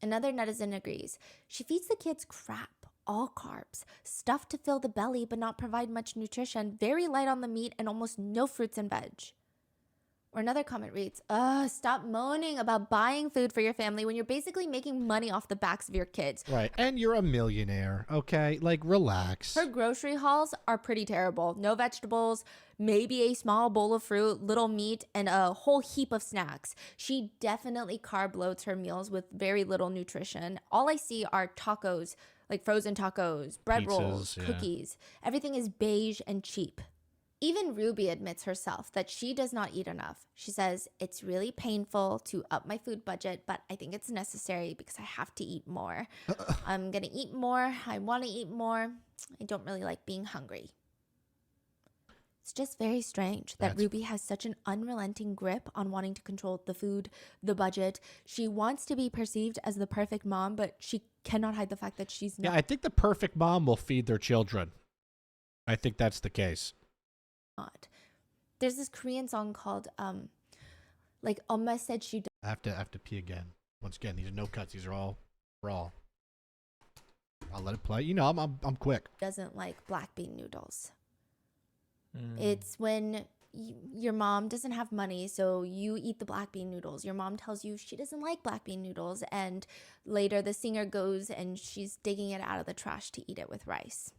Another netizen agrees. She feeds the kids crap. All carbs, stuff to fill the belly but not provide much nutrition, very light on the meat, and almost no fruits and veg. Or another comment reads, stop moaning about buying food for your family when you're basically making money off the backs of your kids. Right. And you're a millionaire, okay? Like, relax. Her grocery hauls are pretty terrible. No vegetables, maybe a small bowl of fruit, little meat, and a whole heap of snacks. She definitely carb loads her meals with very little nutrition. All I see are tacos, like frozen tacos, bread rolls, yeah. cookies. Everything is beige and cheap. Even Ruby admits herself that she does not eat enough. She says, it's really painful to up my food budget, but I think it's necessary because I have to eat more. I'm going to eat more. I want to eat more. I don't really like being hungry. It's just very strange that Ruby has such an unrelenting grip on wanting to control the food, the budget. She wants to be perceived as the perfect mom, but she cannot hide the fact that she's not. Yeah, I think the perfect mom will feed their children. I think that's the case. There's this Korean song called like Oma said she I have to pee again. Once again, these are no cuts. These are all raw. I'll let it play. You know, I'm quick. doesn't like black bean noodles. It's when your mom doesn't have money, so you eat the black bean noodles. Your mom tells you she doesn't like black bean noodles, and later the singer goes and she's digging it out of the trash to eat it with rice,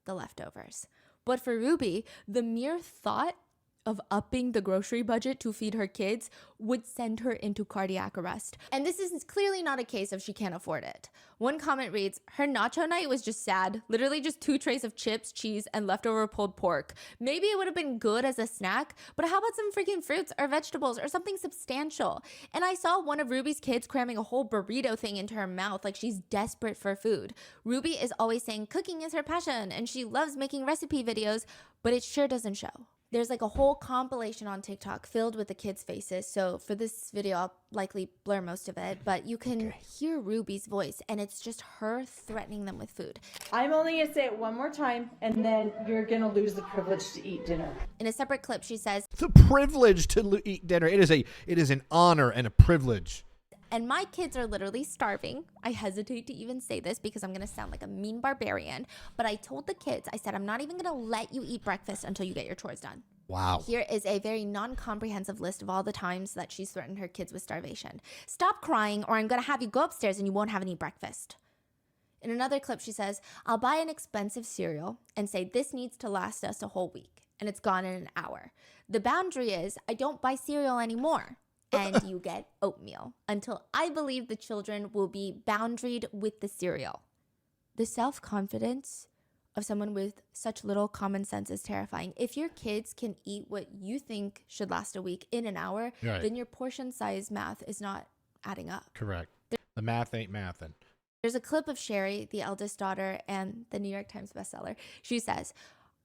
the leftovers. But for Ruby, the mere thought of upping the grocery budget to feed her kids would send her into cardiac arrest. And this is clearly not a case of she can't afford it. One comment reads, her nacho night was just sad. Literally just 2 trays of chips, cheese, and leftover pulled pork. Maybe it would have been good as a snack, but how about some freaking fruits or vegetables or something substantial? And I saw one of Ruby's kids cramming a whole burrito thing into her mouth like she's desperate for food. Ruby is always saying cooking is her passion and she loves making recipe videos, but it sure doesn't show. There's like a whole compilation on TikTok filled with the kids' faces. So for this video, I'll likely blur most of it, but you can hear Ruby's voice and it's just her threatening them with food. I'm only going to say it one more time and then you're going to lose the privilege to eat dinner. In a separate clip, she says, The privilege to eat dinner. It is an honor and a privilege. and my kids are literally starving. I hesitate to even say this because I'm going to sound like a mean barbarian, but I told the kids, I said, I'm not even going to let you eat breakfast until you get your chores done. Wow. Here is a very non-comprehensive list of all the times that she's threatened her kids with starvation. Stop crying or I'm going to have you go upstairs and you won't have any breakfast. In another clip, she says, I'll buy an expensive cereal and say this needs to last us a whole week, and it's gone in an hour. The boundary is I don't buy cereal anymore. And you get oatmeal until I believe the children will be boundaried with the cereal. The self-confidence of someone with such little common sense is terrifying. If your kids can eat what you think should last a week in an hour, then your portion size math is not adding up. Correct. The math ain't mathin'. There's a clip of Sherry, the eldest daughter and the New York Times bestseller. She says,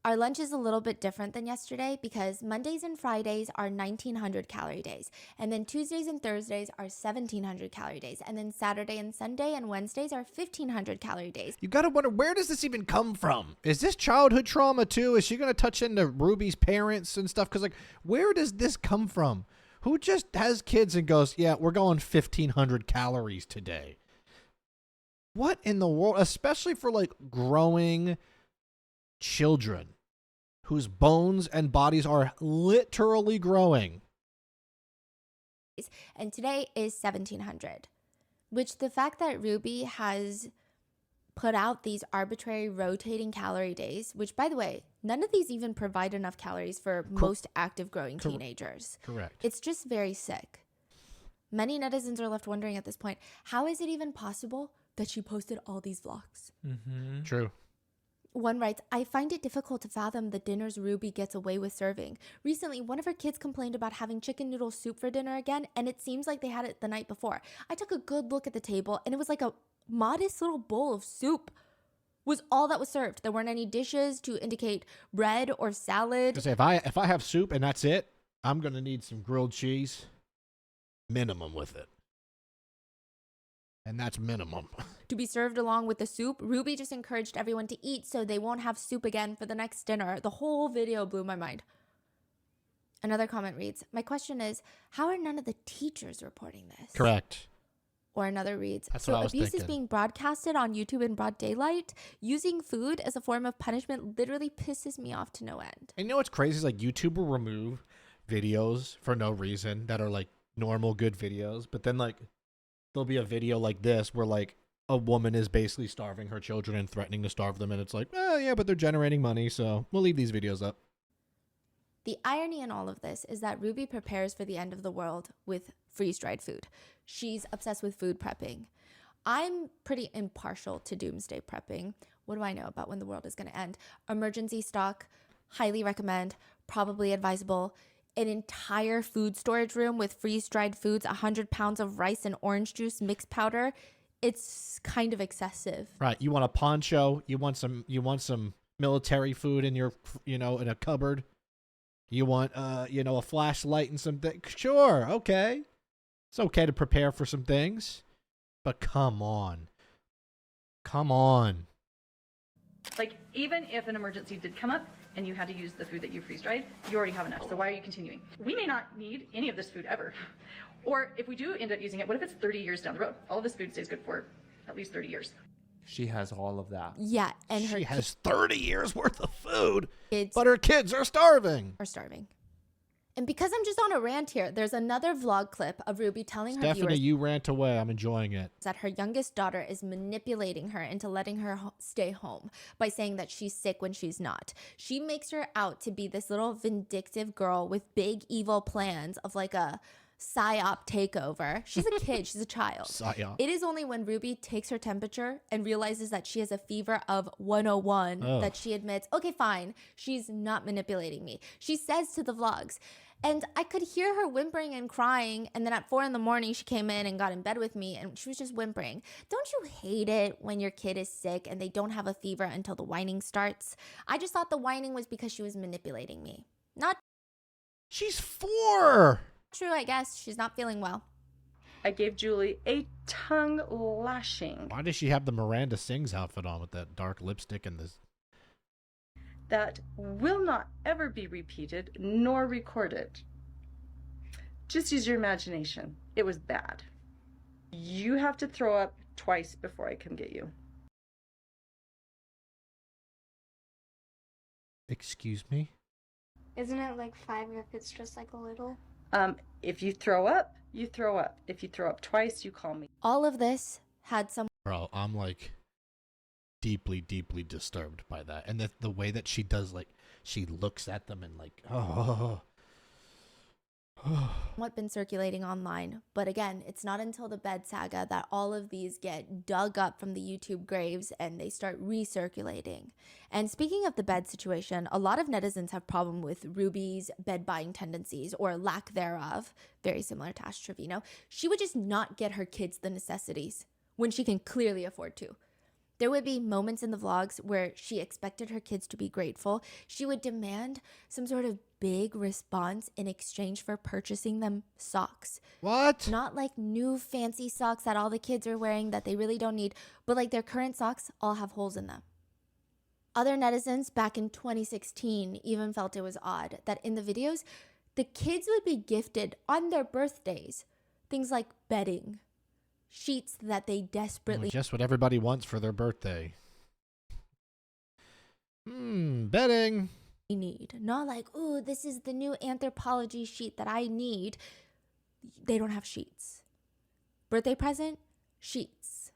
Our lunch is a little bit different than yesterday because Mondays and Fridays are 1900 calorie days. And then Tuesdays and Thursdays are 1700 calorie days. And then Saturday and Sunday and Wednesdays are 1500 calorie days. You got to wonder, where does this even come from? Is this childhood trauma too? Is she going to touch into Ruby's parents and stuff? Because, like, where does this come from? Who just has kids and goes, yeah, we're going 1500 calories today? What in the world? Especially for, like, growing children whose bones and bodies are literally growing. And today is 1700, which the fact that Ruby has put out these arbitrary rotating calorie days, which, by the way, none of these even provide enough calories for most active growing teenagers. Correct. It's just very sick. Many netizens are left wondering at this point, how is it even possible that she posted all these vlogs? Mm-hmm. True. One writes, I find it difficult to fathom the dinners Ruby gets away with serving. Recently, one of her kids complained about having chicken noodle soup for dinner again, and it seems like they had it the night before. I took a good look at the table, and it was like a modest little bowl of soup was all that was served. There weren't any dishes to indicate bread or salad. Because if I have soup and that's it, I'm going to need some grilled cheese minimum with it. And that's minimum. To be served along with the soup. Ruby just encouraged everyone to eat so they won't have soup again for the next dinner. The whole video blew my mind. Another comment reads, my question is, how are none of the teachers reporting this? Correct. Or another reads, That's so what I was abuse thinking. is being broadcasted on YouTube in broad daylight? Using food as a form of punishment literally pisses me off to no end. And you know what's crazy is, like, YouTube will remove videos for no reason that are, like, normal good videos, but then, like, there'll be a video like this where, like, a woman is basically starving her children and threatening to starve them, and it's like, oh yeah, but they're generating money, so we'll leave these videos up. The irony in all of this is that Ruby prepares for the end of the world with freeze-dried food. She's obsessed with food prepping. I'm pretty impartial to doomsday prepping. What do I know about when the world is going to end? Emergency stock, highly recommend, probably advisable. An entire food storage room with freeze-dried foods, 100 pounds of rice and orange juice mixed powder. It's kind of excessive. Right. You want a poncho, you want some military food in your, in a cupboard. You want, a flashlight and some things. Sure, okay. It's okay to prepare for some things. But come on. Come on. Like, even if an emergency did come up and you had to use the food that you freeze-dried, you already have enough. So why are you continuing? We may not need any of this food ever. Or if we do end up using it, what if it's 30 years down the road? All of this food stays good for at least 30 years. She has all of that. Yeah, and she has 30 years worth of food, kids but her kids are starving. And because I'm just on a rant here, there's another vlog clip of Ruby telling her Stephanie, viewers you rant away. I'm enjoying it. that her youngest daughter is manipulating her into letting her stay home by saying that she's sick when she's not. She makes her out to be this little vindictive girl with big evil plans of like a psyop takeover. She's a kid. She's a child. Psyop. It is only when Ruby takes her temperature and realizes that she has a fever of 101 that she admits, okay, fine, she's not manipulating me. She says to the vlogs, and I could hear her whimpering and crying, and then at 4 a.m, she came in and got in bed with me, and she was just whimpering. Don't you hate it when your kid is sick and they don't have a fever until the whining starts? I just thought the whining was because she was manipulating me. Not She's 4. True, I guess. She's not feeling well. I gave Julie a tongue lashing. Why does she have the Miranda Sings outfit on with that dark lipstick and this? That will not ever be repeated nor recorded. Just use your imagination. It was bad. You have to throw up twice before I come get you. Excuse me? Isn't it like 5 if it's just like a little? If you throw up, you throw up. If you throw up twice, you call me. All of this had some... Bro, I'm like deeply, deeply disturbed by that. And the way that she does, like, she looks at them and like, what been circulating online. But again, it's not until the bed saga that all of these get dug up from the YouTube graves and they start recirculating. And speaking of the bed situation, a lot of netizens have problem with Ruby's bed buying tendencies or lack thereof, very similar to Ash Trevino. She would just not get her kids the necessities when she can clearly afford to. There would be moments in the vlogs where she expected her kids to be grateful. She would demand some sort of big response in exchange for purchasing them socks. What? Not like new fancy socks that all the kids are wearing that they really don't need, but like their current socks all have holes in them. Other netizens back in 2016 even felt it was odd that in the videos, the kids would be gifted on their birthdays things like bedding, sheets that they desperately just what everybody wants for their birthday. Bedding. Need. Not like, ooh, this is the new anthropology sheet that I need. They don't have sheets. Birthday present, sheets.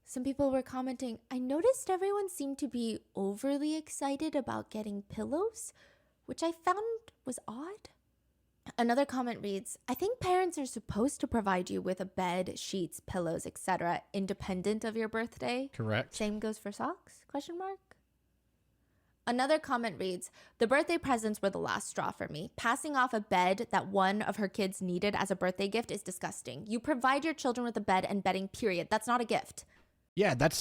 Some people were commenting, I noticed everyone seemed to be overly excited about getting pillows, which I found was odd. Another comment reads, I think parents are supposed to provide you with a bed, sheets, pillows, etc., independent of your birthday. Correct. Same goes for socks? Question mark. Another comment reads, the birthday presents were the last straw for me. Passing off a bed that one of her kids needed as a birthday gift is disgusting. You provide your children with a bed and bedding, period. That's not a gift. Yeah, that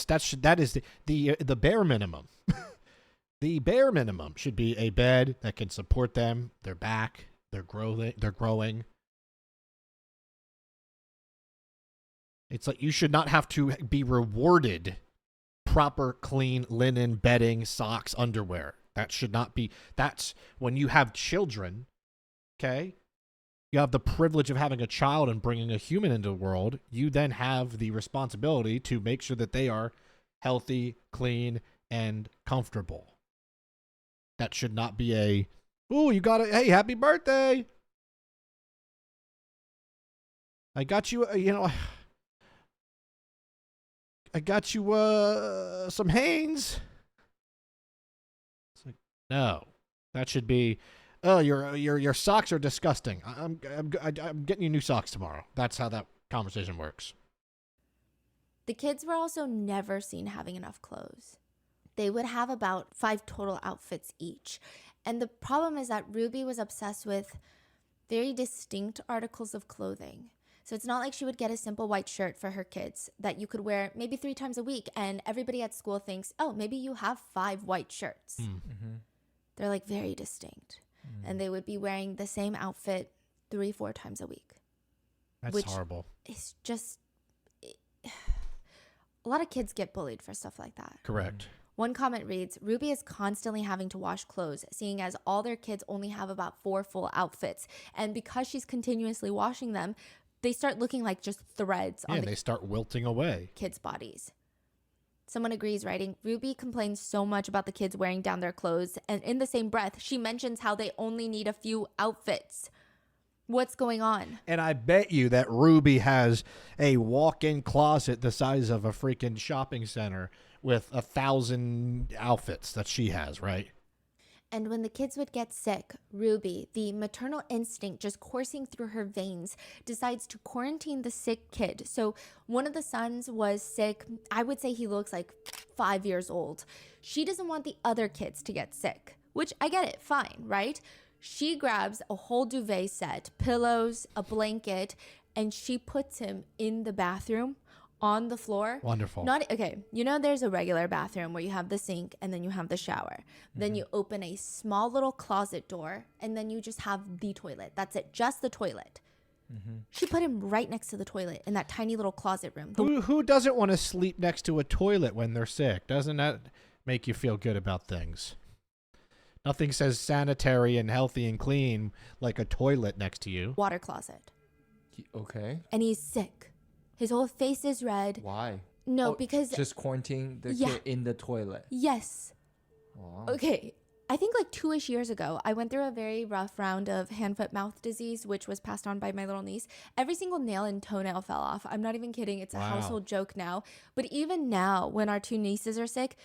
is the bare minimum. The bare minimum should be a bed that can support them, their back, they're growing. It's like you should not have to be rewarded proper clean linen, bedding, socks, underwear. That should not be. That's when you have children, okay? You have the privilege of having a child and bringing a human into the world. You then have the responsibility to make sure that they are healthy, clean, and comfortable. That should not be a, oh, you got it. Hey, happy birthday. I got you, I got you some Hanes. It's like, no, that should be, oh, your socks are disgusting. I'm getting you new socks tomorrow. That's how that conversation works. The kids were also never seen having enough clothes. They would have about 5 total outfits each. And the problem is that Ruby was obsessed with very distinct articles of clothing. So it's not like she would get a simple white shirt for her kids that you could wear maybe 3 times a week. And everybody at school thinks, oh, maybe you have 5 white shirts. Mm-hmm. They're like very distinct. And they would be wearing the same outfit 3-4 times a week. That's horrible. It's just, a lot of kids get bullied for stuff like that. Correct. One comment reads, Ruby is constantly having to wash clothes, seeing as all their kids only have about 4 full outfits. And because she's continuously washing them, they start looking like just threads on they start wilting away. Kids' bodies. Someone agrees, writing, Ruby complains so much about the kids wearing down their clothes, and in the same breath, she mentions how they only need a few outfits. What's going on? And I bet you that Ruby has a walk-in closet the size of a freaking shopping center with 1,000 outfits that she has, right? And when the kids would get sick, Ruby, the maternal instinct just coursing through her veins, decides to quarantine the sick kid. So one of the sons was sick. I would say he looks like 5 years old. She doesn't want the other kids to get sick, which I get it, fine, right? She grabs a whole duvet set, pillows, a blanket, and she puts him in the bathroom on the floor. Wonderful. Okay, you know there's a regular bathroom where you have the sink and then you have the shower. Then you open a small little closet door and then you just have the toilet. That's it, just the toilet. She put him right next to the toilet in that tiny little closet room. Who doesn't want to sleep next to a toilet when they're sick? Doesn't that make you feel good about things? Nothing says sanitary and healthy and clean like a toilet next to you. Water closet. Okay. And he's sick. His whole face is red. Why? No, because... Just quarantining the kid in the toilet. Yes. Wow. Okay. I think like 2-ish years ago, I went through a very rough round of hand, foot, mouth disease, which was passed on by my little niece. Every single nail and toenail fell off. I'm not even kidding. It's a household joke now. But even now, when our 2 nieces are sick,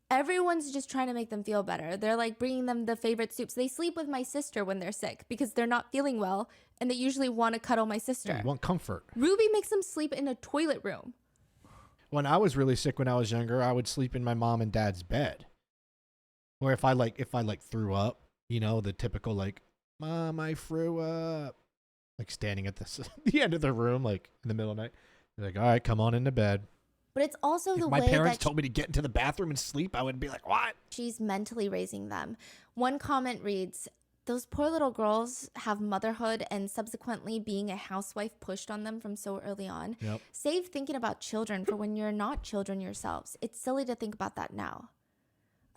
everyone's just trying to make them feel better. They're like bringing them the favorite soups. They sleep with my sister when they're sick because they're not feeling well. And they usually want to cuddle my sister. Yeah, you want comfort. Ruby makes them sleep in a toilet room. When I was really sick when I was younger, I would sleep in my mom and dad's bed. Or if I threw up, you know, the typical like, Mom, I threw up. Like standing at the end of the room, like in the middle of the night. They're like, all right, come on into bed. But it's also the My way parents that told me to get into the bathroom and sleep, I would be like, what? she's mentally raising them. One comment reads, those poor little girls have motherhood and subsequently being a housewife pushed on them from so early on. Yep. Save thinking about children for when you're not children yourselves. It's silly to think about that now.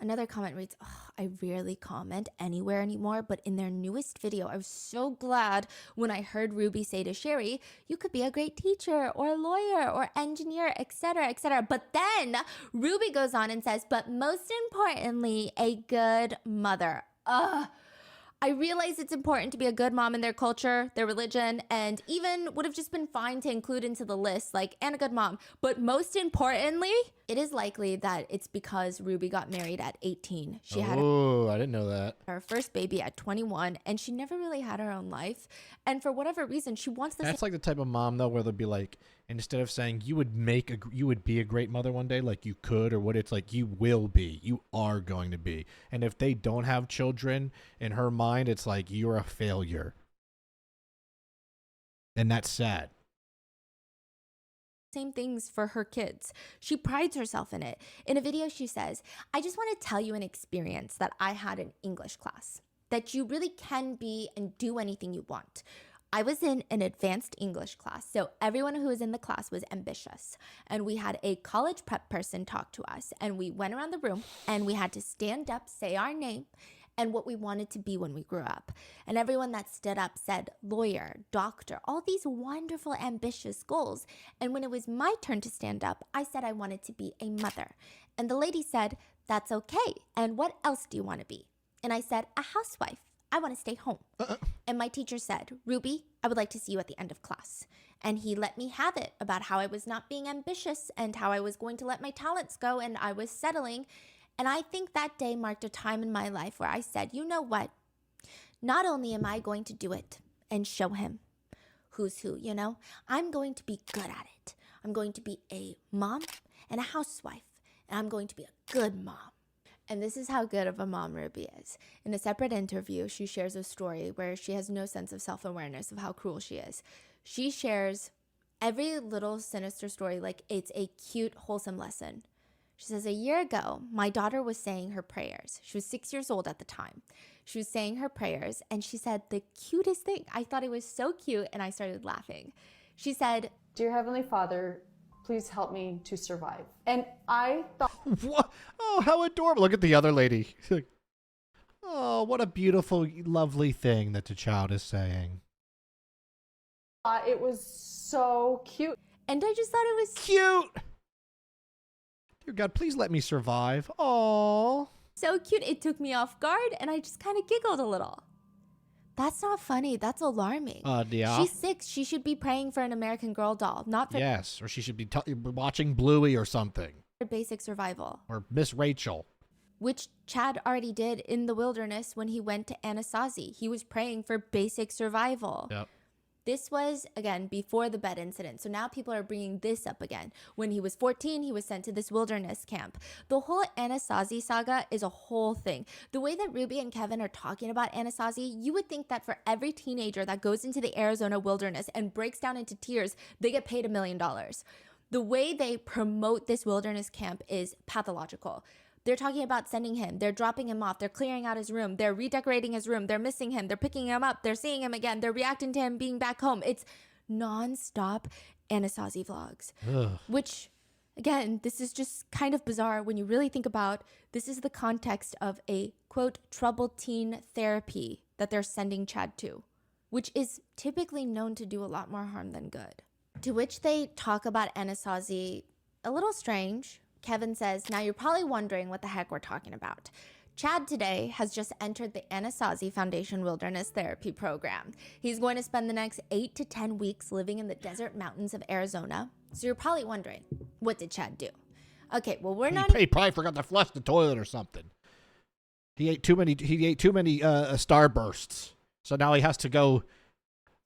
Another comment reads, I rarely comment anywhere anymore, but in their newest video, I was so glad when I heard Ruby say to Sherry, you could be a great teacher or lawyer or engineer, etc., etc. But then Ruby goes on and says, but most importantly, a good mother. I realize it's important to be a good mom in their culture, their religion, and even would have just been fine to include into the list, like, and a good mom. But most importantly, it is likely that it's because Ruby got married at 18. She had I didn't know that. her first baby at 21, and she never really had her own life. And for whatever reason, she wants the That's like the type of mom, though, where they'll be like, instead of saying you would be a great mother one day, like you could, or what, it's like you will be, you are going to be. And if they don't have children, in her mind, it's like you're a failure. And that's sad. same things for her kids. She prides herself in it. In a video, she says, I just want to tell you an experience that I had in English class, that you really can be and do anything you want. I was in an advanced English class, so everyone who was in the class was ambitious. And we had a college prep person talk to us, and we went around the room, and we had to stand up, say our name, and what we wanted to be when we grew up. And everyone that stood up said lawyer, doctor, all these wonderful, ambitious goals. And when it was my turn to stand up, I said I wanted to be a mother. And the lady said, that's okay. And what else do you want to be? And I said, a housewife. I want to stay home. And my teacher said, Ruby, I would like to see you at the end of class. And he let me have it about how I was not being ambitious and how I was going to let my talents go and I was settling. And I think that day marked a time in my life where I said, you know what? Not only am I going to do it and show him who's who, you know, I'm going to be good at it. I'm going to be a mom and a housewife, and I'm going to be a good mom. And this is how good of a mom Ruby is. In a separate interview, she shares a story where she has no sense of self-awareness of how cruel she is. She shares every little sinister story like it's a cute, wholesome lesson. She says, a year ago, my daughter was saying her prayers. She was 6 years old at the time. She was saying her prayers, and she said the cutest thing. I thought it was so cute, and I started laughing. She said, Dear Heavenly Father, please help me to survive. And I thought... What? Oh, how adorable. Look at the other lady. Oh, what a beautiful, lovely thing that the child is saying. It was so cute. And I just thought it was cute. Dear God, please let me survive. Oh, so cute. It took me off guard, and I just kind of giggled a little. That's not funny. That's alarming. Yeah. She's 6. She should be praying for an American Girl doll, not for yes, or she should be watching Bluey or something. for basic survival. Or Miss Rachel. Which Chad already did in the wilderness when he went to Anastasia. He was praying for basic survival. Yep. This was, again, before the bed incident. So now people are bringing this up again. When he was 14, he was sent to this wilderness camp. The whole Anastasia saga is a whole thing. The way that Ruby and Kevin are talking about Anastasia, you would think that for every teenager that goes into the Arizona wilderness and breaks down into tears, they get paid $1 million. The way they promote this wilderness camp is pathological. They're talking about sending him. They're dropping him off. They're clearing out his room. They're redecorating his room. They're missing him. They're picking him up. They're seeing him again. They're reacting to him being back home. It's non-stop Anastasia vlogs. Ugh. Which, again, this is just kind of bizarre when you really think about this is the context of a, quote, troubled teen therapy that they're sending Chad to, which is typically known to do a lot more harm than good. To which they talk about Anastasia a little strange. Kevin says, now you're probably wondering what the heck we're talking about. Chad today has just entered the Anastasia Foundation Wilderness Therapy Program. He's going to spend the next 8 to 10 weeks living in the desert mountains of Arizona. So you're probably wondering, what did Chad do? Okay, well, we're not... He probably forgot to flush the toilet or something. He ate too many Starbursts. So now he has to go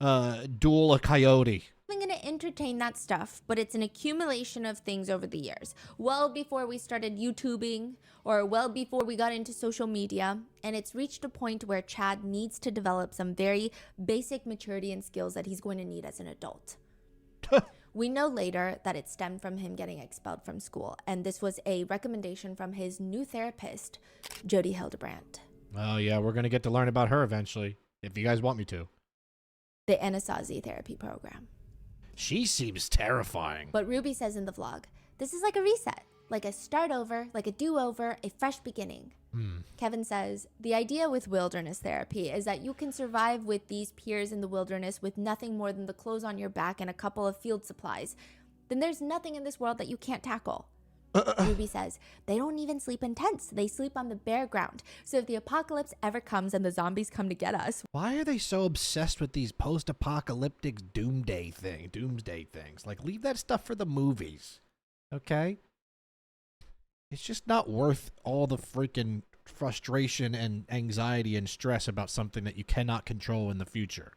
duel a coyote. I'm going to entertain that stuff, but it's an accumulation of things over the years. Well before we started YouTubing, or well before we got into social media, and it's reached a point where Chad needs to develop some very basic maturity and skills that he's going to need as an adult. We know later that it stemmed from him getting expelled from school, and this was a recommendation from his new therapist, Jody Hildebrandt. Oh, yeah, we're going to get to learn about her eventually, if you guys want me to. The Anastasia therapy program. She seems terrifying. But Ruby says in the vlog, this is like a reset, like a start over, like a do-over, a fresh beginning. Kevin says, the idea with wilderness therapy is that you can survive with these peers in the wilderness with nothing more than the clothes on your back and a couple of field supplies. Then there's nothing in this world that you can't tackle. Ruby says, they don't even sleep in tents. They sleep on the bare ground. So if the apocalypse ever comes and the zombies come to get us. Why are they so obsessed with these post-apocalyptic doomsday things? Like, leave that stuff for the movies, okay? It's just not worth all the freaking frustration and anxiety and stress about something that you cannot control in the future.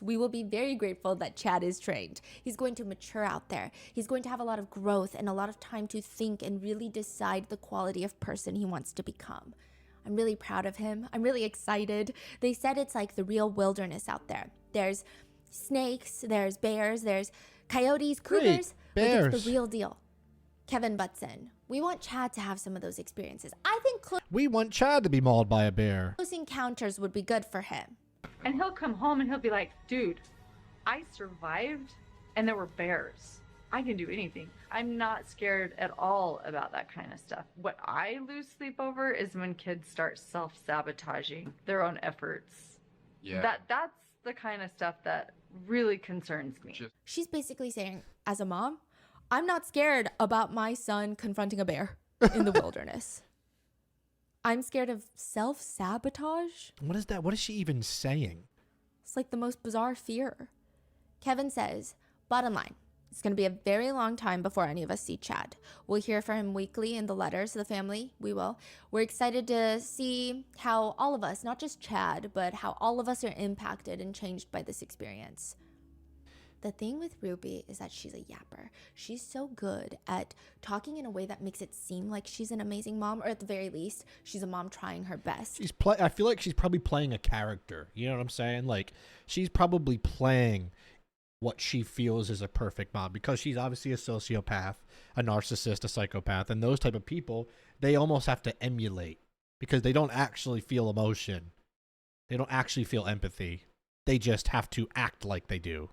We will be very grateful that Chad is trained. He's going to mature out there. He's going to have a lot of growth and a lot of time to think and really decide the quality of person he wants to become. I'm really proud of him. I'm really excited. They said it's like the real wilderness out there. There's snakes, there's bears, there's coyotes, cougars. Bears. Like it's the real deal. Kevin butts in. We want Chad to have some of those experiences. I think we want Chad to be mauled by a bear. Close encounters would be good for him. And he'll come home and he'll be like, dude, I survived and there were bears. I can do anything. I'm not scared at all about that kind of stuff. What I lose sleep over is when kids start self-sabotaging their own efforts. Yeah. That's the kind of stuff that really concerns me. She's basically saying, as a mom, I'm not scared about my son confronting a bear in the wilderness. I'm scared of self-sabotage. What is that? What is she even saying? It's like the most bizarre fear. Kevin says, bottom line, it's going to be a very long time before any of us see Chad. We'll hear from him weekly in the letters to the family. We will. We're excited to see how all of us, not just Chad, but how all of us are impacted and changed by this experience. The thing with Ruby is that she's a yapper. She's so good at talking in a way that makes it seem like she's an amazing mom, or at the very least, she's a mom trying her best. I feel like she's probably playing a character. You know what I'm saying? Like, she's probably playing what she feels is a perfect mom, because she's obviously a sociopath, a narcissist, a psychopath, and those type of people, they almost have to emulate because they don't actually feel emotion. They don't actually feel empathy. They just have to act like they do.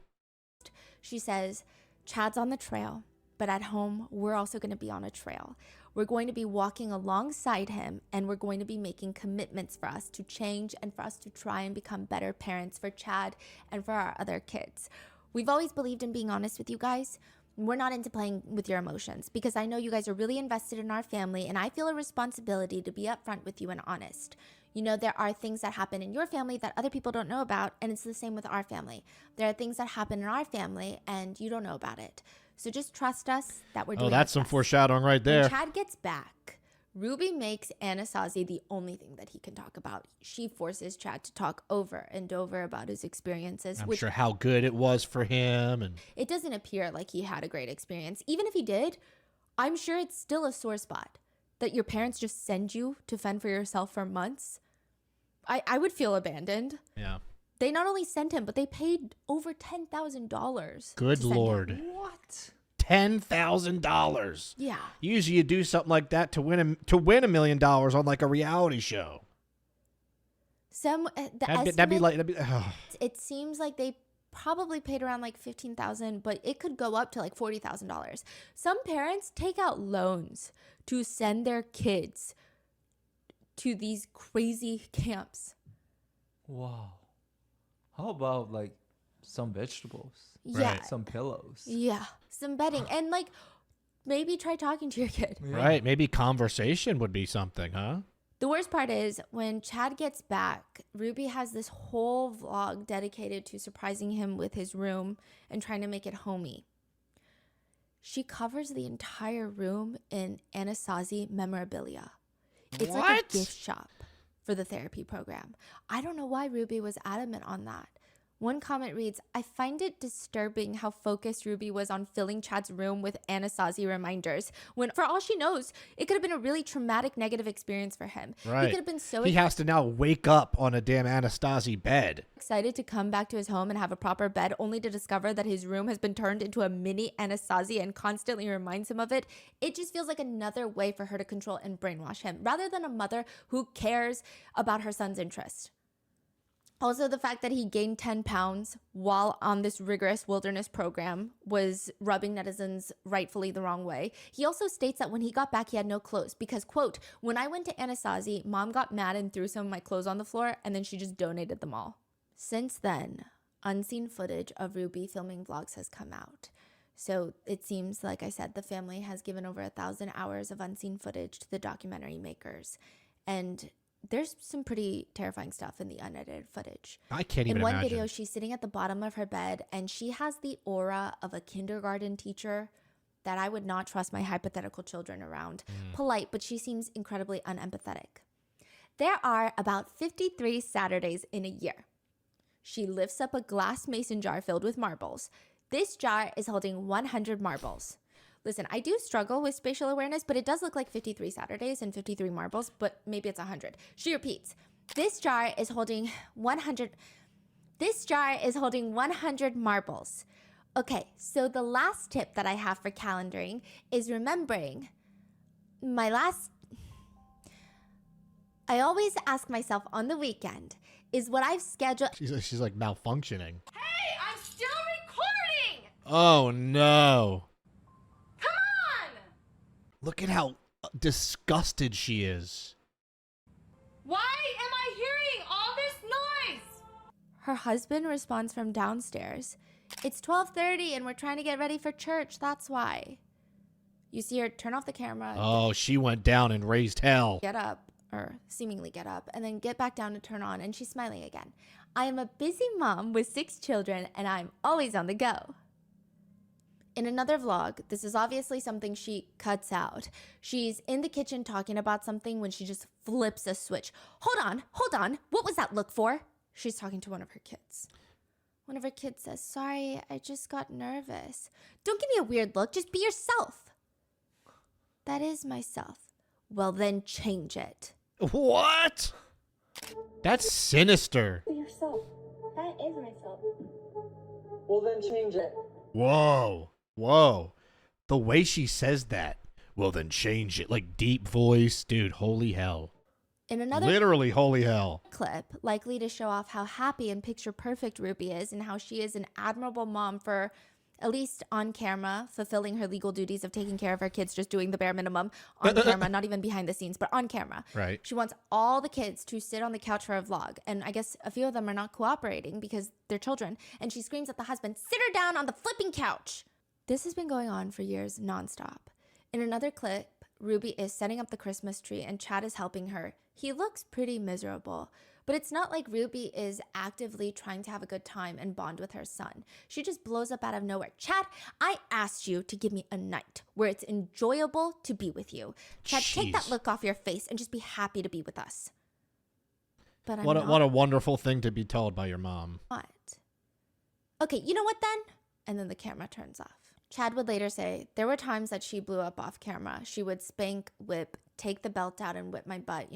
She says, Chad's on the trail, but at home, we're also going to be on a trail. We're going to be walking alongside him, and we're going to be making commitments for us to change and for us to try and become better parents for Chad and for our other kids. We've always believed in being honest with you guys. We're not into playing with your emotions because I know you guys are really invested in our family, and I feel a responsibility to be upfront with you and honest. You know, there are things that happen in your family that other people don't know about, and it's the same with our family. There are things that happen in our family, and you don't know about it. So just trust us that we're doing Oh, that's some foreshadowing right there. When Chad gets back, Ruby makes Anastasia the only thing that he can talk about. She forces Chad to talk over and over about his experiences. I'm sure how good it was for him. And it doesn't appear like he had a great experience. Even if he did, I'm sure it's still a sore spot that your parents just send you to fend for yourself for months. I would feel abandoned. Yeah. They not only sent him, but they paid over $10,000. Good Lord. What? $10,000. Yeah. Usually you do something like that to win $1 million on like a reality show. It seems like they probably paid around like $15,000, but it could go up to like $40,000. Some parents take out loans to send their kids to these crazy camps. Wow. How about like some vegetables? Yeah. Right. Some pillows. Yeah. Some bedding. And like maybe try talking to your kid. Yeah. Right. Maybe conversation would be something, huh? The worst part is when Chad gets back, Ruby has this whole vlog dedicated to surprising him with his room and trying to make it homey. She covers the entire room in Anastasia memorabilia. It's like a gift shop for the therapy program. I don't know why Ruby was adamant on that. One comment reads, I find it disturbing how focused Ruby was on filling Chad's room with Anastasia reminders, when for all she knows, it could have been a really traumatic negative experience for him. Right. He could have been so He has to now wake up on a damn Anastasia bed. excited to come back to his home and have a proper bed, only to discover that his room has been turned into a mini Anastasia and constantly reminds him of it. It just feels like another way for her to control and brainwash him, rather than a mother who cares about her son's interest. Also, the fact that he gained 10 pounds while on this rigorous wilderness program was rubbing netizens rightfully the wrong way. He also states that when he got back, he had no clothes because, quote, when I went to Anastasia, mom got mad and threw some of my clothes on the floor, and then she just donated them all. Since then, unseen footage of Ruby filming vlogs has come out. So it seems, like I said, the family has given over 1,000 hours of unseen footage to the documentary makers. And there's some pretty terrifying stuff in the unedited footage. I can't even In one imagine. video, she's sitting at the bottom of her bed, and she has the aura of a kindergarten teacher that I would not trust my hypothetical children around. Polite, but she seems incredibly unempathetic. There are about 53 Saturdays in a year. She lifts up a glass mason jar filled with marbles. This jar is holding 100 marbles. Listen, I do struggle with spatial awareness, but it does look like 53 Saturdays and 53 marbles, but maybe it's 100. She repeats, this jar is holding 100. This jar is holding 100 marbles. Okay, so the last tip that I have for calendaring is remembering I always ask myself on the weekend, is what I've scheduled. She's like malfunctioning. Hey, I'm still recording! Oh no. Come on! Look at how disgusted she is. Why am I hearing all this noise? Her husband responds from downstairs. It's 12:30 and we're trying to get ready for church, that's why. You see her turn off the camera. Oh, she went down and raised hell. Get up, or seemingly get up, and then get back down to turn on, and she's smiling again. I am a busy mom with 6 children, and I'm always on the go. In another vlog, this is obviously something she cuts out. She's in the kitchen talking about something when she just flips a switch. Hold on, what was that look for? She's talking to one of her kids. One of her kids says, sorry, I just got nervous. Don't give me a weird look, just be yourself. That is myself. Well, then change it. What? That's sinister. Be yourself. That is myself. Well, then change it. Whoa. Whoa. The way she says that. Well, then change it. Like deep voice. Dude, holy hell. In another Literally holy hell. clip, likely to show off how happy and picture perfect Ruby is and how she is an admirable mom for, at least on camera, fulfilling her legal duties of taking care of her kids, just doing the bare minimum on camera, not even behind the scenes, but on camera. Right. She wants all the kids to sit on the couch for a vlog. And I guess a few of them are not cooperating because they're children. And she screams at the husband, sit her down on the flipping couch. This has been going on for years nonstop. In another clip, Ruby is setting up the Christmas tree and Chad is helping her. He looks pretty miserable. But it's not like Ruby is actively trying to have a good time and bond with her son. She just blows up out of nowhere. Chad, I asked you to give me a night where it's enjoyable to be with you. Chad, take that look off your face and just be happy to be with us. But I'm What not. a wonderful thing to be told by your mom. Okay, you know what then? And then the camera turns off. Chad would later say, there were times that she blew up off camera. She would spank, whip, take the belt out and whip my butt,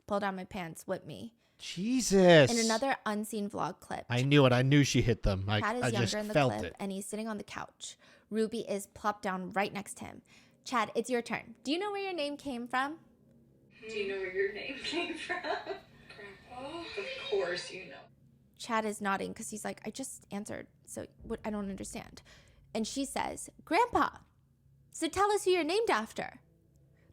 pull down my pants, whip me. Jesus. In another unseen vlog clip. I knew it. I knew she hit them. Chad is I younger just in the felt clip, it. and he's sitting on the couch. Ruby is plopped down right next to him. Chad, it's your turn. Do you know where your name came from? Do you know where your name came from? Grandpa? Of course you know. Chad is nodding because he's like, I just answered, so what? I don't understand. And she says, Grandpa. So tell us who you're named after.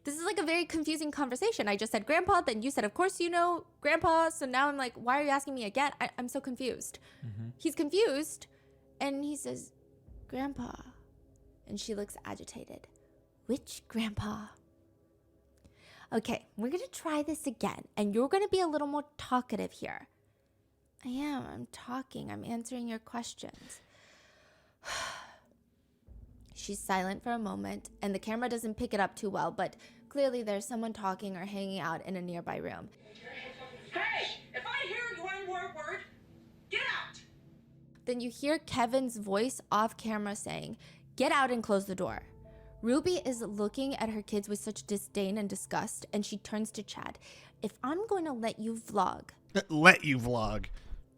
This is like a very confusing conversation. I just said Grandpa, then you said, of course you know Grandpa. So now I'm like, why are you asking me again? I'm so confused. He's confused. And he says, Grandpa. And she looks agitated. Which Grandpa? Okay, we're going to try this again. And you're going to be a little more talkative here. I am. I'm talking. I'm answering your questions. She's silent for a moment, and the camera doesn't pick it up too well, but clearly there's someone talking or hanging out in a nearby room. Hey, if I hear one more word, get out! Then you hear Kevin's voice off camera saying, "Get out and close the door." Ruby is looking at her kids with such disdain and disgust, and she turns to Chad. "If I'm going to let you vlog." Let you vlog.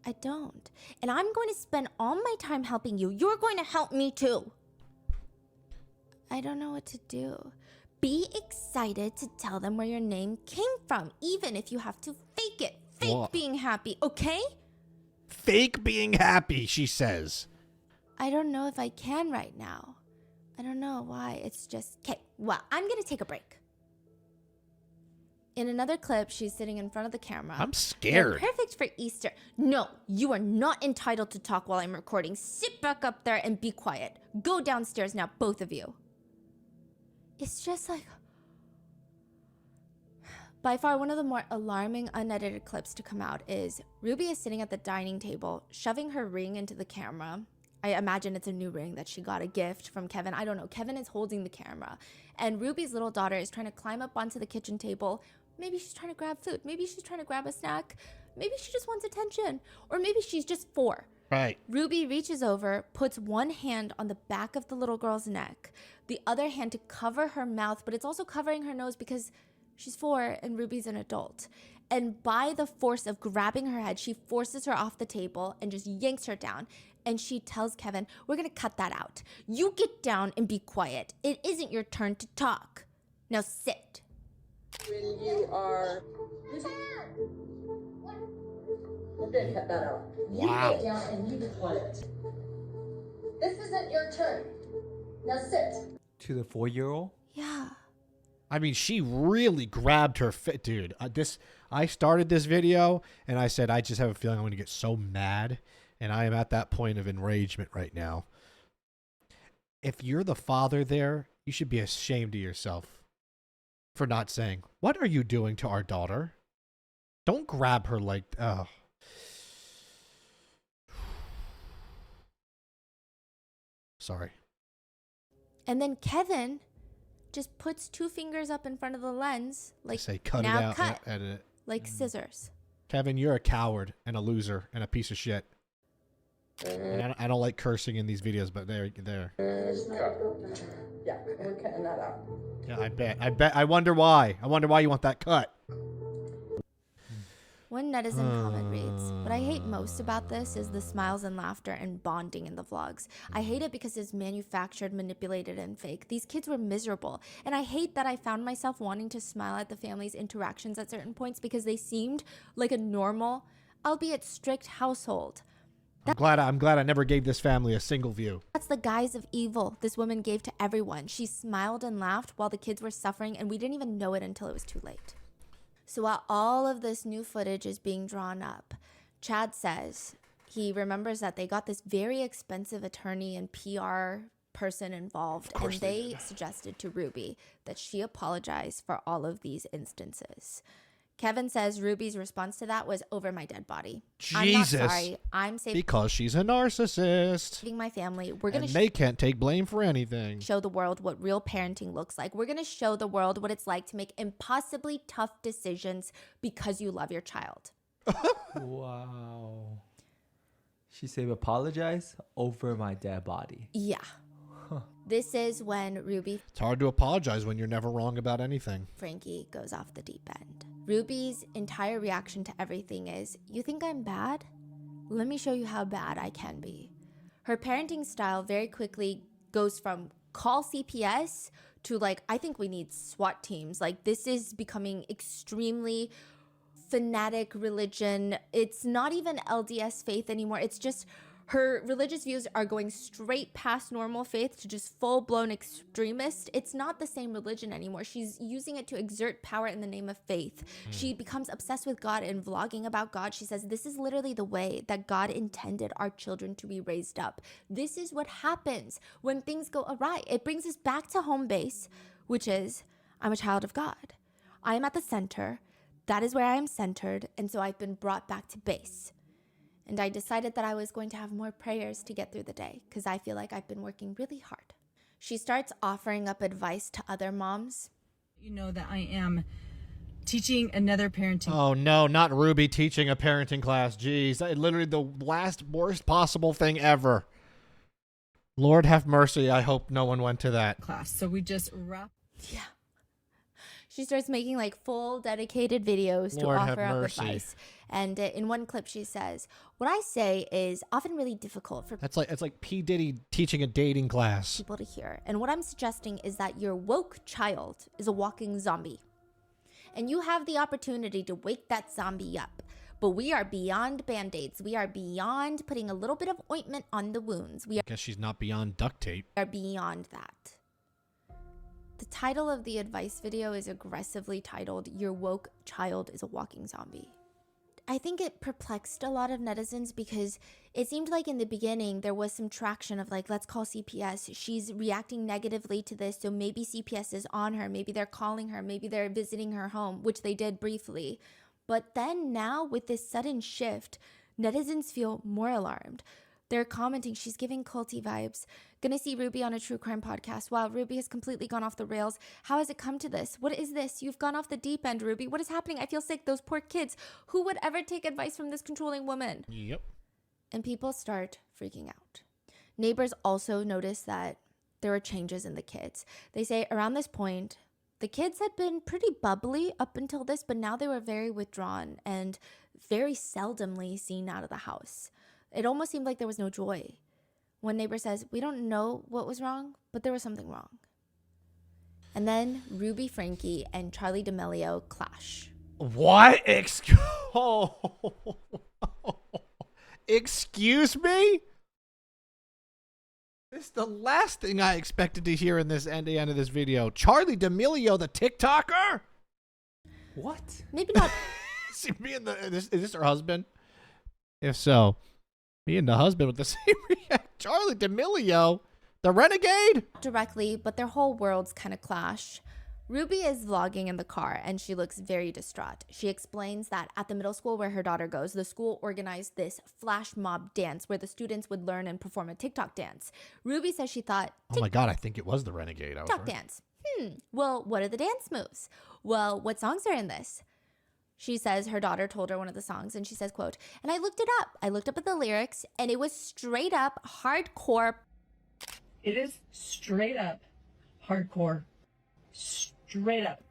"I don't. And I'm going to spend all my time helping you. You're going to help me too." "I don't know what to do." "Be excited to tell them where your name came from, even if you have to fake it. Fake What? being happy, okay?" Fake being happy, she says. "I don't know if I can right now. I don't know why. It's just, okay, well, I'm going to take a break." In another clip, she's sitting in front of the camera. I'm scared. "You're perfect for Easter." "No, you are not entitled to talk while I'm recording. Sit back up there and be quiet. Go downstairs now, both of you." It's just like... By far, one of the more alarming unedited clips to come out is Ruby is sitting at the dining table, shoving her ring into the camera. I imagine it's a new ring that she got a gift from Kevin. I don't know. Kevin is holding the camera. And Ruby's little daughter is trying to climb up onto the kitchen table. Maybe she's trying to grab food. Maybe she's trying to grab a snack. Maybe she just wants attention. Or maybe she's just 4. Right. Ruby reaches over, puts one hand on the back of the little girl's neck, the other hand to cover her mouth, but it's also covering her nose because she's 4 and Ruby's an adult. And by the force of grabbing her head, she forces her off the table and just yanks her down. And she tells Kevin, "We're going to cut that out. You get down and be quiet. It isn't your turn to talk. Now sit." When you are... I'm going to cut that out. Wow. You get down and you be quiet. This isn't your turn. Now sit. To the 4-year-old? Yeah. I mean, she really grabbed her fit, dude. I started this video and I said, I just have a feeling I'm going to get so mad. And I am at that point of enragement right now. If you're the father there, you should be ashamed of yourself for not saying, "What are you doing to our daughter?" Don't grab her like, oh. Sorry. And then Kevin just puts 2 fingers up in front of the lens, like, Say, cut "Now it out. cut," Edit it. like scissors. Kevin, you're a coward and a loser and a piece of shit. And I don't like cursing in these videos, but there. Yeah, we're cutting that out. Yeah, I bet. I wonder why. I wonder why you want that cut. One netizen comment reads, "What I hate most about this is the smiles and laughter and bonding in the vlogs. I hate it because it's manufactured, manipulated, and fake. These kids were miserable. And I hate that I found myself wanting to smile at the family's interactions at certain points because they seemed like a normal, albeit strict household. I'm glad I never gave this family a single view." That's the guise of evil this woman gave to everyone. She smiled and laughed while the kids were suffering, and we didn't even know it until it was too late. So while all of this new footage is being drawn up, Chad says he remembers that they got this very expensive attorney and PR person involved, and they suggested to Ruby that she apologize for all of these instances. Kevin says Ruby's response to that was, "Over my dead body. Jesus. I'm not sorry. I'm saving Because she's a narcissist. my family. We're going And to they can't take blame for anything. show the world what real parenting looks like. We're going to show the world what it's like to make impossibly tough decisions because you love your child." Wow. She said, "Apologize over my dead body." Yeah. This is when Ruby It's hard to apologize when you're never wrong about anything. Franke goes off the deep end. Ruby's entire reaction to everything is, "You think I'm bad? Let me show you how bad I can be." Her parenting style very quickly goes from call CPS to like, "I think we need SWAT teams." Like, this is becoming extremely fanatic religion. It's not even LDS faith anymore. It's just her religious views are going straight past normal faith to just full-blown extremist. It's not the same religion anymore. She's using it to exert power in the name of faith. She becomes obsessed with God and vlogging about God. She says, "This is literally the way that God intended our children to be raised up. This is what happens when things go awry." It brings us back to home base, which is, I'm a child of God. I am at the center. That is where I am centered. And so I've been brought back to base. And I decided that I was going to have more prayers to get through the day because I feel like I've been working really hard. She starts offering up advice to other moms. You know that I am teaching another parenting. Oh no, not Ruby teaching a parenting class. Jeez, literally the worst possible thing ever. Lord have mercy. I hope no one went to that class. So we just wrap. Yeah. She starts making like full dedicated videos to offer up advice. And in one clip she says, "What I say is often really difficult for It's like P. Diddy teaching a dating class. People to hear. And what I'm suggesting is that your woke child is a walking zombie. And you have the opportunity to wake that zombie up. But we are beyond band-aids. We are beyond putting a little bit of ointment on the wounds. We I guess she's not beyond duct tape. are beyond that." The title of the advice video is aggressively titled, "Your woke child is a walking zombie." I think it perplexed a lot of netizens because it seemed like in the beginning there was some traction of like, let's call CPS. She's reacting negatively to this, so maybe CPS is on her. Maybe they're calling her. Maybe they're visiting her home, which they did briefly. But then now with this sudden shift, netizens feel more alarmed. They're commenting, "She's giving culty vibes. Gonna see Ruby on a true crime podcast. Wow, Ruby has completely gone off the rails. How has it come to this? What is this? You've gone off the deep end, Ruby. What is happening? I feel sick. Those poor kids. Who would ever take advice from this controlling woman?" Yep. And people start freaking out. Neighbors also notice that there were changes in the kids. They say around this point, the kids had been pretty bubbly up until this, but now they were very withdrawn and very seldomly seen out of the house. It almost seemed like there was no joy. One neighbor says, "We don't know what was wrong, but there was something wrong." And then Ruby Franke and Charlie D'Amelio clash. What? Excuse me? This is the last thing I expected to hear in this end of this video. Charlie D'Amelio, the TikToker? What? Maybe not. Is this her husband? If so, me and the husband with the same react. Charlie D'Amelio, the renegade? Directly, but their whole worlds kind of clash. Ruby is vlogging in the car and she looks very distraught. She explains that at the middle school where her daughter goes, the school organized this flash mob dance where the students would learn and perform a TikTok dance. Ruby says she thought, oh my God, I think it was the renegade. I was TikTok right. dance. Well, what are the dance moves? Well, what songs are in this? She says her daughter told her one of the songs and she says, quote, "And I looked it up. I looked up at the lyrics and it was straight up hardcore." It is straight up hardcore. Straight up.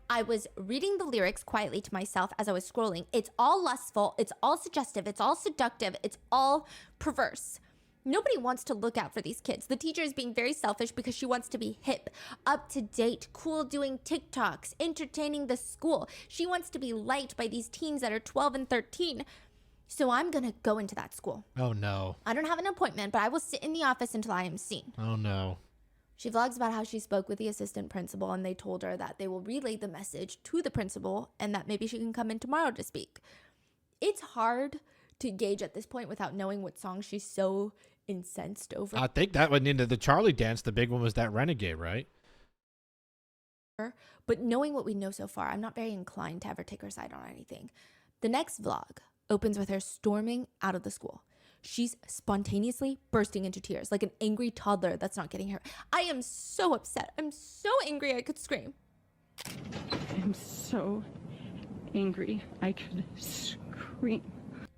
I was reading the lyrics quietly to myself as I was scrolling. It's all lustful. It's all suggestive. It's all seductive. It's all perverse. Nobody wants to look out for these kids. The teacher is being very selfish because she wants to be hip, up to date, cool, doing TikToks, entertaining the school. She wants to be liked by these teens that are 12 and 13. So I'm going to go into that school. Oh no. I don't have an appointment, but I will sit in the office until I am seen. Oh no. She vlogs about how she spoke with the assistant principal and they told her that they will relay the message to the principal and that maybe she can come in tomorrow to speak. It's hard to gauge at this point without knowing what song she's so incensed over. I think that went into the Charlie dance. The big one was that renegade, right? But knowing what we know so far, I'm not very inclined to ever take her side on anything. The next vlog opens with her storming out of the school. She's spontaneously bursting into tears like an angry toddler that's not getting her. I am so upset. I'm so angry I could scream. I'm so angry I could scream.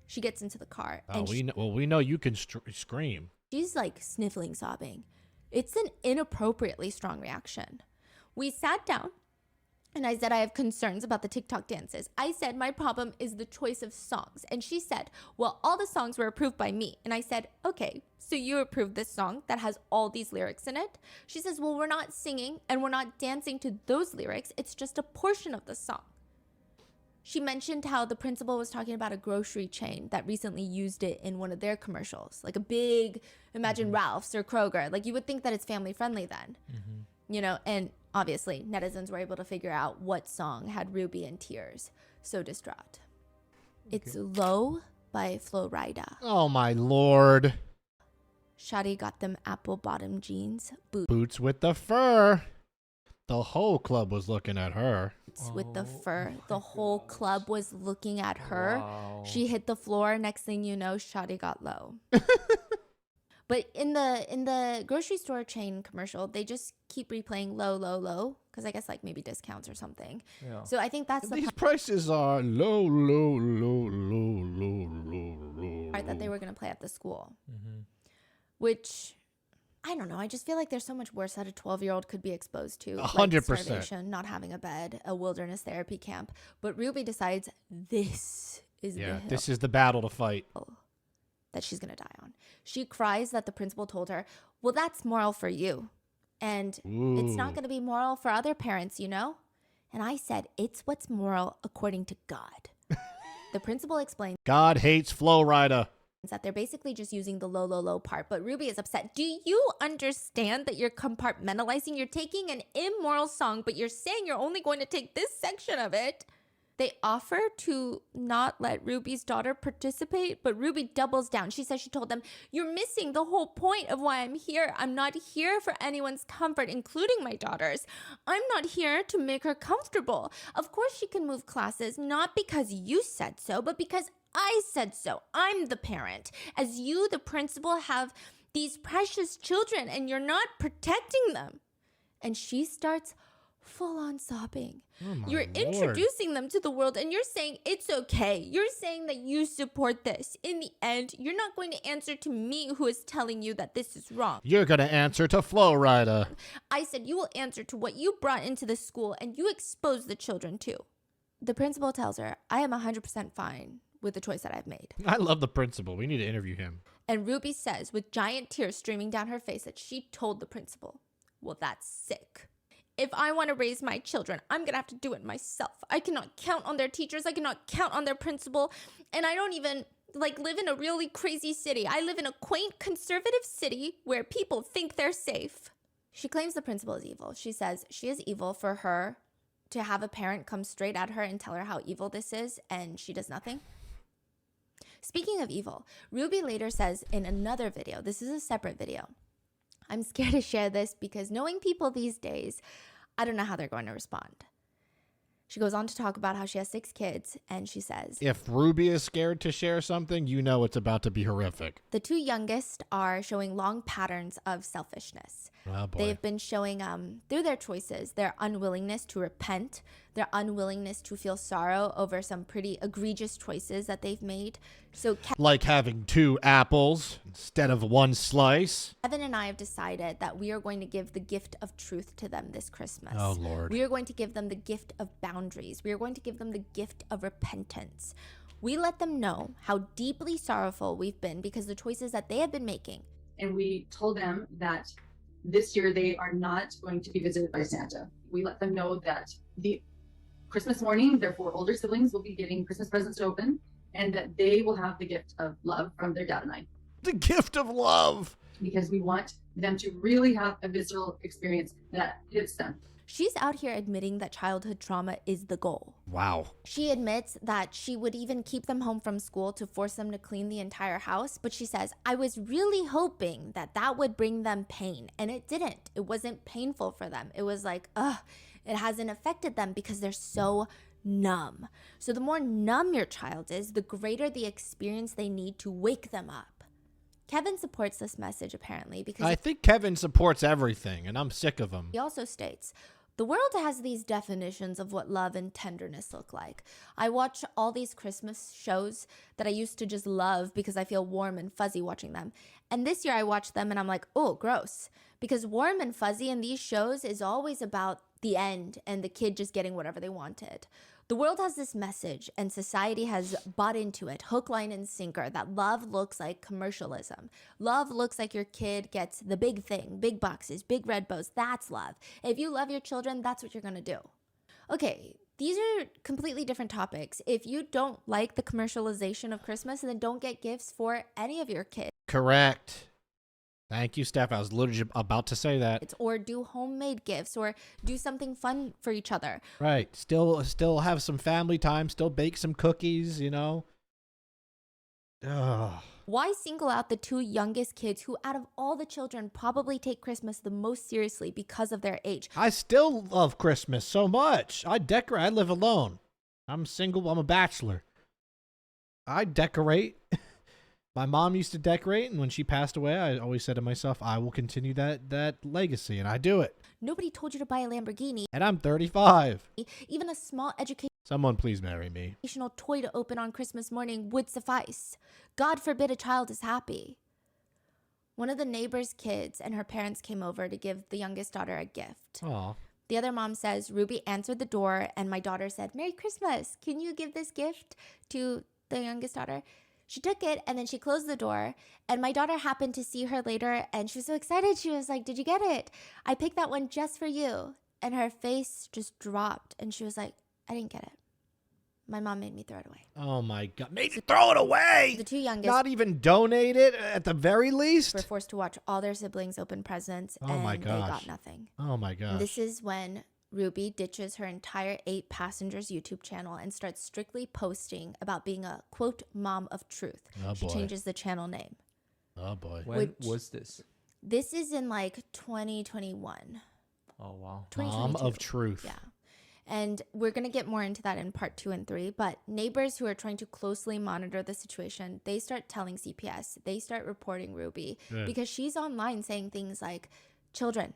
She gets into the car. Oh, and we know you can scream. She's like sniffling, sobbing. It's an inappropriately strong reaction. We sat down and I said, I have concerns about the TikTok dances. I said, my problem is the choice of songs. And she said, well, all the songs were approved by me. And I said, okay, so you approved this song that has all these lyrics in it? She says, well, we're not singing and we're not dancing to those lyrics. It's just a portion of the song. She mentioned how the principal was talking about a grocery chain that recently used it in one of their commercials. Like a big, imagine Ralph's or Kroger. Like you would think that it's family friendly then. You know, and obviously netizens were able to figure out what song had Ruby in tears. So distraught. It's Low by Flo Rida. Oh my Lord. Shadi got them apple bottom jeans. Boots with the fur. The whole club was looking at her. With the fur. The whole club was looking at her. Wow. She hit the floor. Next thing you know, Shadi got low. But in the grocery store chain commercial, they just keep replaying low, low, low, because I guess like maybe discounts or something. Yeah. So I think that's the These prices are low, low, low, low, low, low, low. part that they were going to play at the school, Mm-hmm. which I don't know. I just feel like there's so much worse that a 12-year-old could be exposed to. 100%. Like starvation, not having a bed, a wilderness therapy camp. But Ruby decides this is the hill this is the battle to fight. that she's going to die on. She cries that the principal told her, well, that's moral for you. And it's not going to be moral for other parents, you know? And I said, it's what's moral according to God. The principal explains God hates Flow Rider. that they're basically just using the low, low, low part. But Ruby is upset. Do you understand that you're compartmentalizing? You're taking an immoral song, but you're saying you're only going to take this section of it. They offer to not let Ruby's daughter participate, but Ruby doubles down. She says she told them, you're missing the whole point of why I'm here. I'm not here for anyone's comfort, including my daughter's. I'm not here to make her comfortable. Of course she can move classes, not because you said so, but because I said so. I'm the parent. As you, the principal, have these precious children and you're not protecting them. And she starts full on sobbing. You're introducing them to the world and you're saying it's okay. You're saying that you support this. In the end, you're not going to answer to me who is telling you that this is wrong. You're going to answer to Flow Rider. I said you will answer to what you brought into the school and you exposed the children to. The principal tells her, I am 100% fine with the choice that I've made. I love the principal. We need to interview him. And Ruby says, with giant tears streaming down her face, that she told the principal, well, that's sick. If I want to raise my children, I'm going to have to do it myself. I cannot count on their teachers. I cannot count on their principal. And I don't even live in a really crazy city. I live in a quaint conservative city where people think they're safe. She claims the principal is evil. She says she is evil for her to have a parent come straight at her and tell her how evil this is, and she does nothing. Speaking of evil, Ruby later says in another video, this is a separate video, I'm scared to share this because knowing people these days, I don't know how they're going to respond. She goes on to talk about how she has 6 kids, and she says, if Ruby is scared to share something, you know it's about to be horrific. The 2 youngest are showing long patterns of selfishness. Oh, boy. They've been showing, through their choices, their unwillingness to repent, their unwillingness to feel sorrow over some pretty egregious choices that they've made. So like having 2 apples instead of 1 slice. Kevin and I have decided that we are going to give the gift of truth to them this Christmas. Oh, Lord. We are going to give them the gift of boundaries. We are going to give them the gift of repentance. We let them know how deeply sorrowful we've been because the choices that they have been making. And we told them that this year they are not going to be visited by Santa. We let them know that the Christmas morning, their 4 older siblings will be getting Christmas presents to open, and that they will have the gift of love from their dad and I. The gift of love! Because we want them to really have a visceral experience that hits them. She's out here admitting that childhood trauma is the goal. Wow. She admits that she would even keep them home from school to force them to clean the entire house. But she says, I was really hoping that that would bring them pain. And it didn't. It wasn't painful for them. It was like, it hasn't affected them because they're so numb. So the more numb your child is, the greater the experience they need to wake them up. Kevin supports this message apparently because I think Kevin supports everything, and I'm sick of him. He also states, the world has these definitions of what love and tenderness look like. I watch all these Christmas shows that I used to just love because I feel warm and fuzzy watching them. And this year I watch them and I'm like, oh, gross. Because warm and fuzzy in these shows is always about the end and the kid just getting whatever they wanted. The world has this message and society has bought into it, hook, line, and sinker, that love looks like commercialism. Love looks like your kid gets the big thing, big boxes, big red bows. That's love. If you love your children, that's what you're going to do. Okay, these are completely different topics. If you don't like the commercialization of Christmas, then don't get gifts for any of your kids. Correct. Thank you, Steph. I was literally about to say that. Or do homemade gifts or do something fun for each other. Right. Still have some family time. Still bake some cookies, you know. Ugh. Why single out the 2 youngest kids who, out of all the children, probably take Christmas the most seriously because of their age? I still love Christmas so much. I decorate. I live alone. I'm single. I'm a bachelor. I decorate. My mom used to decorate, and when she passed away, I always said to myself, I will continue that legacy, and I do it. Nobody told you to buy a Lamborghini. And I'm 35. Even a small Someone please marry me. educational toy to open on Christmas morning would suffice. God forbid a child is happy. One of the neighbor's kids and her parents came over to give the youngest daughter a gift. Aw. The other mom says, Ruby answered the door, and my daughter said, Merry Christmas. Can you give this gift to the youngest daughter? She took it, and then she closed the door, and my daughter happened to see her later, and she was so excited. She was like, did you get it? I picked that one just for you. And her face just dropped, and she was like, I didn't get it. My mom made me throw it away. Oh, my God. Made you throw it away? The two youngest Not even donate it at the very least? were forced to watch all their siblings open presents, Oh, and my they gosh. got nothing. Oh, my gosh. And this is when Ruby ditches her entire 8 passengers YouTube channel and starts strictly posting about being a, quote, mom of truth. Oh, She boy. changes the channel name. Oh, boy. When was this? This is in like 2021. Oh, wow. Mom 2022. of truth. Yeah. And we're going to get more into that in part 2 and 3. But neighbors who are trying to closely monitor the situation, they start telling CPS. They start reporting Ruby Good. because she's online saying things like, children,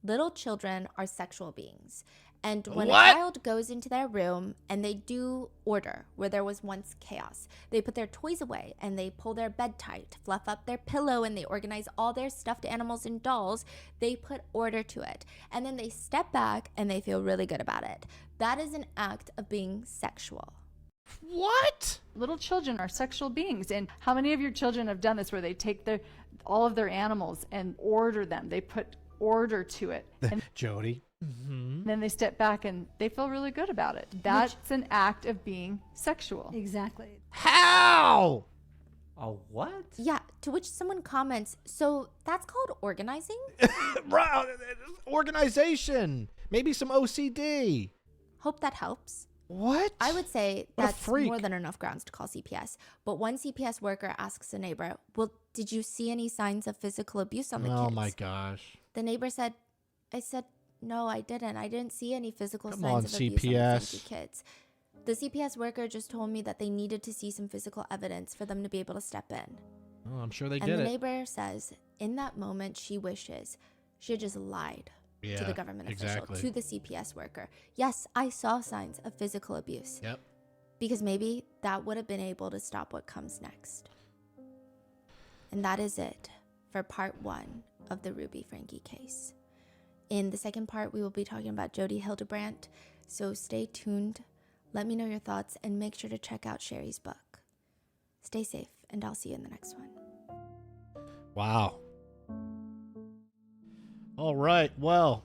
little children are sexual beings. And when What? a child goes into their room and they do order where there was once chaos, they put their toys away and they pull their bed tight, fluff up their pillow, and they organize all their stuffed animals and dolls. They put order to it. And then they step back and they feel really good about it. That is an act of being sexual. What? Little children are sexual beings. And how many of your children have done this where they take all of their animals and order them? They put order to it. And Jody. Mm-hmm. then they step back and they feel really good about it. That's an act of being sexual. Exactly. How? Oh, what? Yeah, to which someone comments, so that's called organizing? Right. Organization. Maybe some OCD. Hope that helps. What? I would say What a that's freak. more than enough grounds to call CPS. But one CPS worker asks a neighbor, well, did you see any signs of physical abuse on the kids? Oh, my gosh. The neighbor said, no, I didn't. I didn't see any physical Come signs on, of abuse on the CPS. Franke kids. The CPS worker just told me that they needed to see some physical evidence for them to be able to step in. Oh, I'm sure they And did the it. neighbor says, in that moment, she wishes she had just lied to Yeah, the government exactly. official, to the CPS worker. Yes, I saw signs of physical abuse. Yep. Because maybe that would have been able to stop what comes next. And that is it for part 1 of the Ruby Franke case. In the second part, we will be talking about Jody Hildebrandt, so stay tuned. Let me know your thoughts and make sure to check out Sherry's book. Stay safe, and I'll see you in the next one. Wow. All right. Well,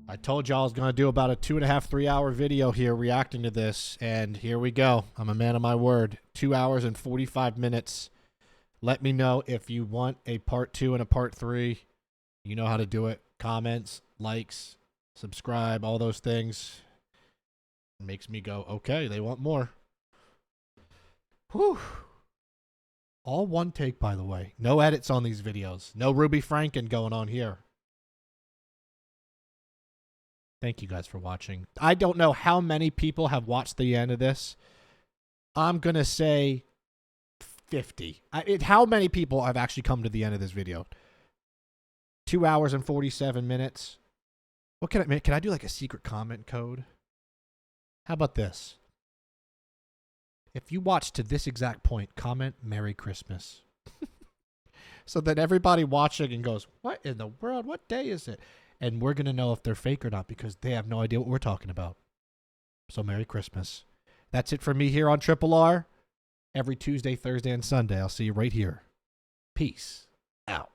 I told y'all I was going to do about a 2.5, 3 hour video here reacting to this. And here we go. I'm a man of my word. 2 hours and 45 minutes. Let me know if you want a part 2 and a part 3. You know how to do it. Comments, likes, subscribe, all those things. It makes me go, okay, they want more. Whew. All one take, by the way. No edits on these videos. No Ruby Franken going on here. Thank you guys for watching. I don't know how many people have watched the end of this. I'm going to say 50. How many people have actually come to the end of this video? 2 hours and 47 minutes. What can I do like a secret comment code? How about this? If you watch to this exact point, comment Merry Christmas. So that everybody watching and goes, what in the world? What day is it? And we're going to know if they're fake or not because they have no idea what we're talking about. So Merry Christmas. That's it for me here on Triple R. Every Tuesday, Thursday, and Sunday. I'll see you right here. Peace out.